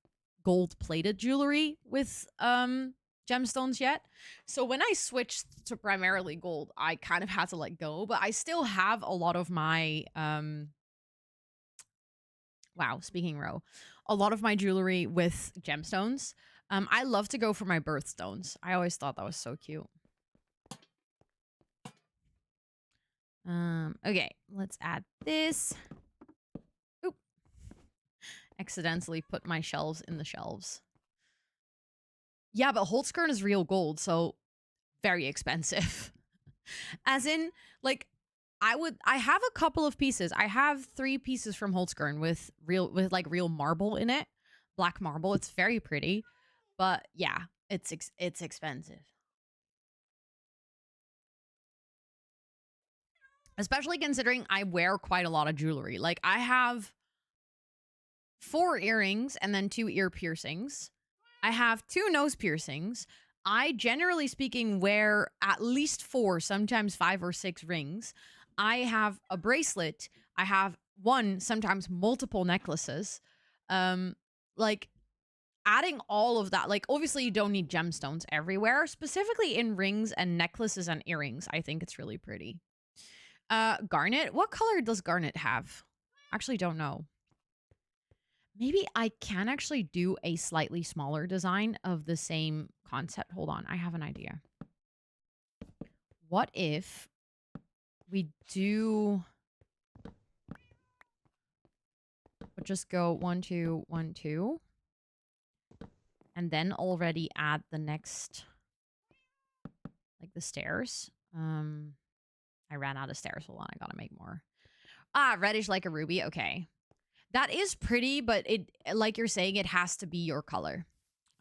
Speaker 1: gold plated jewelry with gemstones yet. So when I switched to primarily gold, I kind of had to let go, but I still have a lot of my wow, speaking row, a lot of my jewelry with gemstones. I love to go for my birthstones. I always thought that was so cute. Okay, let's add this. Oop. Accidentally put my shelves in the shelves. Yeah, but Holtzkern is real gold, so very expensive. As in, like, I have a couple of pieces. I have 3 pieces from Holtzkern with real marble in it. Black marble. It's very pretty. But yeah, it's expensive. Especially considering I wear quite a lot of jewelry. Like, I have 4 earrings and then 2 ear piercings. I have 2 nose piercings. I, generally speaking, wear at least 4, sometimes 5 or 6 rings. I have a bracelet. I have 1, sometimes multiple necklaces. Like, adding all of that, like, obviously you don't need gemstones everywhere, specifically in rings and necklaces and earrings. I think it's really pretty. Garnet. What color does garnet have? Actually, don't know. Maybe I can actually do a slightly smaller design of the same concept. Hold on, I have an idea. What if we do... We'll just go 1, 2, 1, 2. And then already add the next... like the stairs. I ran out of stairs. Hold on, I gotta make more. Ah, reddish like a ruby. Okay. That is pretty, but it, like you're saying, it has to be your color.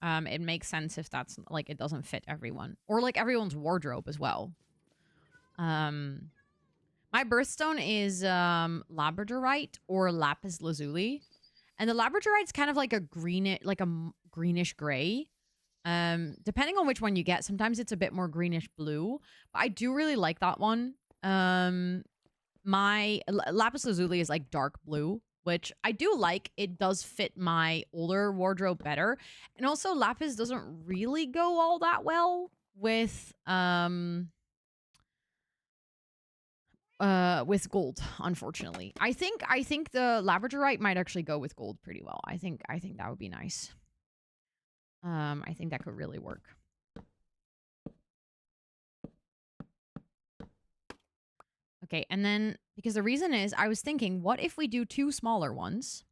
Speaker 1: It makes sense if that's, like, it doesn't fit everyone. Or, like, everyone's wardrobe as well. My birthstone is labradorite or lapis lazuli. And the labradorite's kind of like a greenish gray. Depending on which one you get, sometimes it's a bit more greenish blue. But I do really like that one. My lapis lazuli is like dark blue, which I do like. It does fit my older wardrobe better. And also lapis doesn't really go all that well with gold, unfortunately. I think the labradorite might actually go with gold pretty well. I think that would be nice. I think that could really work. Okay, and then, because the reason is, I was thinking, what if we do 2 smaller ones?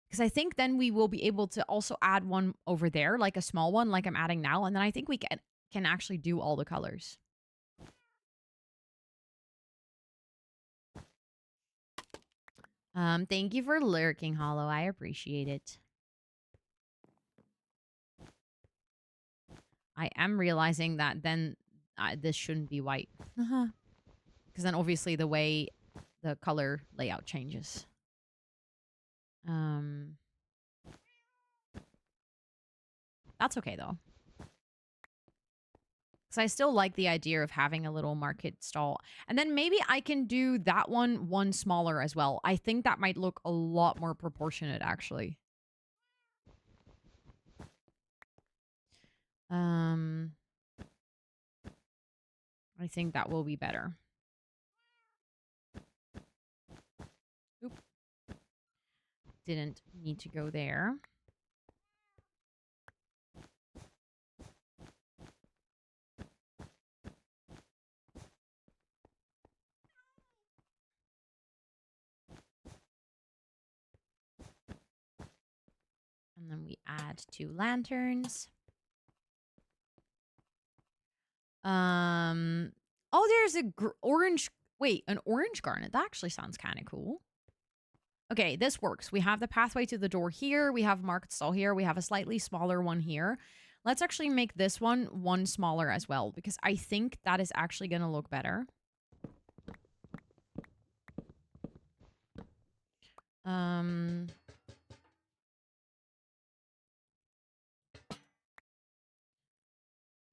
Speaker 1: Because I think then we will be able to also add one over there, like a small one, like I'm adding now, and then I think we can actually do all the colors. Thank you for lurking, Hollow. I appreciate it. I am realizing that then this shouldn't be white. Because then obviously the way the color layout changes. That's okay, though. Because I still like the idea of having a little market stall. And then maybe I can do that one smaller as well. I think that might look a lot more proportionate, actually. I think that will be better. Oop. Didn't need to go there. And then we add 2 lanterns. Oh, there's a orange... Wait, an orange garnet. That actually sounds kind of cool. Okay, this works. We have the pathway to the door here. We have market stall here. We have a slightly smaller one here. Let's actually make this one smaller as well, because I think that is actually going to look better.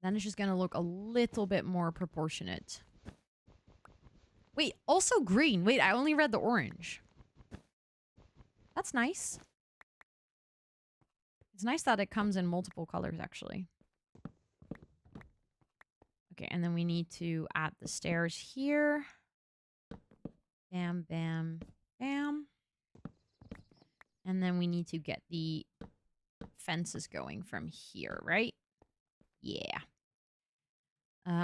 Speaker 1: Then it's just going to look a little bit more proportionate. Wait, also green. Wait, I only read the orange. That's nice. It's nice that it comes in multiple colors, actually. Okay, and then we need to add the stairs here. Bam, bam, bam. And then we need to get the fences going from here, right? Yeah.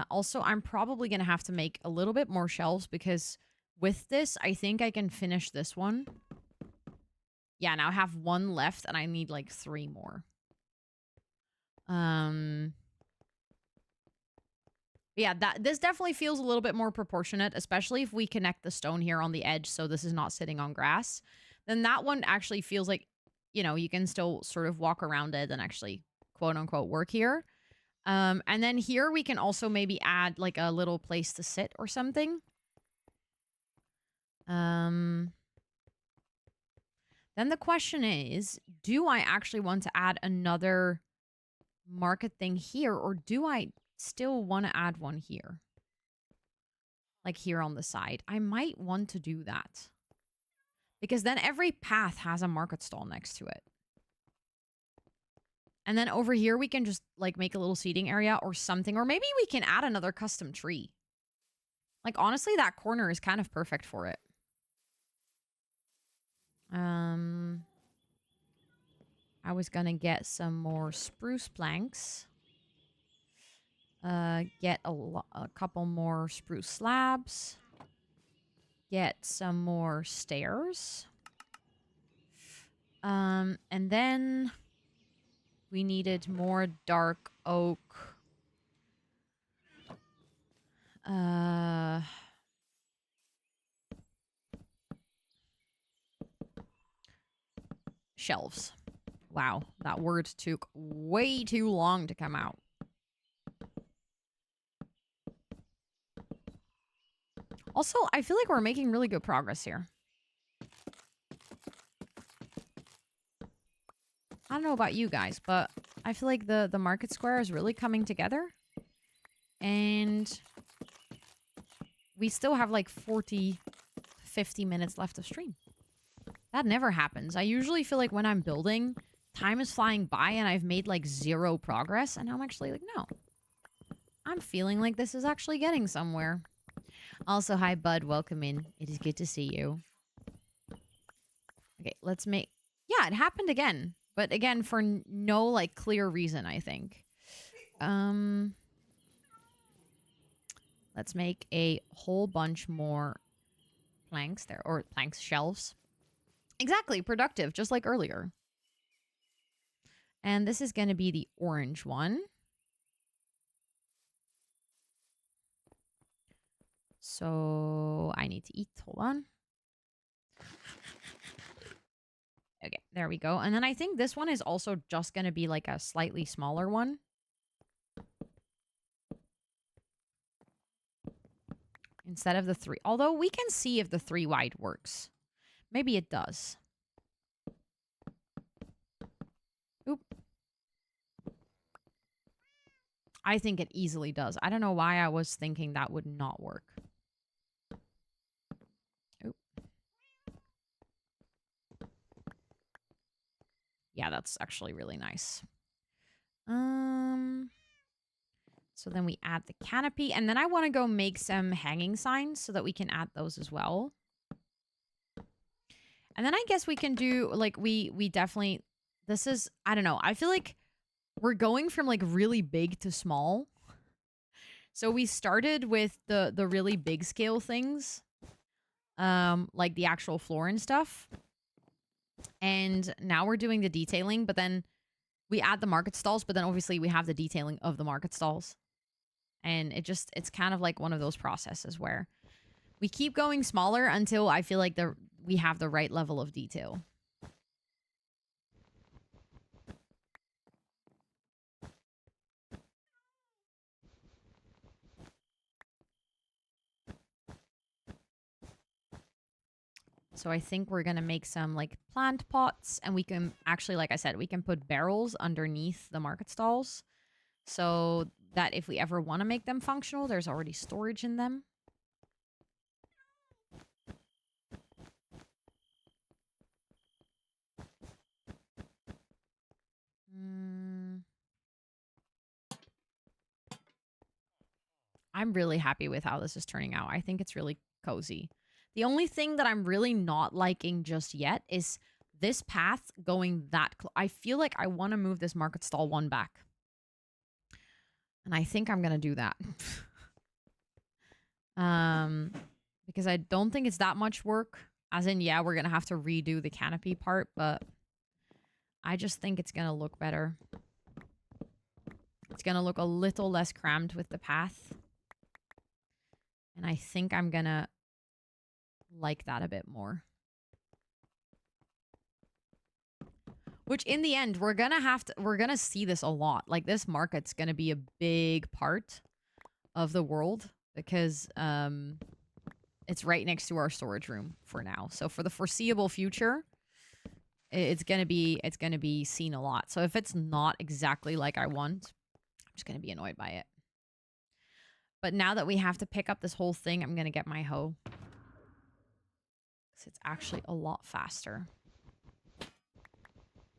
Speaker 1: Also, I'm probably going to have to make a little bit more shelves because with this, I think I can finish this one. Yeah, now I have one left and I need like 3 more. Yeah, this definitely feels a little bit more proportionate, especially if we connect the stone here on the edge so this is not sitting on grass. Then that one actually feels like, you know, you can still sort of walk around it and actually quote unquote work here. And then here we can also maybe add like a little place to sit or something. Then the question is, do I actually want to add another market thing here, or do I still want to add one here? Like here on the side. I might want to do that. Because then every path has a market stall next to it. And then over here, we can just like make a little seating area or something. Or maybe we can add another custom tree. Like honestly, that corner is kind of perfect for it. I was gonna get some more spruce planks. Get a couple more spruce slabs. Get some more stairs. And then we needed more dark oak. Shelves. Wow, that word took way too long to come out. Also, I feel like we're making really good progress here. I don't know about you guys, but I feel like the market square is really coming together. And we still have like 40, 50 minutes left of stream. That never happens. I usually feel like when I'm building, time is flying by and I've made like 0 progress. And now I'm actually like, no. I'm feeling like this is actually getting somewhere. Also, hi, Bud. Welcome in. It is good to see you. Okay, let's make... Yeah, it happened again. But again, for no, like, clear reason, I think. Let's make a whole bunch more planks there. Or planks, shelves. Exactly, productive, just like earlier. And this is going to be the orange one. So I need to eat. Hold on. Okay, there we go. And then I think this one is also just going to be like a slightly smaller one. Instead of the 3. Although we can see if the 3 wide works. Maybe it does. Oop. I think it easily does. I don't know why I was thinking that would not work. Oop. Yeah, that's actually really nice. So then we add the canopy. And then I want to go make some hanging signs so that we can add those as well. And then I guess we can do, like, we definitely... This is... I don't know. I feel like we're going from, like, really big to small. So we started with the really big scale things. Like the actual floor and stuff. And now we're doing the detailing, but then we add the market stalls, but then obviously we have the detailing of the market stalls. And it's kind of like one of those processes where we keep going smaller until I feel like we have the right level of detail. So I think we're going to make some like plant pots, and we can actually, like I said, we can put barrels underneath the market stalls so that if we ever want to make them functional, there's already storage in them. I'm really happy with how this is turning out. I think it's really cozy. The only thing that I'm really not liking just yet is this path going that close. I feel like I want to move this market stall one back. And I think I'm going to do that. Because I don't think it's that much work. As in, yeah, we're going to have to redo the canopy part, but I just think it's going to look better. It's going to look a little less crammed with the path. And I think I'm going to like that a bit more. Which in the end, we're going to see this a lot. Like this market's going to be a big part of the world because it's right next to our storage room for now. So for the foreseeable future, it's going to be seen a lot. So if it's not exactly like I want, I'm just going to be annoyed by it. But now that we have to pick up this whole thing, I'm going to get my hoe. Because it's actually a lot faster.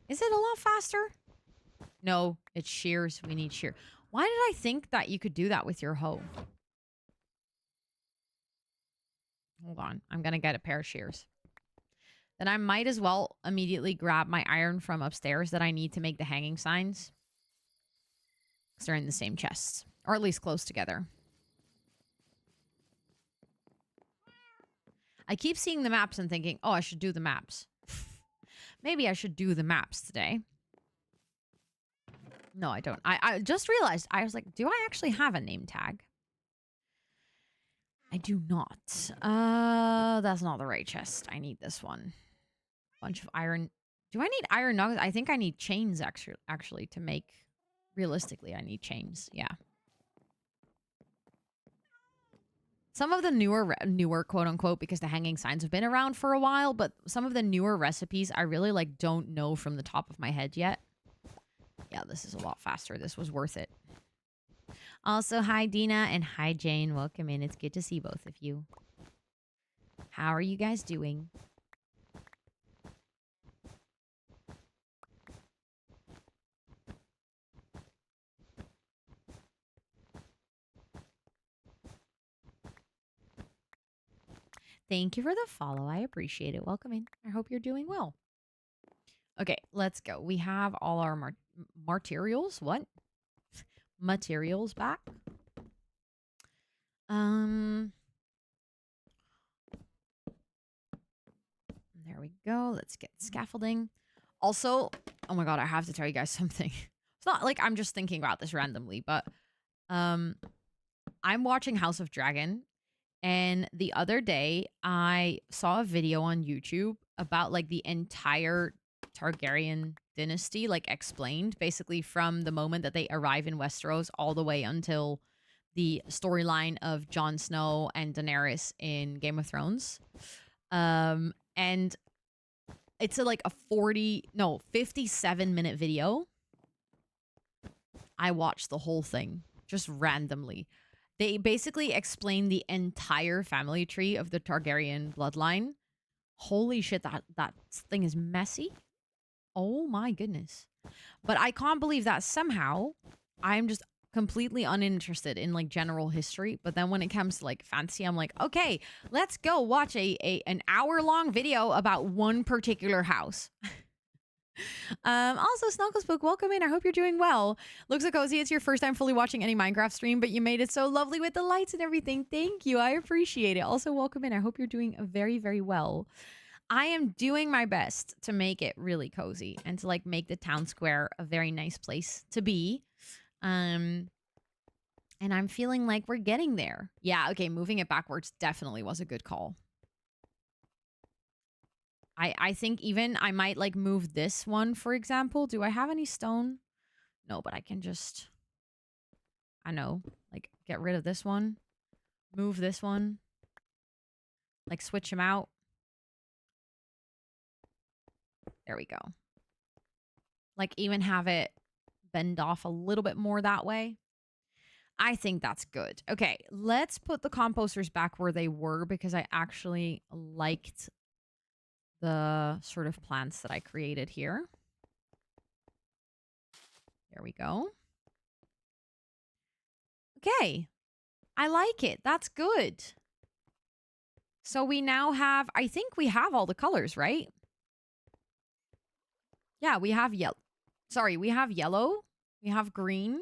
Speaker 1: Is it a lot faster? No, it's shears. We need shear. Why did I think that you could do that with your hoe? Hold on. I'm going to get a pair of shears. Then I might as well immediately grab my iron from upstairs that I need to make the hanging signs. Because they're in the same chests. Or at least close together. I keep seeing the maps and thinking, oh, I should do the maps. Maybe I should do the maps today. No, I don't. I just realized, I was like, do I actually have a name tag? I do not. That's not the right chest. I need this one. Bunch of iron. Do I need iron nuggets? I think I need chains actually to make. Realistically, I need chains. Yeah. Some of the newer quote unquote, because the hanging signs have been around for a while, but some of the newer recipes I really like don't know from the top of my head yet. Yeah, this is a lot faster. This was worth it. Also, hi Dina and hi Jane. Welcome in. It's good to see both of you. How are you guys doing? Thank you for the follow. I appreciate it. Welcome in. I hope you're doing well. Okay, let's go. We have all our materials. What? Materials back. There we go. Let's get scaffolding. Also, oh my god, I have to tell you guys something. It's not like I'm just thinking about this randomly, but I'm watching House of Dragon, and the other day I saw a video on YouTube about like the entire Targaryen dynasty, like explained basically from the moment that they arrive in Westeros all the way until the storyline of Jon Snow and Daenerys in Game of Thrones. And it's like a 57-minute video. I watched the whole thing just randomly. They basically explain the entire family tree of the Targaryen bloodline. Holy shit, that thing is messy. Oh my goodness. But I can't believe that somehow I'm just completely uninterested in like general history, but then when it comes to like fantasy, I'm like, okay, let's go watch an hour-long video about one particular house. Also, Snuggles welcome in. I hope you're doing well. Looks so cozy. It's your first time fully watching any Minecraft stream, but you made it so lovely with the lights and everything. Thank you. I appreciate it. Also, welcome in. I hope you're doing very, very well. I am doing my best to make it really cozy and to like make the town square a very nice place to be. And I'm feeling like we're getting there. Yeah, okay, moving it backwards definitely was a good call. I think even I might like move this one, for example. Do I have any stone? No, but I can just, I know, like get rid of this one. Move this one. Like switch them out. There we go. Like even have it bend off a little bit more that way. I think that's good. Okay, let's put the composters back where they were because I actually liked the sort of plants that I created here. There we go. Okay. I like it. That's good. So we now have, I think we have all the colors, right? Yeah, we have yellow. Sorry, we have yellow. We have green.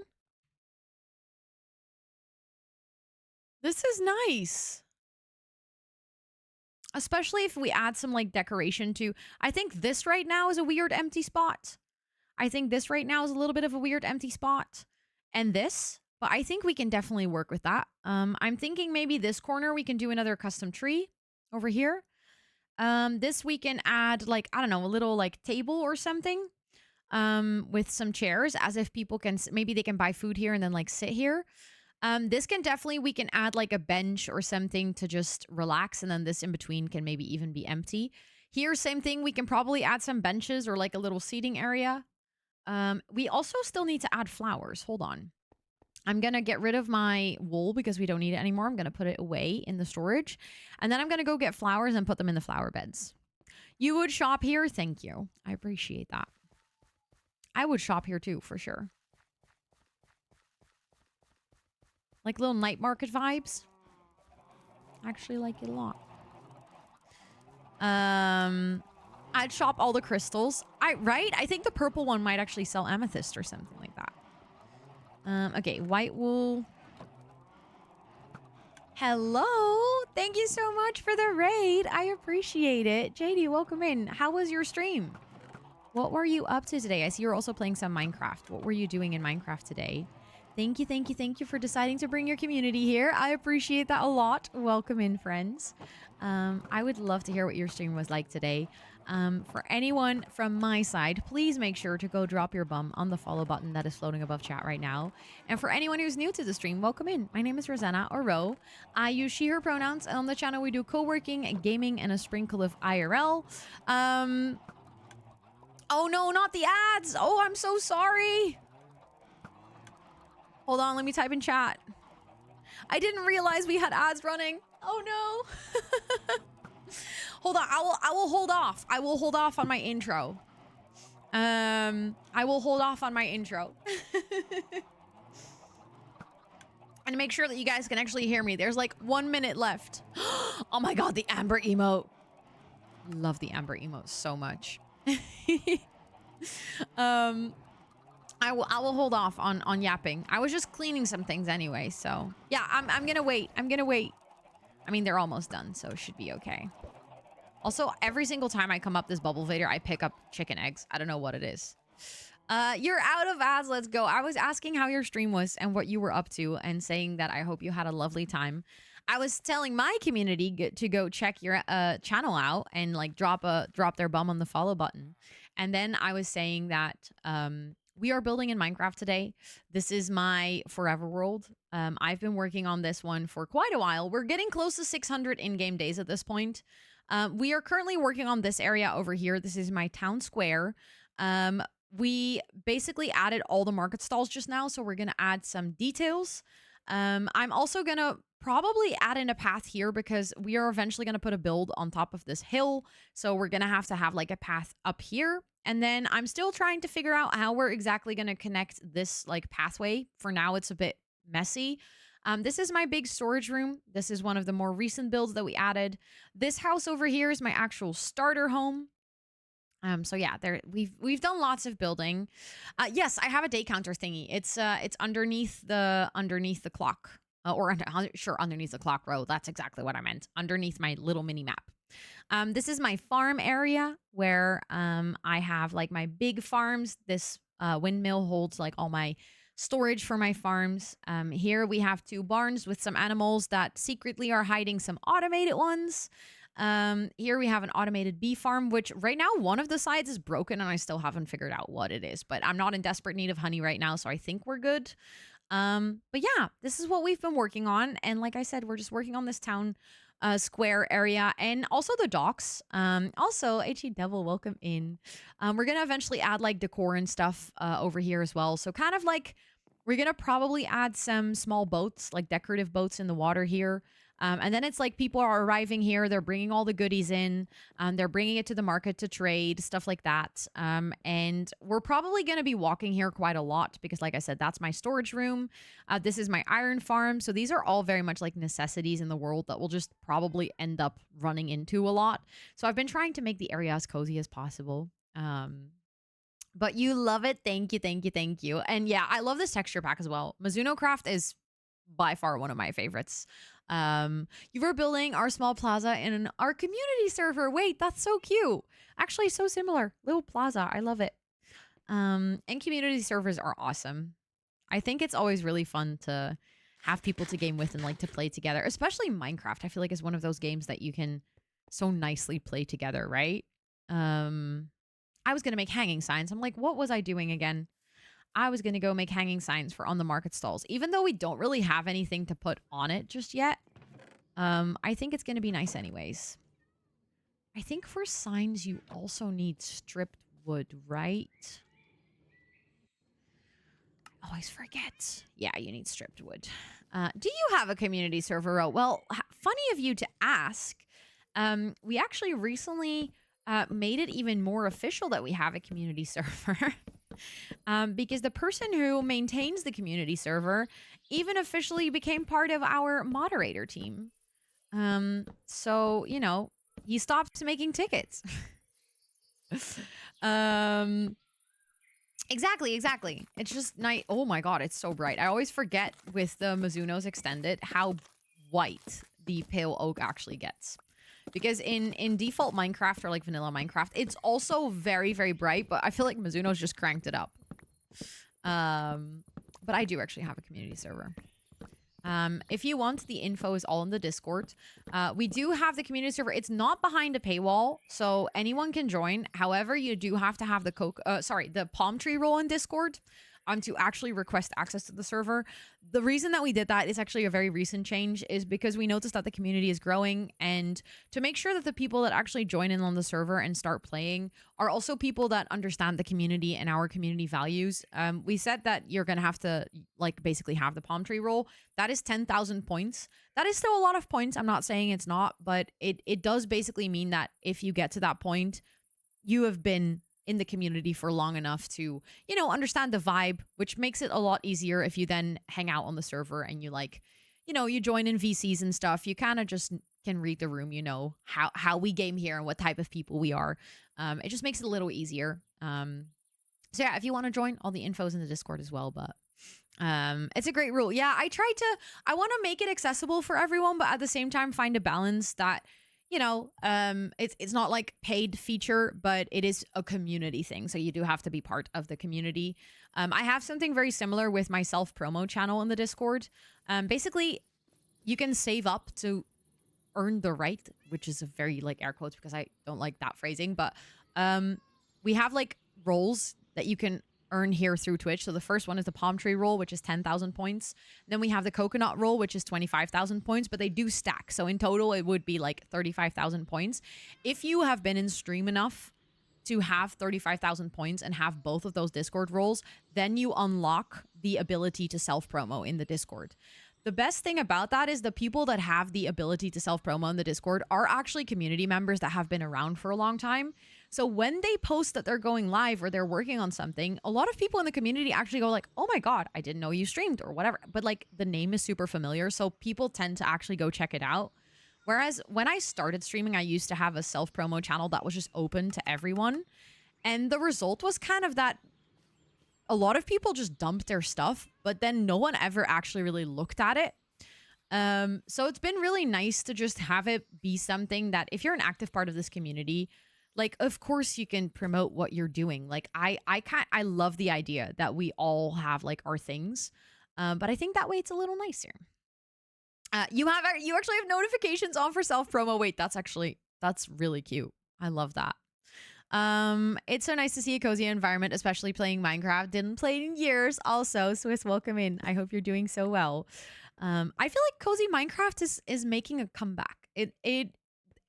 Speaker 1: This is nice. Especially if we add some like decoration to, I think this right now is a weird empty spot. I think this right now is a little bit of a weird empty spot. And this, but I think we can definitely work with that. I'm thinking maybe this corner we can do another custom tree over here. This we can add like, I don't know, a little like table or something. With some chairs as if people can, maybe they can buy food here and then like sit here. This can definitely, we can add like a bench or something to just relax. And then this in between can maybe even be empty. Here, same thing. We can probably add some benches or like a little seating area. We also still need to add flowers. Hold on. I'm going to get rid of my wool because we don't need it anymore. I'm going to put it away in the storage. And then I'm going to go get flowers and put them in the flower beds. You would shop here? Thank you. I appreciate that. I would shop here too, for sure. Like little night market vibes. I actually like it a lot. I'd shop all the crystals. Right? I think the purple one might actually sell amethyst or something like that. Okay, white wool. Hello. Thank you so much for the raid. I appreciate it. JD, welcome in. How was your stream? What were you up to today? I see you're also playing some Minecraft. What were you doing in Minecraft today? Thank you, thank you, thank you for deciding to bring your community here. I appreciate that a lot. Welcome in, friends. I would love to hear what your stream was like today. For anyone from my side, please make sure to go drop your bum on the follow button that is floating above chat right now. And for anyone who's new to the stream, welcome in. My name is Rosanna, or Ro. I use she, her pronouns. And on the channel, we do co-working, gaming, and a sprinkle of IRL. Oh no, not the ads. Oh, I'm so sorry. Hold on, let me type in chat. I didn't realize we had ads running. Oh no. Hold on, I will hold off. I will hold off on my intro. I will hold off on my intro. And to make sure that you guys can actually hear me. There's like 1 minute left. Oh my god, the amber emote. Love the amber emote so much. I will hold off on yapping. I was just cleaning some things anyway, so yeah, I'm gonna wait. I'm gonna wait. I mean, they're almost done, so it should be okay. Also, every single time I come up this bubble vader, I pick up chicken eggs. I don't know what it is. You're out of ads. Let's go. I was asking how your stream was and what you were up to, and saying that I hope you had a lovely time. I was telling my community to go check your channel out and like drop their bum on the follow button. And then I was saying that we are building in Minecraft today. This is my forever world. I've been working on this one for quite a while. We're getting close to 600 in-game days at this point. We are currently working on this area over here. This is my town square. We basically added all the market stalls just now, so we're going to add some details. I'm also going to probably add in a path here because we are eventually going to put a build on top of this hill. So we're going to have like a path up here. And then I'm still trying to figure out how we're exactly going to connect this like pathway. For now, it's a bit messy. This is my big storage room. This is one of the more recent builds that we added. This house over here is my actual starter home. So yeah, we've done lots of building. Yes, I have a day counter thingy. It's underneath the clock, underneath the clock row. That's exactly what I meant. Underneath my little mini map. This is my farm area where I have like my big farms. This windmill holds like all my storage for my farms. Here we have 2 barns with some animals that secretly are hiding some automated ones. Here we have an automated bee farm, which right now one of the sides is broken and I still haven't figured out what it is, but I'm not in desperate need of honey right now, so I think we're good. But yeah, this is what we've been working on. And like I said, we're just working on this town square area and also the docks. Also, HE Devil, welcome in. We're gonna eventually add like decor and stuff over here as well. So kind of like we're gonna probably add some small boats, like decorative boats in the water here. And then it's like people are arriving here, they're bringing all the goodies in, they're bringing it to the market to trade, stuff like that. And we're probably going to be walking here quite a lot because, like I said, that's my storage room. This is my iron farm. So these are all very much like necessities in the world that we'll just probably end up running into a lot. So I've been trying to make the area as cozy as possible. But you love it. Thank you, thank you, thank you. And yeah, I love this texture pack as well. Mizuno Craft is by far one of my favorites. You were building our small plaza in our community server. Wait, that's so cute. Actually, so similar. Little plaza. I love it. And community servers are awesome. I think it's always really fun to have people to game with and like to play together, especially Minecraft. I feel like it's one of those games that you can so nicely play together, right? I was going to make hanging signs. I'm like, what was I doing again? I was going to go make hanging signs for on the market stalls, even though we don't really have anything to put on it just yet. I think it's going to be nice anyways. I think for signs, you also need stripped wood, right? Always forget. Yeah, you need stripped wood. Do you have a community server? Oh, well, funny of you to ask. We actually recently made it even more official that we have a community server. Because the person who maintains the community server even officially became part of our moderator team. So, you know, he stopped making tickets. Exactly. It's just night. Oh my god, it's so bright. I always forget with the Mizuno's Extended how white the pale oak actually gets. Because in default Minecraft or like vanilla Minecraft, it's also very, very bright, but I feel like Mizuno's just cranked it up. But I do actually have a community server. If you want, the info is all in the Discord. We do have the community server. It's not behind a paywall, so anyone can join. However, you do have to have the palm tree role in Discord to actually request access to the server. The reason that we did that is actually a very recent change, is because we noticed that the community is growing, and to make sure that the people that actually join in on the server and start playing are also people that understand the community and our community values. We said that you're going to have to like basically have the palm tree role. That is 10,000 points. That is still a lot of points. I'm not saying it's not, but it does basically mean that if you get to that point, you have been in the community for long enough to, you know, understand the vibe, which makes it a lot easier if you then hang out on the server and you like, you know, you join in VCs and stuff. You kind of just can read the room, you know, how we game here and what type of people we are. It just makes it a little easier. So yeah, if you want to join, all the info's in the Discord as well, but it's a great rule. Yeah, I want to make it accessible for everyone, but at the same time find a balance that, you know, it's not like paid feature, but it is a community thing. So you do have to be part of the community. I have something very similar with my self promo channel in the Discord. Basically, you can save up to earn the right, which is a very like air quotes because I don't like that phrasing, but we have like roles that you can earn here through Twitch. So the first one is the palm tree roll, which is 10,000 points. Then we have the coconut roll, which is 25,000 points, but they do stack. So in total, it would be like 35,000 points. If you have been in stream enough to have 35,000 points and have both of those Discord roles, then you unlock the ability to self-promo in the Discord. The best thing about that is the people that have the ability to self-promo in the Discord are actually community members that have been around for a long time. So when they post that they're going live or they're working on something, a lot of people in the community actually go like, oh my God, I didn't know you streamed or whatever. But like the name is super familiar. So people tend to actually go check it out. Whereas when I started streaming, I used to have a self-promo channel that was just open to everyone. And the result was kind of that a lot of people just dumped their stuff, but then no one ever actually really looked at it. So it's been really nice to just have it be something that if you're an active part of this community, like, of course you can promote what you're doing. Like I love the idea that we all have like our things. But I think that way it's a little nicer. You actually have notifications on for self promo. Wait, that's really cute. I love that. It's so nice to see a cozy environment, especially playing Minecraft. Didn't play in years. Also, Swiss, welcome in. I hope you're doing so well. I feel like cozy Minecraft is making a comeback.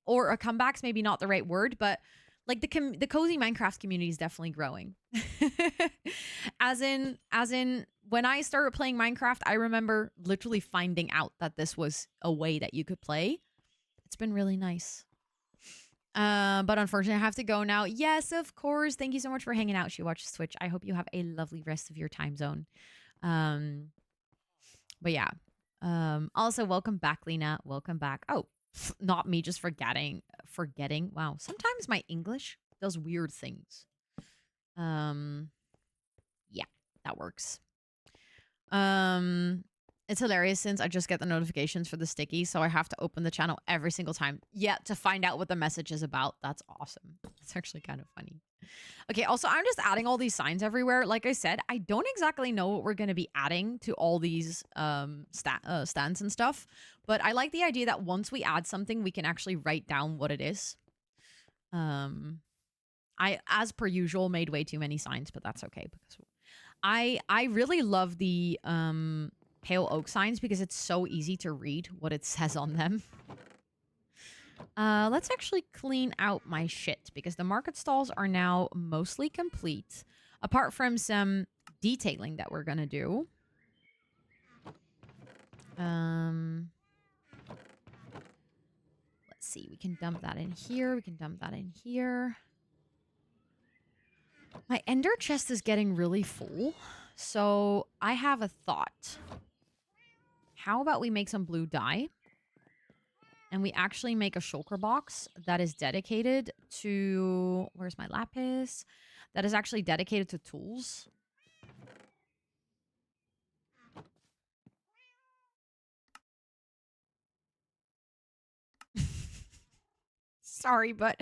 Speaker 1: Or a comeback's maybe not the right word, but Like the cozy Minecraft community is definitely growing. as in when I started playing Minecraft, I remember literally finding out that this was a way that you could play. It's been really nice. But unfortunately, I have to go now. Yes, of course. Thank you so much for hanging out. She watches Twitch. I hope you have a lovely rest of your time zone. But yeah. Also, welcome back, Lena. Welcome back. Oh, not me just forgetting. Wow. Sometimes my English does weird things. Yeah, that works. It's hilarious since I just get the notifications for the sticky, so I have to open the channel every single time. Yeah, to find out what the message is about. That's awesome. It's actually kind of funny. Okay, also, I'm just adding all these signs everywhere. Like I said, I don't exactly know what we're going to be adding to all these stands and stuff, but I like the idea that once we add something, we can actually write down what it is. I, as per usual, made way too many signs, but that's okay because I really love the pale oak signs because it's so easy to read what it says on them. Let's actually clean out my shit because the market stalls are now mostly complete, apart from some detailing that we're gonna do. Let's see. We can dump that in here. We can dump that in here. My ender chest is getting really full, so I have a thought. How about we make some blue dye? And we actually make a shulker box that is dedicated to... Where's my lapis? That is actually dedicated to tools. Sorry, but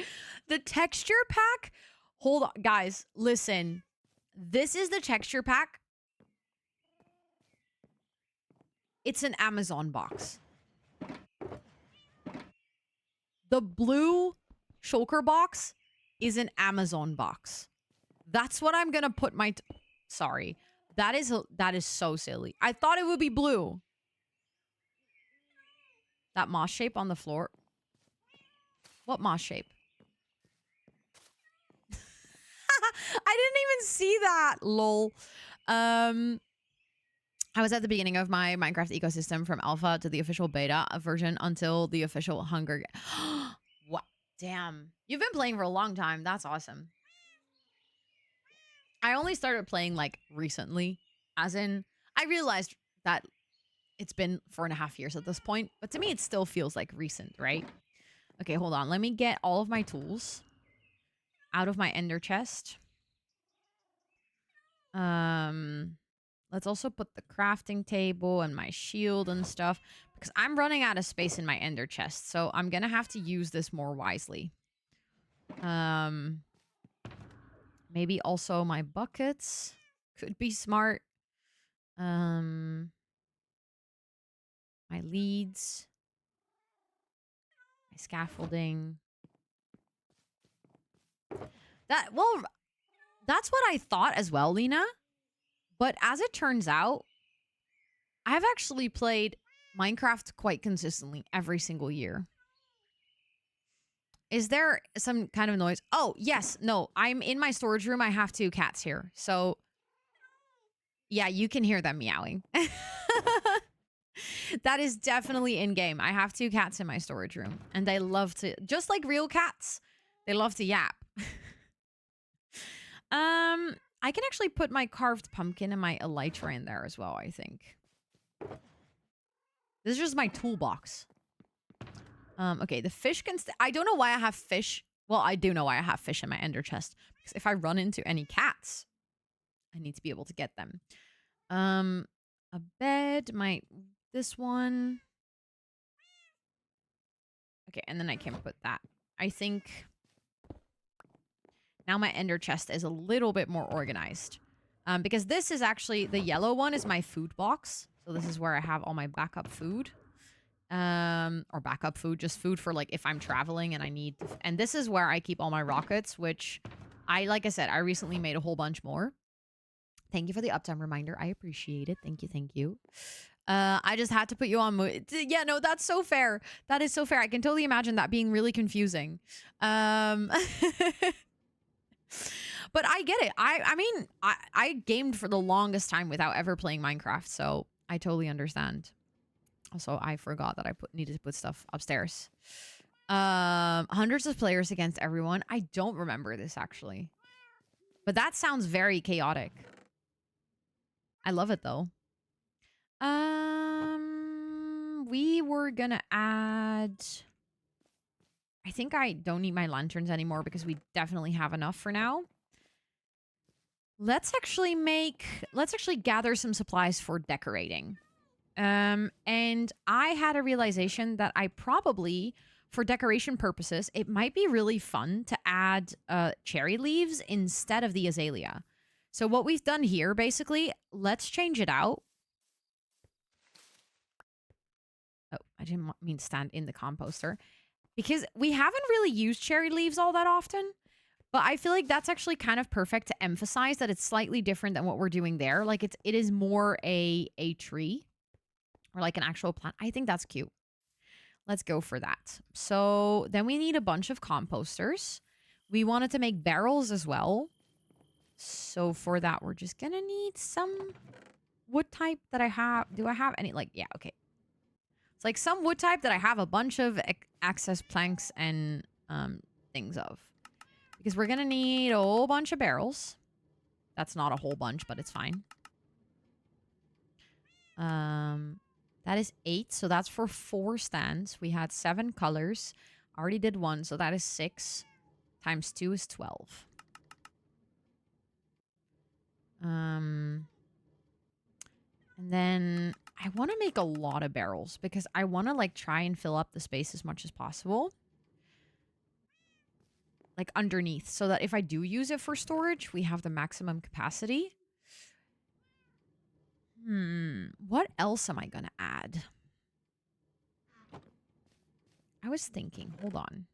Speaker 1: the texture pack... Hold on, guys, listen. This is the texture pack. It's an Amazon box. The blue shulker box is an Amazon box. That's what I'm gonna put my... Sorry. That is so silly. I thought it would be blue. That moss shape on the floor. What moss shape? I didn't even see that. Lol. I was at the beginning of my Minecraft ecosystem from alpha to the official beta version until the official Hunger. What? Damn. You've been playing for a long time. That's awesome. I only started playing like recently, as in I realized that it's been 4.5 years at this point, but to me it still feels like recent, right? Okay, hold on. Let me get all of my tools out of my ender chest. Let's also put the crafting table and my shield and stuff because I'm running out of space in my ender chest, so I'm gonna have to use this more wisely. Maybe also my buckets could be smart. My leads, my scaffolding. That's what I thought as well, Lena. But as it turns out, I've actually played Minecraft quite consistently every single year. Is there some kind of noise? Oh, yes. No, I'm in my storage room. I have 2 cats here. So, yeah, you can hear them meowing. That is definitely in-game. I have 2 cats in my storage room. And they love to... Just like real cats. They love to yap. I can actually put my carved pumpkin and my elytra in there as well, I think. This is just my toolbox. Okay, the fish can... I don't know why I have fish. Well, I do know why I have fish in my ender chest. Because if I run into any cats, I need to be able to get them. A bed, this one. Okay, and then I can put that. I think... Now my ender chest is a little bit more organized. Because this is actually... The yellow one is my food box. So this is where I have all my backup food. Or backup food. Just food for, like, if I'm traveling and I need... And this is where I keep all my rockets, which like I said, I recently made a whole bunch more. Thank you for the uptime reminder. I appreciate it. Thank you, thank you. I just had to put you on yeah, no, that's so fair. That is so fair. I can totally imagine that being really confusing. But I get it. I mean, I gamed for the longest time without ever playing Minecraft, so I totally understand. Also, I forgot that I needed to put stuff upstairs. Hundreds of players against everyone. I don't remember this actually. But that sounds very chaotic. I love it though. We were gonna add... I think I don't need my lanterns anymore because we definitely have enough for now. Let's actually gather some supplies for decorating. And I had a realization that I probably, for decoration purposes, it might be really fun to add cherry leaves instead of the azalea. So what we've done here, basically, let's change it out. Oh, I didn't mean to stand in the composter. Because we haven't really used cherry leaves all that often. But I feel like that's actually kind of perfect to emphasize that it's slightly different than what we're doing there. Like it is more a tree or like an actual plant. I think that's cute. Let's go for that. So then we need a bunch of composters. We wanted to make barrels as well. So for that, we're just going to need some wood type that I have. Do I have any? Like, yeah, okay. It's like some wood type that I have a bunch of access planks and things of. Because we're going to need a whole bunch of barrels. That's not a whole bunch, but it's fine. That is 8. So that's for 4 stands. We had 7 colors. I already did 1. So that is 6. Times 2 is 12. And then I want to make a lot of barrels. Because I want to like try and fill up the space as much as possible. Like underneath, so that if I do use it for storage, we have the maximum capacity. What else am I gonna add? I was thinking, hold on.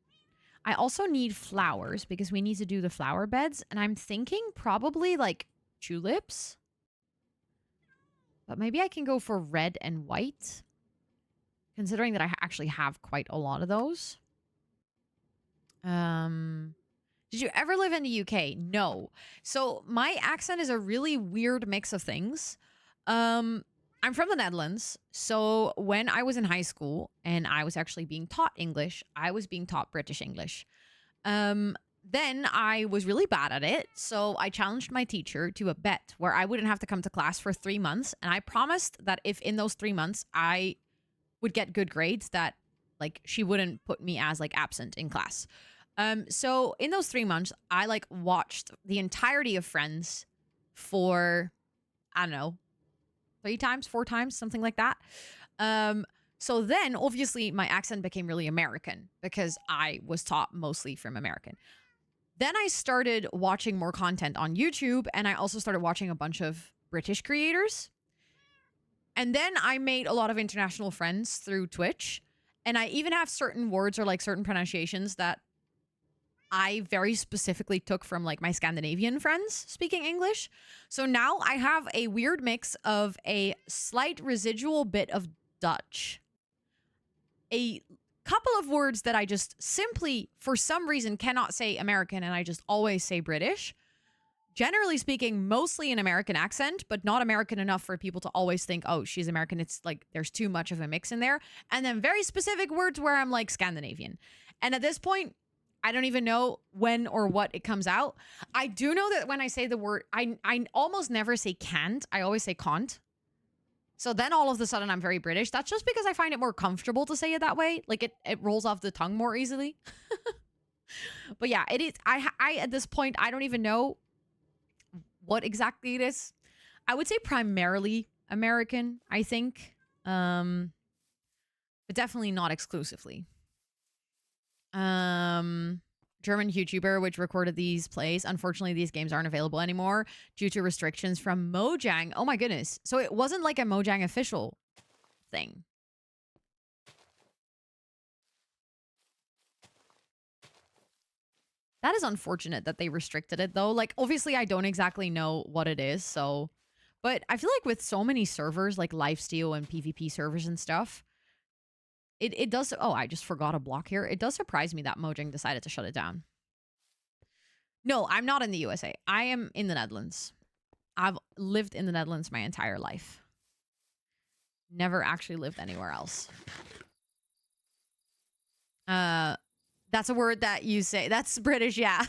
Speaker 1: I also need flowers because we need to do the flower beds, and I'm thinking probably like tulips. But maybe I can go for red and white, considering that I actually have quite a lot of those. Did you ever live in the UK? No. So my accent is a really weird mix of things. I'm from the Netherlands. So when I was in high school and I was actually being taught English, I was being taught British English. Then I was really bad at it. So I challenged my teacher to a bet where I wouldn't have to come to class for 3 months. And I promised that if in those 3 months I would get good grades, that like she wouldn't put me as like absent in class. So in those 3 months, I like watched the entirety of Friends for, I don't know, 3 times, 4 times, something like that. So then obviously my accent became really American because I was taught mostly from American. Then I started watching more content on YouTube, and I also started watching a bunch of British creators. And then I made a lot of international friends through Twitch. And I even have certain words or like certain pronunciations that I very specifically took from like my Scandinavian friends speaking English. So now I have a weird mix of a slight residual bit of Dutch, a couple of words that I just simply, for some reason, cannot say American, and I just always say British. Generally speaking, mostly an American accent, but not American enough for people to always think, oh, she's American. It's like there's too much of a mix in there. And then very specific words where I'm like Scandinavian. And at this point, I don't even know when or what it comes out. I do know that when I say the word, I almost never say can't. I always say can't. So then all of a sudden I'm very British. That's just because I find it more comfortable to say it that way. Like it rolls off the tongue more easily. But yeah, it is. I at this point, I don't even know what exactly it is. I would say primarily American, I think. But definitely not exclusively. German YouTuber which recorded these plays. Unfortunately, these games aren't available anymore due to restrictions from Mojang. Oh my goodness. So it wasn't like a Mojang official thing. That is unfortunate that they restricted it though. Like obviously I don't exactly know what it is, so But I feel like with so many servers like lifesteal and PvP servers and stuff, it does. Oh, I just forgot a block here. It does surprise me that Mojang decided to shut it down. No, I'm not in the USA. I am in the Netherlands. I've lived in the Netherlands my entire life. Never actually lived anywhere else. That's a word that you say. That's British, yeah.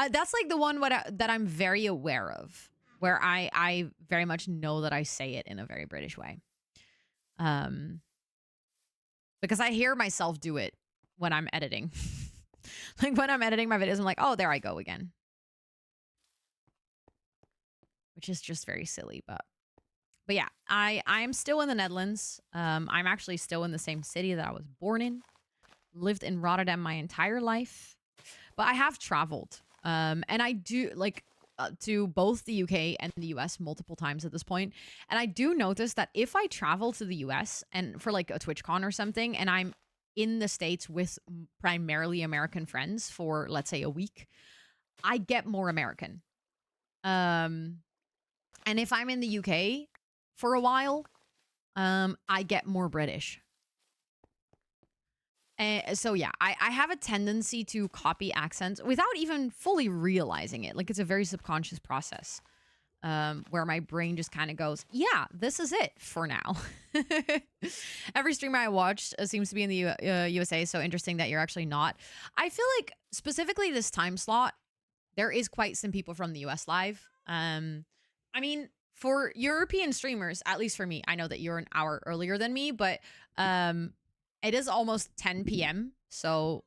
Speaker 1: That's like the one that I'm very aware of, where I very much know that I say it in a very British way. Because I hear myself do it when I'm editing. Like when I'm editing my videos, I'm like, oh, there I go again. Which is just very silly, but yeah, I'm still in the Netherlands. I'm actually still in the same city that I was born in. Lived in Rotterdam my entire life, but I have traveled. And I do like to both the UK and the US multiple times at this point. And I do notice that if I travel to the US and for like a TwitchCon or something, and I'm in the States with primarily American friends for, let's say, a week, I get more American. And if I'm in the UK for a while, I get more British. So yeah, I have a tendency to copy accents without even fully realizing it. Like it's a very subconscious process, where my brain just kind of goes, yeah, this is it for now. Every streamer I watched seems to be in the USA. So interesting that you're actually not. I feel like specifically this time slot, there is quite some people from the US live. I mean, for European streamers, at least for me, I know that you're an hour earlier than me, but it is almost 10 p.m. So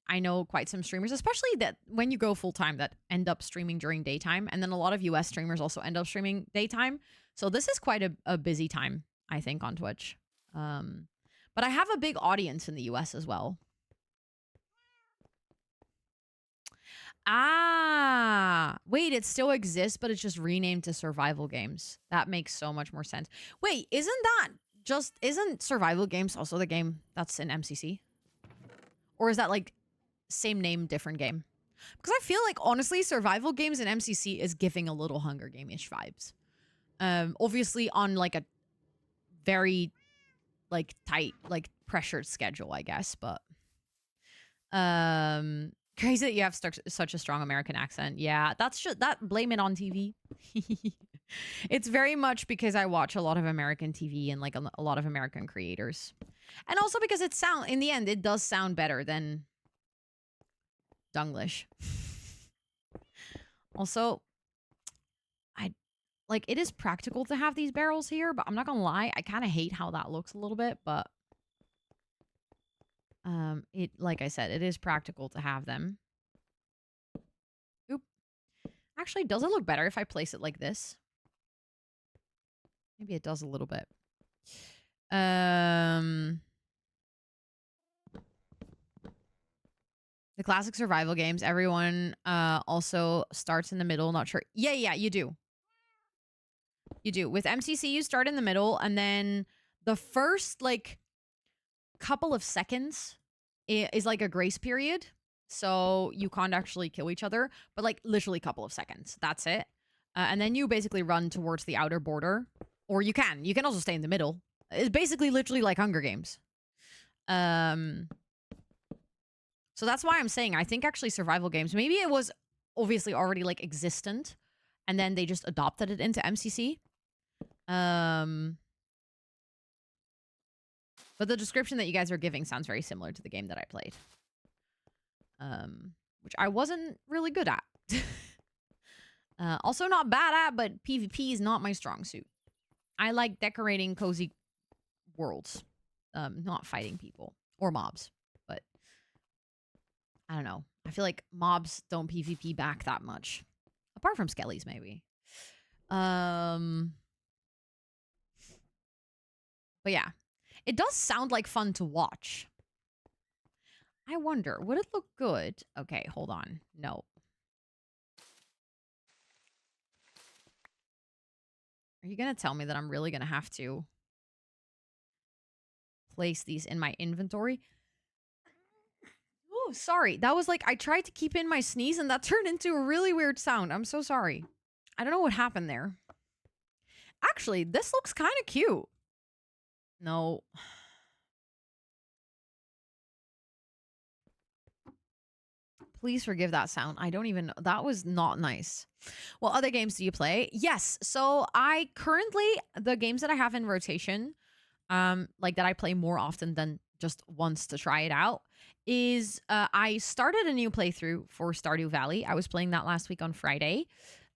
Speaker 1: I know quite some streamers, especially that when you go full time, that end up streaming during daytime. And then a lot of US streamers also end up streaming daytime. So this is quite a busy time, I think, on Twitch. But I have a big audience in the US as well. Ah, wait, it still exists, but it's just renamed to survival games. That makes so much more sense. Wait, isn't survival games also the game that's in MCC? Or is that like same name, different game? Because I feel like honestly, survival games in MCC is giving a little Hunger Game-ish vibes. Obviously on like a very like tight, like pressured schedule, I guess, but crazy that you have such a strong American accent. Yeah, that's just that. Blame it on TV. It's very much because I watch a lot of American TV and like a lot of American creators, and also because in the end it does sound better than Dunglish. Also, it is practical to have these barrels here, but I'm not gonna lie, I kind of hate how that looks a little bit, but like I said, it is practical to have them. Oop. Actually, does it look better if I place it like this? Maybe it does a little bit. The classic survival games, everyone also starts in the middle, not sure. Yeah, you do. You do. With MCC, you start in the middle, and then the first, like, couple of seconds is like a grace period. So you can't actually kill each other, but like literally a couple of seconds. That's it. And then you basically run towards the outer border. Or you can also stay in the middle. It's basically literally like Hunger Games. So that's why I'm saying I think actually survival games, maybe it was obviously already like existent and then they just adopted it into MCC. But the description that you guys are giving sounds very similar to the game that I played. Which I wasn't really good at. Also not bad at, but PvP is not my strong suit. I like decorating cozy worlds, not fighting people or mobs. But I don't know. I feel like mobs don't PvP back that much. Apart from skellies, maybe. But yeah. It does sound like fun to watch. I wonder, would it look good? Okay, hold on. No. Are you going to tell me that I'm really going to have to place these in my inventory? Oh, sorry. That was like, I tried to keep in my sneeze and that turned into a really weird sound. I'm so sorry. I don't know what happened there. Actually, this looks kind of cute. No. Please forgive that sound. I don't even know. That was not nice. What other games do you play? Yes. So I currently, the games that I have in rotation, like that I play more often than just once to try it out, is I started a new playthrough for Stardew Valley. I was playing that last week on Friday.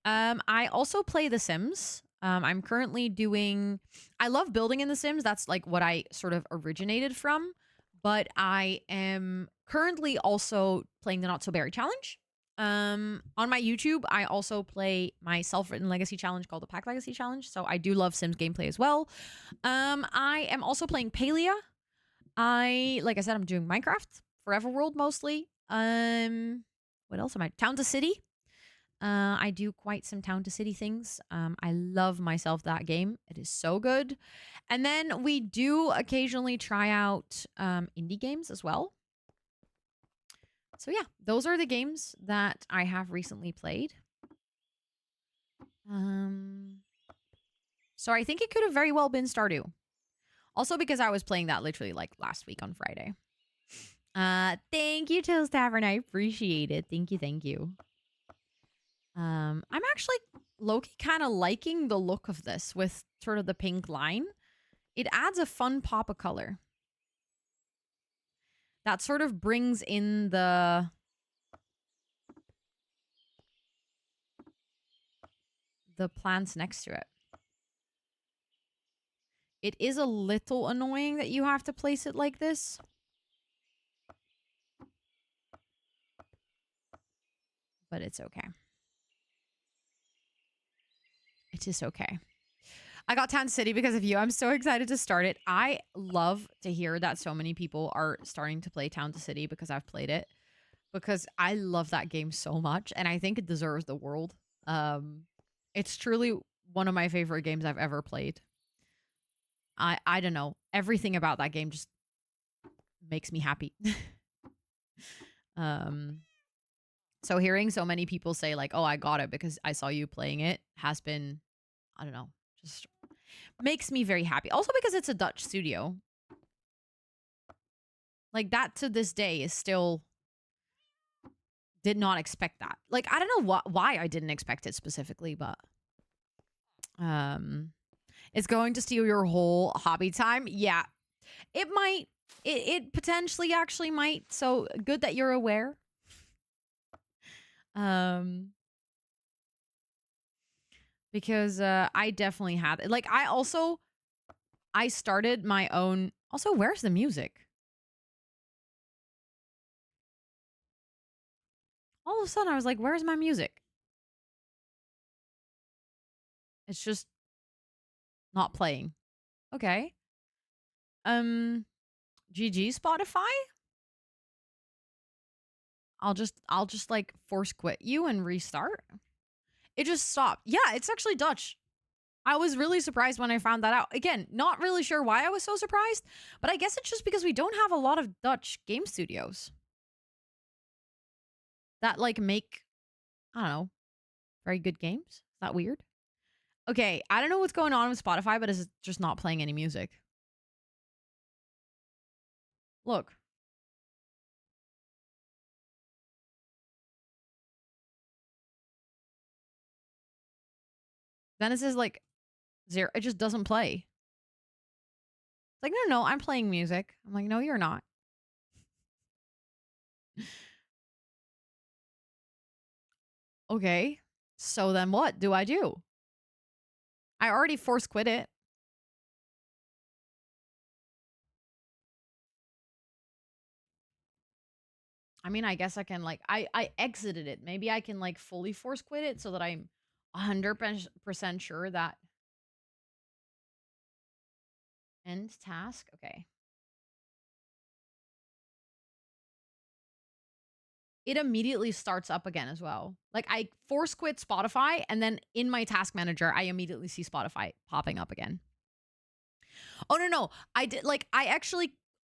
Speaker 1: I also play The Sims. I'm currently doing, I love building in The Sims. That's like what I sort of originated from. But I am currently also playing the Not So Berry Challenge. On my YouTube, I also play my self-written legacy challenge called the Pack Legacy Challenge. So I do love Sims gameplay as well. I am also playing Palia. Like I said, I'm doing Minecraft, Forever World mostly. What else am I? Town to City. I do quite some Town to City things. I love myself that game. It is so good. And then we do occasionally try out indie games as well. So yeah, those are the games that I have recently played. So I think it could have very well been Stardew. Also because I was playing that literally like last week on Friday. Thank you, Toast Tavern. I appreciate it. Thank you, thank you. I'm actually low-key kind of liking the look of this with sort of the pink line. It adds a fun pop of color. That sort of brings in the plants next to it. It is a little annoying that you have to place it like this. But it's okay. It is okay. I got Town City because of you. I'm so excited to start it. I love to hear that so many people are starting to play Town to City because I've played it. Because I love that game so much. And I think it deserves the world. It's truly one of my favorite games I've ever played. I don't know. Everything about that game just makes me happy. So hearing so many people say like, oh, I got it because I saw you playing it has been, I don't know, just makes me very happy. Also because it's a Dutch studio. Like that to this day is still, did not expect that. Like, I don't know why I didn't expect it specifically, but it's going to steal your whole hobby time. Yeah, it might. It potentially actually might. So good that you're aware. Because I definitely had it. Like I started my own. Also, where's the music? All of a sudden, I was like, "Where's my music?" It's just not playing. Okay. GG Spotify. I'll just like force quit you and restart. It just stopped. Yeah, it's actually Dutch. I was really surprised when I found that out. Again, not really sure why I was so surprised, but I guess it's just because we don't have a lot of Dutch game studios that like make, I don't know, very good games. Is that weird? Okay, I don't know what's going on with Spotify, but it's just not playing any music. Look. Then it says like 0. It just doesn't play. It's like, no, I'm playing music. I'm like, no, you're not. Okay. So then what do I do? I already force quit it. I mean, I guess I can like I exited it. Maybe I can like fully force quit it so that I'm 100% sure that end task. Okay. It immediately starts up again as well. Like I force quit Spotify and then in my task manager, I immediately see Spotify popping up again. Oh no. I did like I actually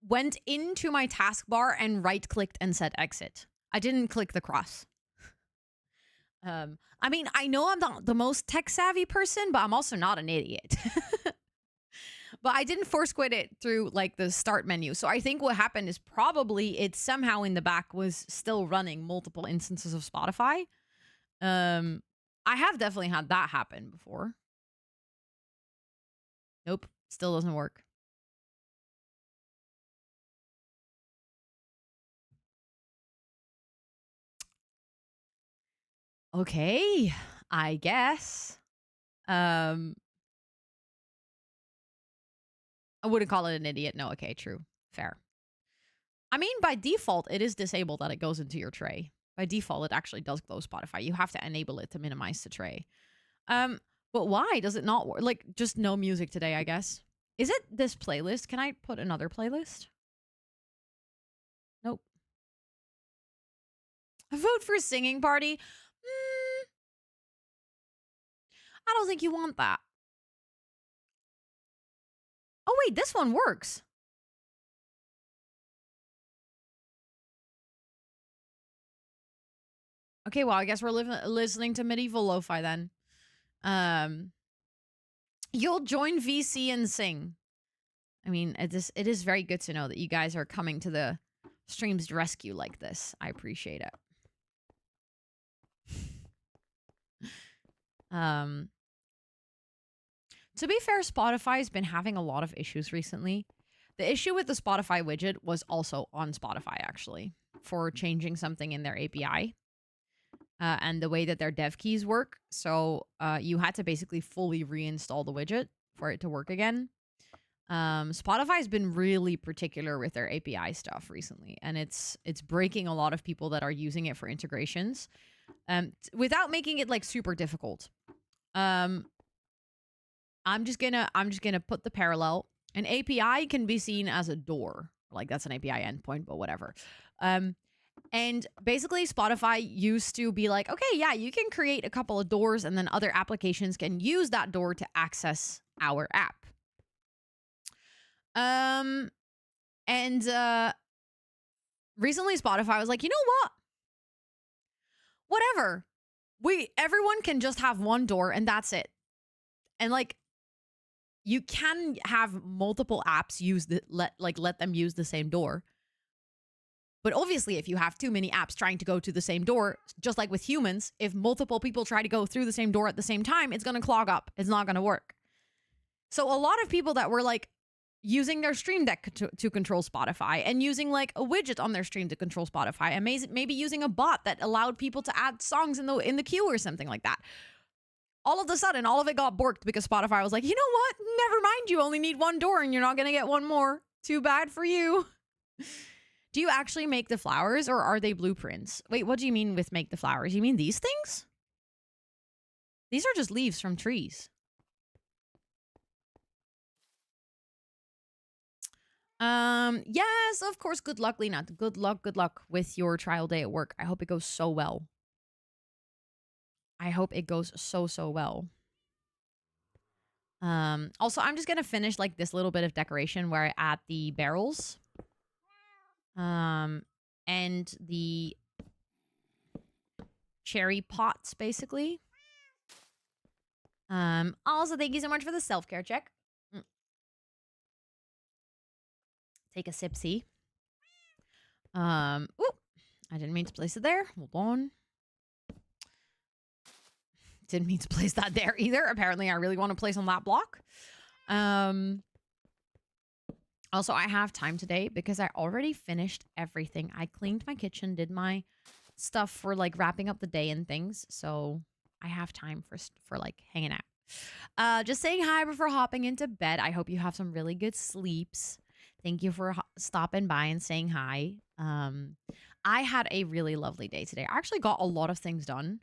Speaker 1: went into my taskbar and right clicked and said exit. I didn't click the cross. I mean, I know I'm not the most tech savvy person, but I'm also not an idiot. But I didn't force quit it through like the start menu. So I think what happened is probably it somehow in the back was still running multiple instances of Spotify. Um, I have definitely had that happen before. Nope, still doesn't work. Okay, I guess. Um, I wouldn't call it an idiot. No, okay, true. Fair. I mean, by default, it is disabled that it goes into your tray. By default, it actually does close Spotify. You have to enable it to minimize the tray. Um, but why does it not work? Like, just no music today, I guess. Is it this playlist? Can I put another playlist? Nope. Vote for singing party. I don't think you want that. Oh, wait, this one works. Okay, well, I guess we're listening to medieval lo-fi then. You'll join VC and sing. I mean, it is very good to know that you guys are coming to the stream's rescue like this. I appreciate it. To be fair, Spotify's been having a lot of issues recently. The issue with the Spotify widget was also on Spotify, actually, for changing something in their API and the way that their dev keys work. So you had to basically fully reinstall the widget for it to work again. Spotify's been really particular with their API stuff recently, and it's breaking a lot of people that are using it for integrations without making it like super difficult. I'm just gonna put the parallel. An API can be seen as a door. Like that's an API endpoint, but whatever. And basically Spotify used to be like, okay, yeah, you can create a couple of doors and then other applications can use that door to access our app. Recently Spotify was like, you know what? Whatever. Everyone can just have one door and that's it. And like, you can have multiple apps let them use the same door. But obviously, if you have too many apps trying to go to the same door, just like with humans, if multiple people try to go through the same door at the same time, it's going to clog up. It's not going to work. So a lot of people that were like using their Stream Deck to control Spotify and using like a widget on their stream to control Spotify and maybe using a bot that allowed people to add songs in the queue or something like that. All of a sudden, all of it got borked because Spotify was like, you know what? Never mind, you only need one door and you're not going to get one more. Too bad for you. Do you actually make the flowers or are they blueprints? Wait, what do you mean with make the flowers? You mean these things? These are just leaves from trees. Yes, of course. Good luck, Lena. Good luck with your trial day at work. I hope it goes so well. I hope it goes so well. Also, I'm just gonna finish like this little bit of decoration where I add the barrels. And the cherry pots, basically. Also, thank you so much for the self-care check. Take a sipsy. Oop, I didn't mean to place it there. Hold on. Didn't mean to place that there either. Apparently, I really want to place on that block. Also, I have time today because I already finished everything. I cleaned my kitchen, did my stuff for like wrapping up the day and things. So I have time for like hanging out. Just saying hi before hopping into bed. I hope you have some really good sleeps. Thank you for stopping by and saying hi. I had a really lovely day today. I actually got a lot of things done.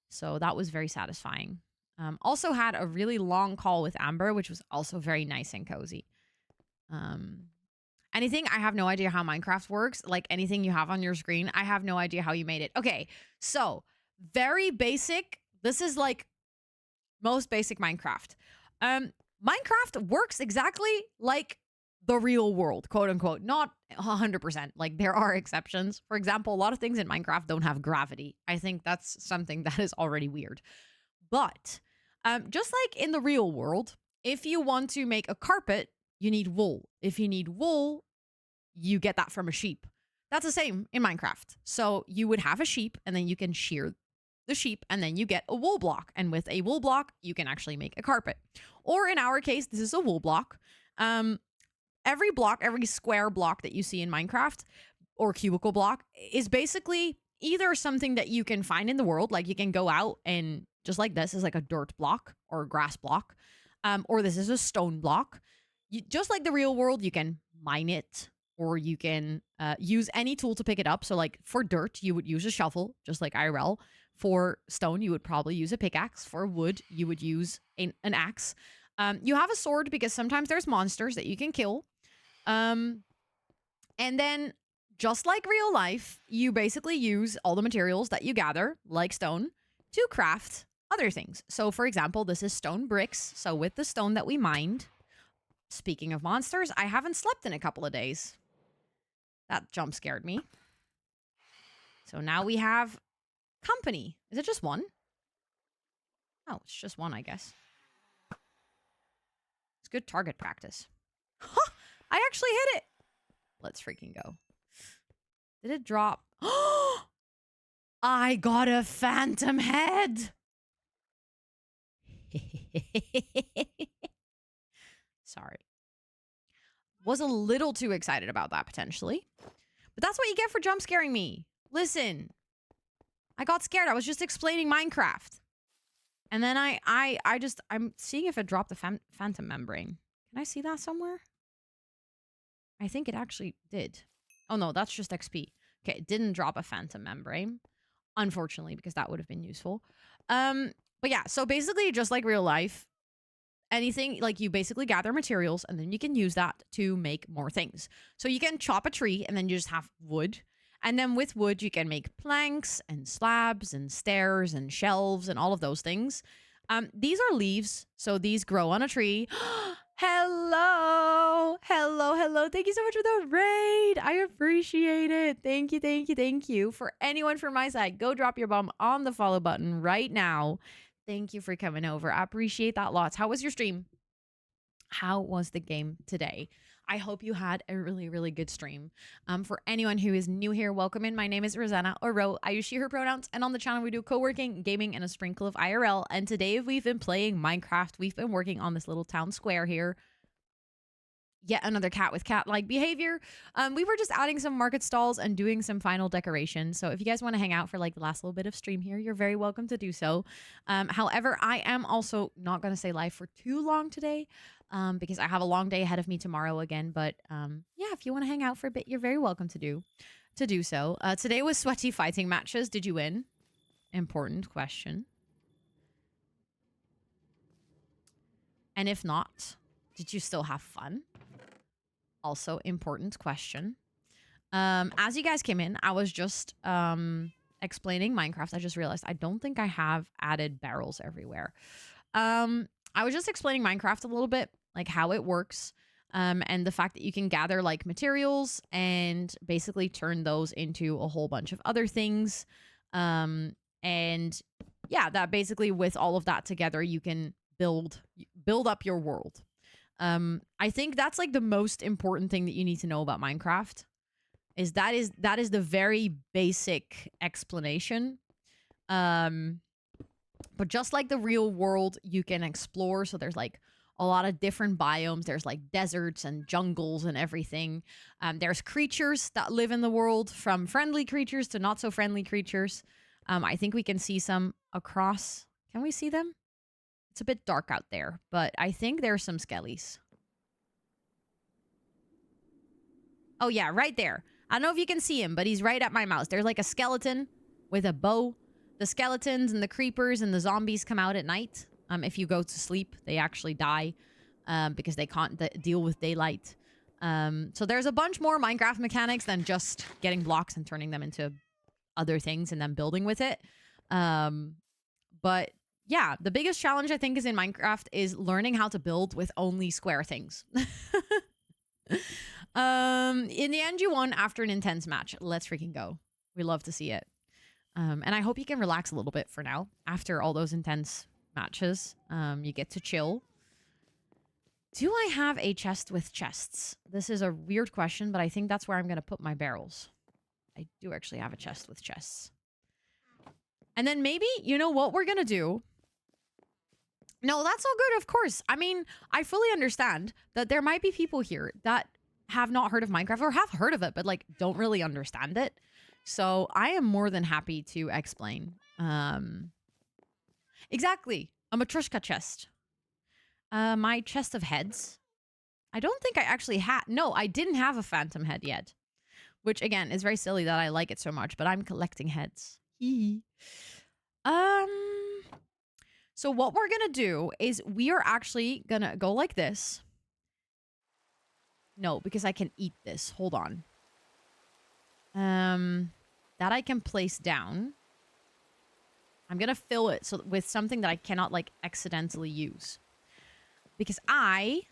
Speaker 1: So that was very satisfying. Also had a really long call with Amber, which was also very nice and cozy. Anything, I have no idea how Minecraft works. Like anything you have on your screen, I have no idea how you made it. Okay, so very basic. This is like most basic Minecraft. Minecraft works exactly like the real world, quote unquote. Not 100%. Like there are exceptions. For example, a lot of things in Minecraft don't have gravity. I think that's something that is already weird. But just like in the real world, if you want to make a carpet, you need wool. If you need wool, you get that from a sheep. That's the same in Minecraft. So you would have a sheep and then you can shear the sheep and then you get a wool block. And with a wool block, you can actually make a carpet. Or in our case, this is a wool block. Every block, every square block that you see in Minecraft or cubicle block is basically either something that you can find in the world, like you can go out and just like this is like a dirt block or a grass block, or this is a stone block. Just like the real world, you can mine it or you can use any tool to pick it up. So like for dirt, you would use a shovel, just like IRL. For stone, you would probably use a pickaxe. For wood, you would use an axe. You have a sword because sometimes there's monsters that you can kill. And then just like real life, you basically use all the materials that you gather, like stone, to craft other things. So for example, this is stone bricks. So with the stone that we mined, speaking of monsters, I haven't slept in a couple of days. That jump scared me. So now we have company. Is it just one? Oh, it's just one, I guess. It's good target practice. Huh! I actually hit it. Let's freaking go. Did it drop? I got a phantom head. Sorry. Was a little too excited about that potentially. But that's what you get for jump scaring me. Listen. I got scared. I was just explaining Minecraft. And then I'm seeing if it dropped the phantom membrane. Can I see that somewhere? I think it actually did. Oh no, that's just XP. Okay, it didn't drop a phantom membrane, unfortunately, because that would have been useful. But yeah, so basically just like real life, anything, like you basically gather materials and then you can use that to make more things. So you can chop a tree and then you just have wood. And then with wood, you can make planks and slabs and stairs and shelves and all of those things. These are leaves, so these grow on a tree. Hello. Hello, hello. Thank you so much for the raid. I appreciate it. Thank you, thank you, thank you. For anyone from my side, go drop your bomb on the follow button right now. Thank you for coming over. I appreciate that lots. How was your stream? How was the game today? I hope you had a really, really good stream. For anyone who is new here, welcome in. My name is Rosanna, or Ro. I use she, her pronouns. And on the channel, we do co-working, gaming, and a sprinkle of IRL. And today we've been playing Minecraft. We've been working on this little town square here. Yet another cat with cat-like behavior. We were just adding some market stalls and doing some final decoration. So if you guys want to hang out for like the last little bit of stream here, you're very welcome to do so. However, I am also not going to stay live for too long today. Because I have a long day ahead of me tomorrow again. But yeah, if you want to hang out for a bit, you're very welcome to do so. Today was sweaty fighting matches. Did you win? Important question. And if not, did you still have fun? Also important question. As you guys came in, I was just explaining Minecraft. I just realized I don't think I have added barrels everywhere. I was just explaining Minecraft a little bit, like how it works, and the fact that you can gather like materials and basically turn those into a whole bunch of other things. And yeah, that basically with all of that together, you can build up your world. I think that's like the most important thing that you need to know about Minecraft is that is the very basic explanation. But just like the real world, you can explore. So there's like a lot of different biomes. There's like deserts and jungles and everything. There's creatures that live in the world, from friendly creatures to not so friendly creatures. I think we can see some across. Can we see them? It's a bit dark out there, but I think there's some skellies. Oh yeah, right there. I don't know if you can see him, but he's right at my mouse. There's like a skeleton with a bow. The skeletons and the creepers and the zombies come out at night. If you go to sleep, they actually die because they can't deal with daylight. So there's a bunch more Minecraft mechanics than just getting blocks and turning them into other things and then building with it. But yeah, the biggest challenge I think is in Minecraft is learning how to build with only square things. In the end, you won after an intense match. Let's freaking go. We love to see it. And I hope you can relax a little bit for now. After all those intense matches, you get to chill. Do I have a chest with chests? This is a weird question, but I think that's where I'm going to put my barrels. I do actually have a chest with chests. And then maybe, you know what we're going to do? No, that's all good, of course. I mean, I fully understand that there might be people here that have not heard of Minecraft or have heard of it, but like don't really understand it. So I am more than happy to explain. Exactly. A Matryoshka chest. My chest of heads. I don't think I actually had... No, I didn't have a phantom head yet. Which, again, is very silly that I like it so much, but I'm collecting heads. So what we're going to do is we are actually going to go like this. No, because I can eat this. Hold on. That I can place down. I'm going to fill it with something that I cannot, like, accidentally use. Because I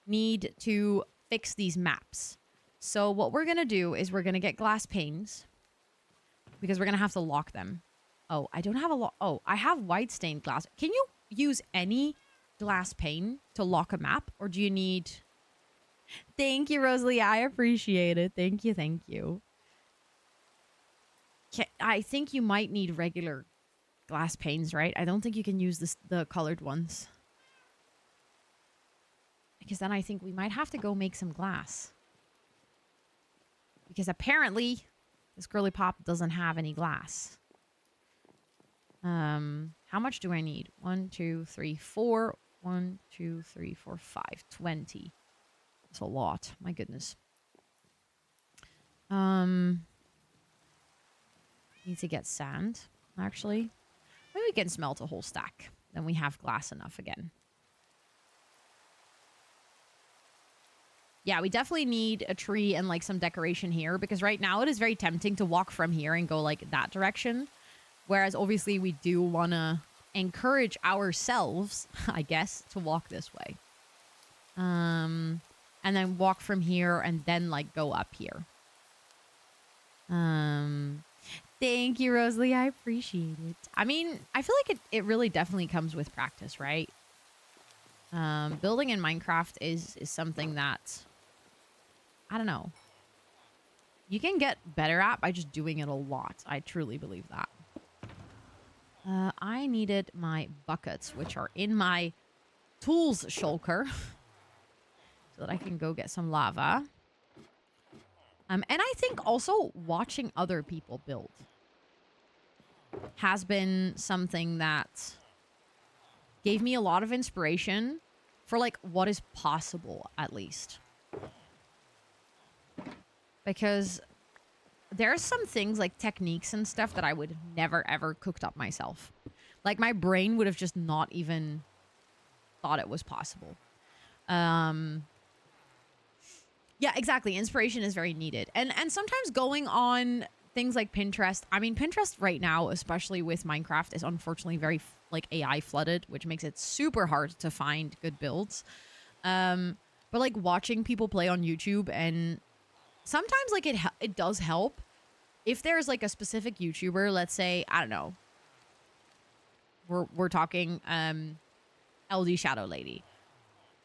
Speaker 1: need to fix these maps. So what we're going to do is we're going to get glass panes. Because we're going to have to lock them. Oh, I don't have a lock. Oh, I have white stained glass. Can you use any glass pane to lock a map? Or do you need... Thank you, Rosalie. I appreciate it. Thank you. Thank you. I think you might need regular glass panes, right? I don't think you can use the colored ones. Because then I think we might have to go make some glass. Because apparently, this girly pop doesn't have any glass. How much do I need? 1, 2, 3, 4. 1, 2, 3, 4, 5. 20. That's a lot. My goodness. Need to get sand, actually. Maybe we can smelt a whole stack. Then we have glass enough again. Yeah, we definitely need a tree and like some decoration here because right now it is very tempting to walk from here and go like that direction. Whereas obviously we do want to encourage ourselves, I guess, to walk this way. And then walk from here and then like go up here. Thank you, Rosalie. I appreciate it. I mean, I feel like it really definitely comes with practice, right? Building in Minecraft is something that, I don't know. You can get better at by just doing it a lot. I truly believe that. I needed my buckets, which are in my tools shulker, so that I can go get some lava. And I think also watching other people build has been something that gave me a lot of inspiration for like what is possible, at least. Because there's some things like techniques and stuff that I would never ever cooked up myself. Like my brain would have just not even thought it was possible. Yeah, exactly. Inspiration is very needed. And sometimes going on things like Pinterest. I mean, Pinterest right now, especially with Minecraft, is unfortunately very like AI flooded, which makes it super hard to find good builds. But like watching people play on YouTube, and sometimes like it does help if there's like a specific YouTuber, let's say, I don't know. We're talking LD Shadow Lady.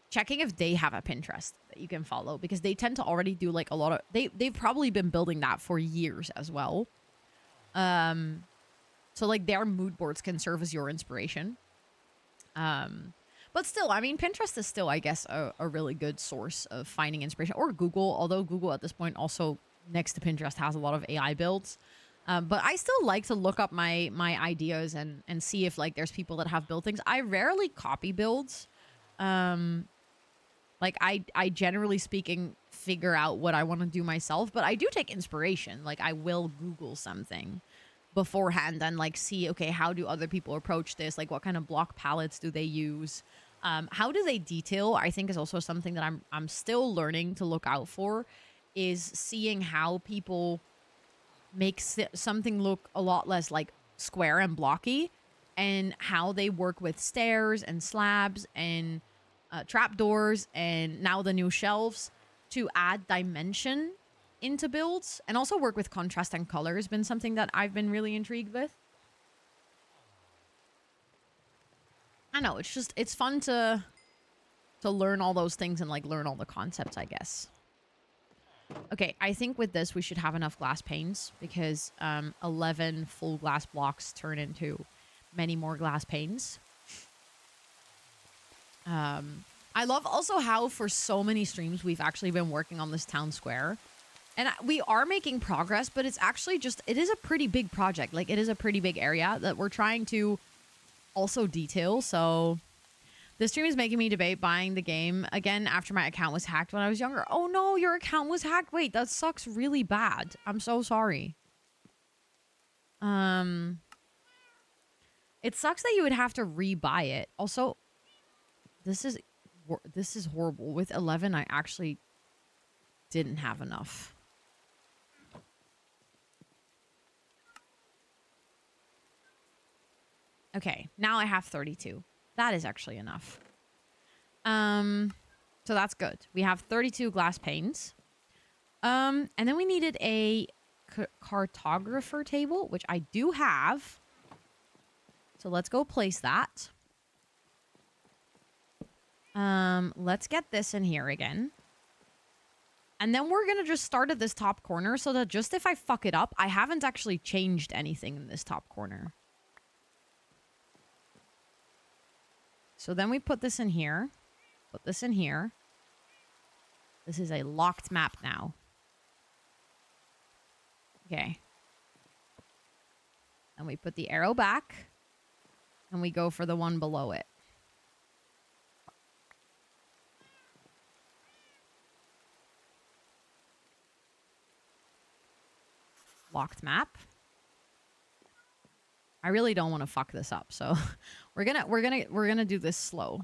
Speaker 1: Checking if they have a Pinterest that you can follow, because they tend to already do like a lot of they've probably been building that for years as well. So like their mood boards can serve as your inspiration. But still, I mean, Pinterest is still, I guess, a really good source of finding inspiration, or Google, although Google at this point also next to Pinterest has a lot of AI builds. But I still like to look up my ideas and see if like there's people that have built things. I rarely copy builds. Like I generally speaking figure out what I want to do myself, but I do take inspiration. Like I will Google something beforehand and like see, okay, how do other people approach this? Like what kind of block palettes do they use? How do they detail? I think is also something that I'm still learning to look out for, is seeing how people make something look a lot less like square and blocky, and how they work with stairs and slabs and trapdoors and now the new shelves to add dimension into builds, and also work with contrast and color has been something that I've been really intrigued with. I know, it's fun to learn all those things and like learn all the concepts, I guess. Okay, I think with this we should have enough glass panes because 11 full glass blocks turn into many more glass panes. I love also how for so many streams we've actually been working on this town square. And we are making progress, but it's actually it is a pretty big project. Like, it is a pretty big area that we're trying to also detail. So this stream is making me debate buying the game again after my account was hacked when I was younger. Oh no, your account was hacked. Wait, that sucks really bad. I'm so sorry. It sucks that you would have to rebuy it. Also, this is horrible. With 11, I actually didn't have enough. Okay, now I have 32. That is actually enough. So that's good. We have 32 glass panes. And then we needed a cartographer table, which I do have. So let's go place that. Let's get this in here again. And then we're going to just start at this top corner so that just if I fuck it up, I haven't actually changed anything in this top corner. So then we put this in here. Put this in here. This is a locked map now. Okay. And we put the arrow back. And we go for the one below it. Locked map. I really don't want to fuck this up, so we're gonna do this slow.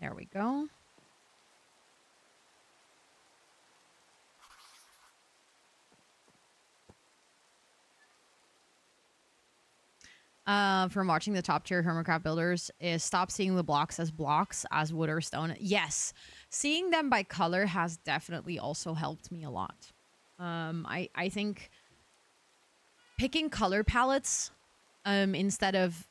Speaker 1: There we go. From watching the top tier Hermitcraft builders is stop seeing the blocks as wood or stone. Yes, seeing them by color has definitely also helped me a lot. I think picking color palettes instead of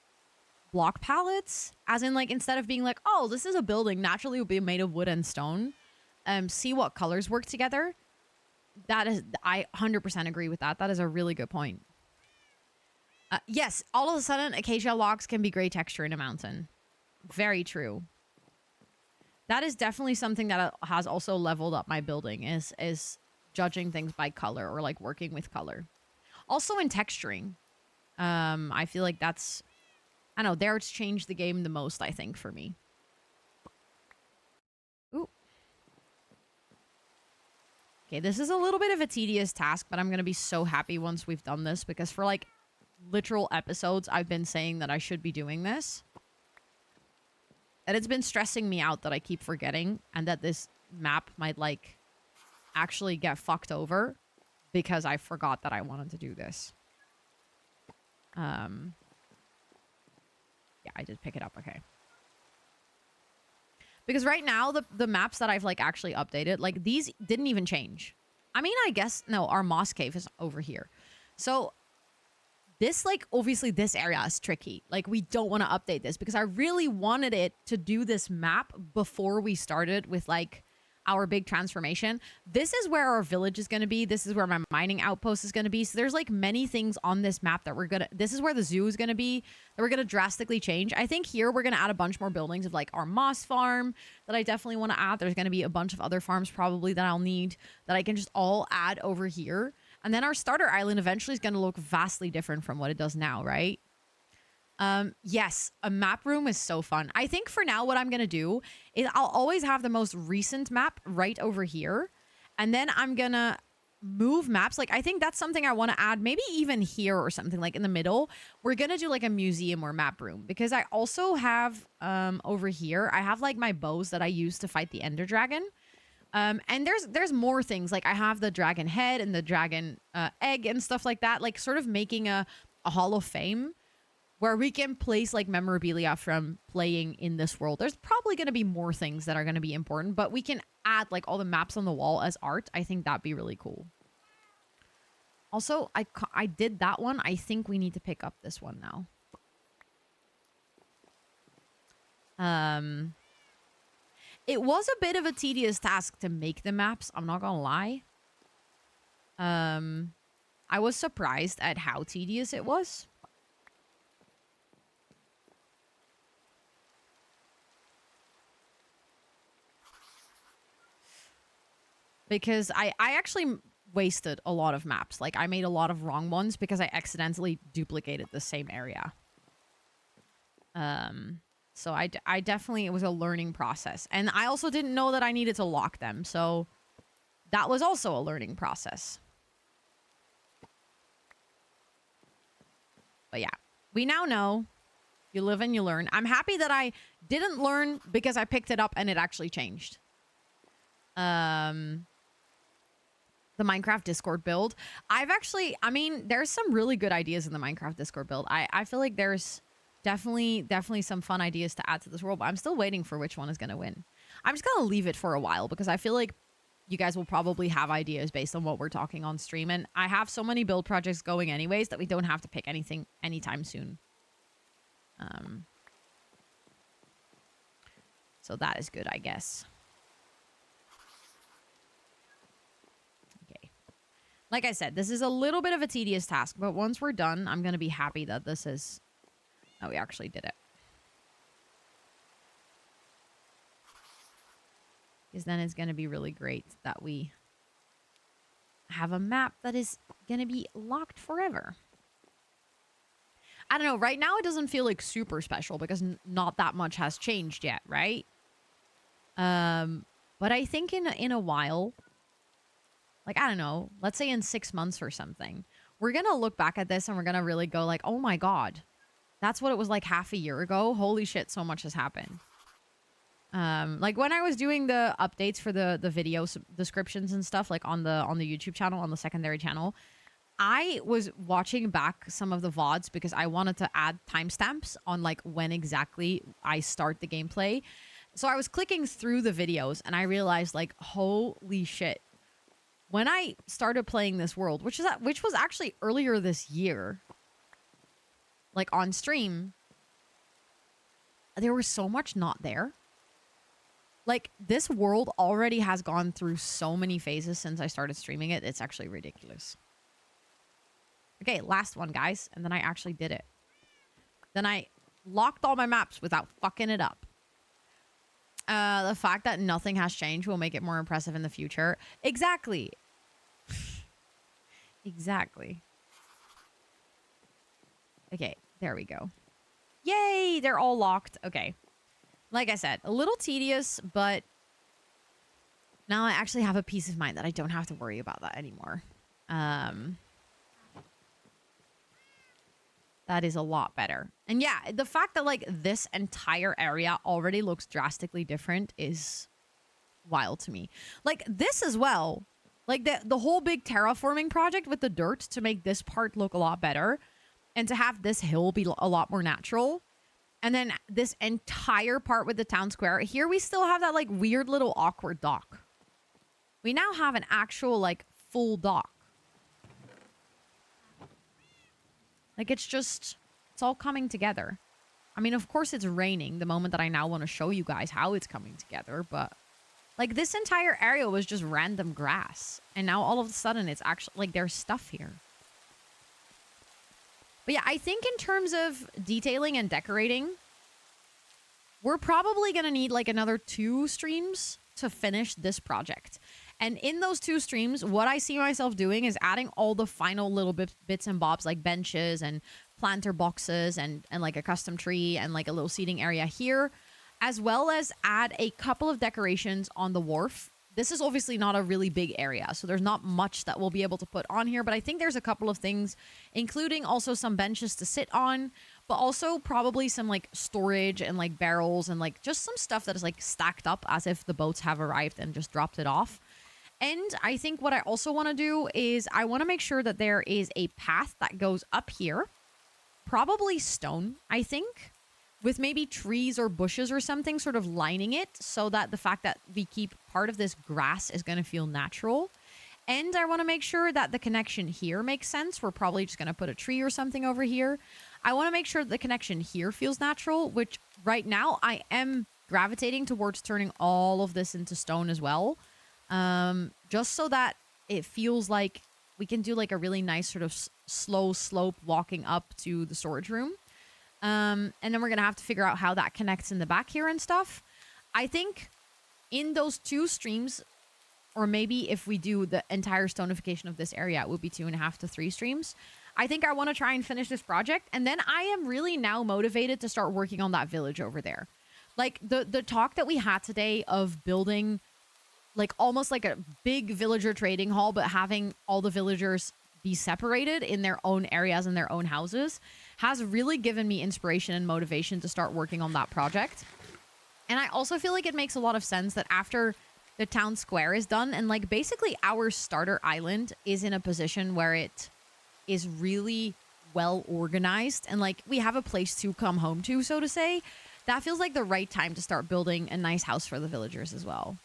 Speaker 1: block palettes, as in like instead of being like, oh, this is a building naturally would be made of wood and stone. See what colors work together. That is, I 100% agree with that. That is a really good point. Yes, all of a sudden, acacia logs can be gray texture in a mountain. Very true. That is definitely something that has also leveled up my building, is judging things by color or like working with color. Also in texturing. I feel like that's, I don't know, there it's changed the game the most, I think, for me. Ooh. Okay, this is a little bit of a tedious task, but I'm going to be so happy once we've done this because for like literal episodes I've been saying that I should be doing this, and it's been stressing me out that I keep forgetting and that this map might like actually get fucked over because I forgot that I wanted to do this. Yeah, I did pick it up. Okay, because right now the maps that I've like actually updated, like these didn't even change. I mean, I guess no, our moss cave is over here, so this, like, obviously this area is tricky. Like, we don't want to update this because I really wanted it to do this map before we started with, like, our big transformation. This is where our village is going to be. This is where my mining outpost is going to be. So there's, like, many things on this map that we're going to... This is where the zoo is going to be that we're going to drastically change. I think here we're going to add a bunch more buildings of, like, our moss farm that I definitely want to add. There's going to be a bunch of other farms probably that I'll need that I can just all add over here. And then our starter island eventually is going to look vastly different from what it does now, right? Yes, a map room is so fun. I think for now what I'm going to do is I'll always have the most recent map right over here. And then I'm going to move maps. Like, I think that's something I want to add, maybe even here or something, like in the middle. We're going to do like a museum or map room, because I also have over here, I have like my bows that I use to fight the Ender Dragon. And there's more things. Like, I have the dragon head and the dragon egg and stuff like that, like sort of making a Hall of Fame where we can place like memorabilia from playing in this world. There's probably going to be more things that are going to be important, but we can add like all the maps on the wall as art. I think that'd be really cool. Also, I did that one. I think we need to pick up this one now. It was a bit of a tedious task to make the maps, I'm not gonna lie. I was surprised at how tedious it was. Because I actually wasted a lot of maps. Like, I made a lot of wrong ones because I accidentally duplicated the same area. So I definitely, it was a learning process. And I also didn't know that I needed to lock them. So that was also a learning process. But yeah, we now know. You live and you learn. I'm happy that I didn't learn because I picked it up and it actually changed. The Minecraft Discord build. I've actually, I mean, there's some really good ideas in the Minecraft Discord build. I feel like there's definitely some fun ideas to add to this world, but I'm still waiting for which one is going to win. I'm just going to leave it for a while because I feel like you guys will probably have ideas based on what we're talking on stream. And I have so many build projects going anyways that we don't have to pick anything anytime soon. So that is good, I guess. Like I said, this is a little bit of a tedious task, but once we're done, I'm going to be happy that this is... Oh, we actually did it. Because then it's going to be really great that we have a map that is going to be locked forever. I don't know. Right now, it doesn't feel like super special because not that much has changed yet, right? But I think in a while... Like, I don't know, let's say in 6 months or something, we're going to look back at this and we're going to really go like, oh my God, that's what it was like half a year ago. Holy shit, so much has happened. Like when I was doing the updates for the video descriptions and stuff, like on the YouTube channel, on the secondary channel, I was watching back some of the VODs because I wanted to add timestamps on like when exactly I start the gameplay. So I was clicking through the videos and I realized like, holy shit. When I started playing this world, which was actually earlier this year, like on stream, there was so much not there. Like, this world already has gone through so many phases since I started streaming it. It's actually ridiculous. Okay, last one, guys. And then I actually did it. Then I locked all my maps without fucking it up. The fact that nothing has changed will make it more impressive in the future. Exactly. Exactly. Okay, there we go. Yay, they're all locked. Okay. Like I said, a little tedious, but now I actually have a peace of mind that I don't have to worry about that anymore. That is a lot better. And yeah, the fact that like this entire area already looks drastically different is wild to me. Like this as well. Like the whole big terraforming project with the dirt to make this part look a lot better and to have this hill be a lot more natural. And then this entire part with the town square. Here we still have that like weird little awkward dock. We now have an actual like full dock. Like, it's all coming together. I mean, of course it's raining the moment that I now want to show you guys how it's coming together. But, like, this entire area was just random grass. And now all of a sudden it's actually, like, there's stuff here. But yeah, I think in terms of detailing and decorating, we're probably going to need, like, another 2 streams to finish this project. And in those 2 streams, what I see myself doing is adding all the final little bits and bobs like benches and planter boxes and like a custom tree and like a little seating area here, as well as add a couple of decorations on the wharf This is obviously not a really big area, so there's not much that we'll be able to put on here, but I think there's a couple of things, including also some benches to sit on, but also probably some like storage and like barrels and like just some stuff that is like stacked up as if the boats have arrived and just dropped it off. And I think what I also want to do is I want to make sure that there is a path that goes up here, probably stone, I think, with maybe trees or bushes or something sort of lining it so that the fact that we keep part of this grass is going to feel natural. And I want to make sure that the connection here makes sense. We're probably just going to put a tree or something over here. I want to make sure that the connection here feels natural, which right now I am gravitating towards turning all of this into stone as well. Just so that it feels like we can do like a really nice sort of slow slope walking up to the storage room. And then we're going to have to figure out how that connects in the back here and stuff. I think in those 2 streams, or maybe if we do the entire stonification of this area, it would be 2.5 to 3 streams. I think I want to try and finish this project. And then I am really now motivated to start working on that village over there. Like the talk that we had today of building like almost like a big villager trading hall, but having all the villagers be separated in their own areas and their own houses has really given me inspiration and motivation to start working on that project. And I also feel like it makes a lot of sense that after the town square is done and like basically our starter island is in a position where it is really well organized and like we have a place to come home to, so to say, that feels like the right time to start building a nice house for the villagers as well.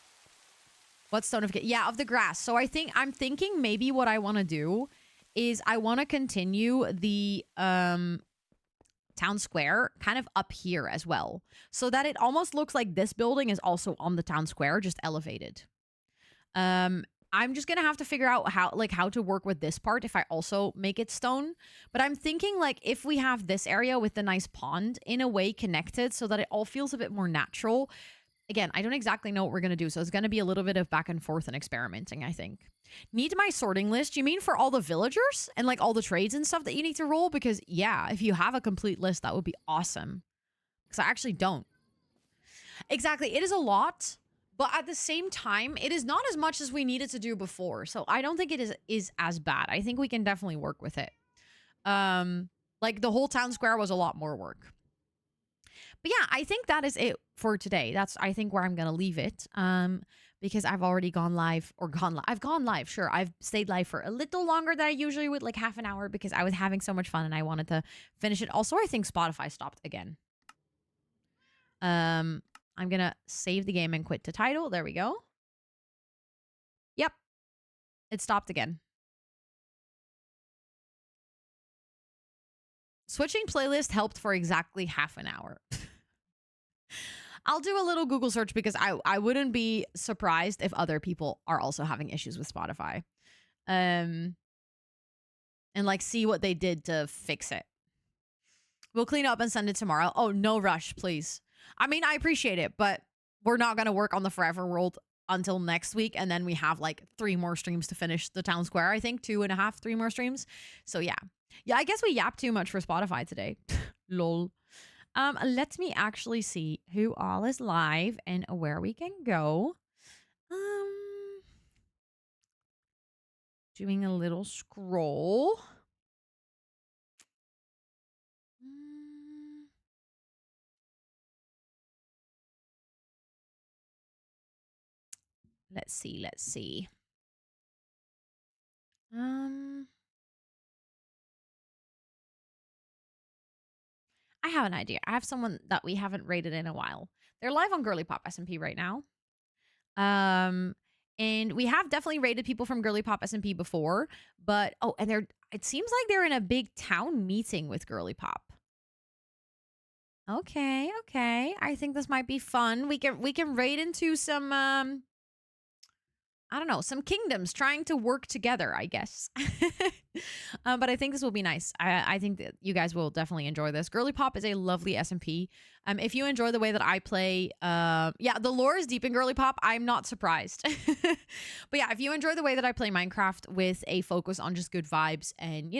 Speaker 1: What stonification? Yeah, of the grass. So I'm thinking maybe what I want to do is I want to continue the town square kind of up here as well, so that it almost looks like this building is also on the town square, just elevated. I'm just gonna have to figure out how to work with this part if I also make it stone. But I'm thinking like if we have this area with the nice pond in a way connected so that it all feels a bit more natural. Again, I don't exactly know what we're going to do, so it's going to be a little bit of back and forth and experimenting, I think. Need my sorting list? You mean for all the villagers and like all the trades and stuff that you need to roll? Because yeah, if you have a complete list, that would be awesome. Because I actually don't. Exactly. It is a lot, but at the same time, it is not as much as we needed to do before. So I don't think it is as bad. I think we can definitely work with it. Like the whole town square was a lot more work. But yeah, I think that is it for today. That's, I think, where I'm going to leave it. Because I've already gone live I've gone live. Sure. I've stayed live for a little longer than I usually would, like half an hour, because I was having so much fun and I wanted to finish it. Also, I think Spotify stopped again. I'm going to save the game and quit to title. There we go. Yep. It stopped again. Switching playlist helped for exactly half an hour. I'll do a little Google search because I wouldn't be surprised if other people are also having issues with Spotify. And like see what they did to fix it. We'll clean up and send it tomorrow. Oh, no rush, please. I mean, I appreciate it, but we're not going to work on the Forever World until next week. And then we have like 3 more streams to finish the town square, I think. 2.5, 3 more streams. So yeah. Yeah, I guess we yapped too much for Spotify today. Lol. Let me actually see who all is live and where we can go. Doing a little scroll. Let's see. I have an idea. I have someone that we haven't rated in a while. They're live on Girly Pop SMP right now. And we have definitely rated people from Girly Pop SMP before, but and it seems like they're in a big town meeting with Girly Pop. Okay. I think this might be fun. We can raid into some I don't know, some kingdoms trying to work together, I guess. But I think this will be nice. I think that you guys will definitely enjoy this. Girly Pop is a lovely SMP. If you enjoy the way that I play, yeah, the lore is deep in girly pop. I'm not surprised. But yeah, if you enjoy the way that I play Minecraft with a focus on just good vibes and,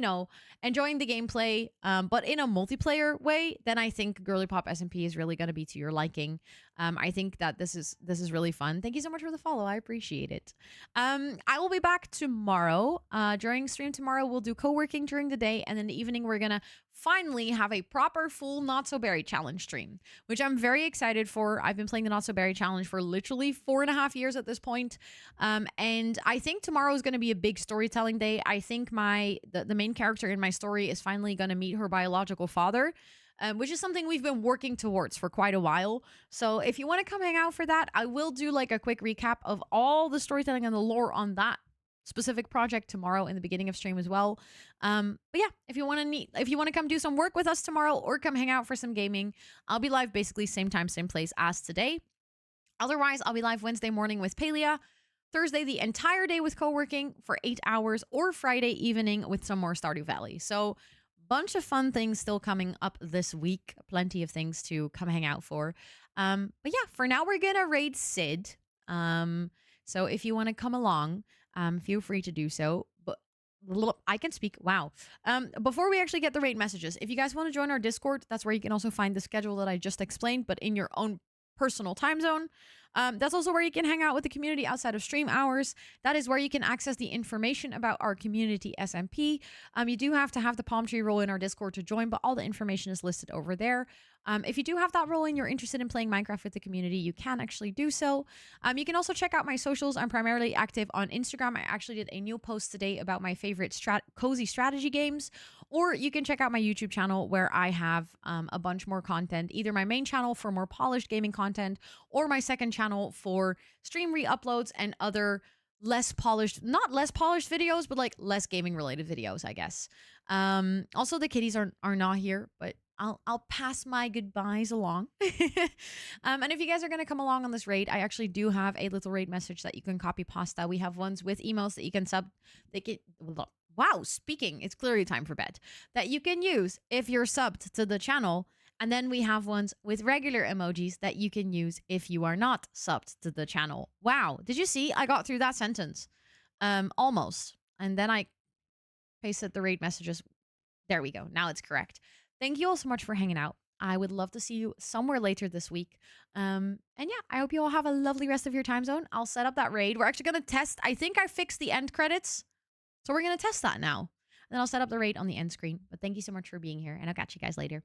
Speaker 1: enjoying the gameplay, but in a multiplayer way, then I think girly pop SMP is really going to be to your liking. I think that this is really fun. Thank you so much for the follow. I appreciate it. I will be back tomorrow. During stream tomorrow, we'll do co-working during the day, and in the evening, we're gonna finally have a proper full Not So Berry challenge stream, which I'm very excited for. I've been playing the Not So Berry challenge for literally 4.5 years at this point. And I think tomorrow is going to be a big storytelling day. I think the main character in my story is finally going to meet her biological father, which is something we've been working towards for quite a while. So if you want to come hang out for that, I will do like a quick recap of all the storytelling and the lore on that specific project tomorrow in the beginning of stream as well. But yeah, if you want to come do some work with us tomorrow or come hang out for some gaming, I'll be live basically same time, same place as today. Otherwise, I'll be live Wednesday morning with Palia, Thursday the entire day with co-working for 8 hours, or Friday evening with some more Stardew Valley. So bunch of fun things still coming up this week. Plenty of things to come hang out for. But yeah, for now we're gonna raid Sid. So if you want to come along, feel free to do so. But I can speak. Wow. Before we actually get the raid messages, if you guys want to join our Discord, that's where you can also find the schedule that I just explained, but in your own personal time zone. That's also where you can hang out with the community outside of stream hours. That is where you can access the information about our community SMP. You do have to have the palm tree role in our Discord to join, but all the information is listed over there. If you do have that role and you're interested in playing Minecraft with the community, you can actually do so. You can also check out my socials. I'm primarily active on Instagram. I actually did a new post today about my favorite cozy strategy games. Or you can check out my YouTube channel where I have a bunch more content, either my main channel for more polished gaming content or my second channel for stream re-uploads and other not less polished videos, but like less gaming related videos, I guess. Also the kitties are not here, but I'll pass my goodbyes along. And if you guys are going to come along on this raid, I actually do have a little raid message that you can copy pasta. We have ones with emails that you can wow, speaking, it's clearly time for bed, that you can use if you're subbed to the channel. And then we have ones with regular emojis that you can use if you are not subbed to the channel. Wow, did you see? I got through that sentence. Almost. And then I pasted the raid messages. There we go. Now it's correct. Thank you all so much for hanging out. I would love to see you somewhere later this week. And yeah, I hope you all have a lovely rest of your time zone. I'll set up that raid. We're actually going to test. I think I fixed the end credits. So we're going to test that now. And then I'll set up the raid on the end screen. But thank you so much for being here. And I'll catch you guys later.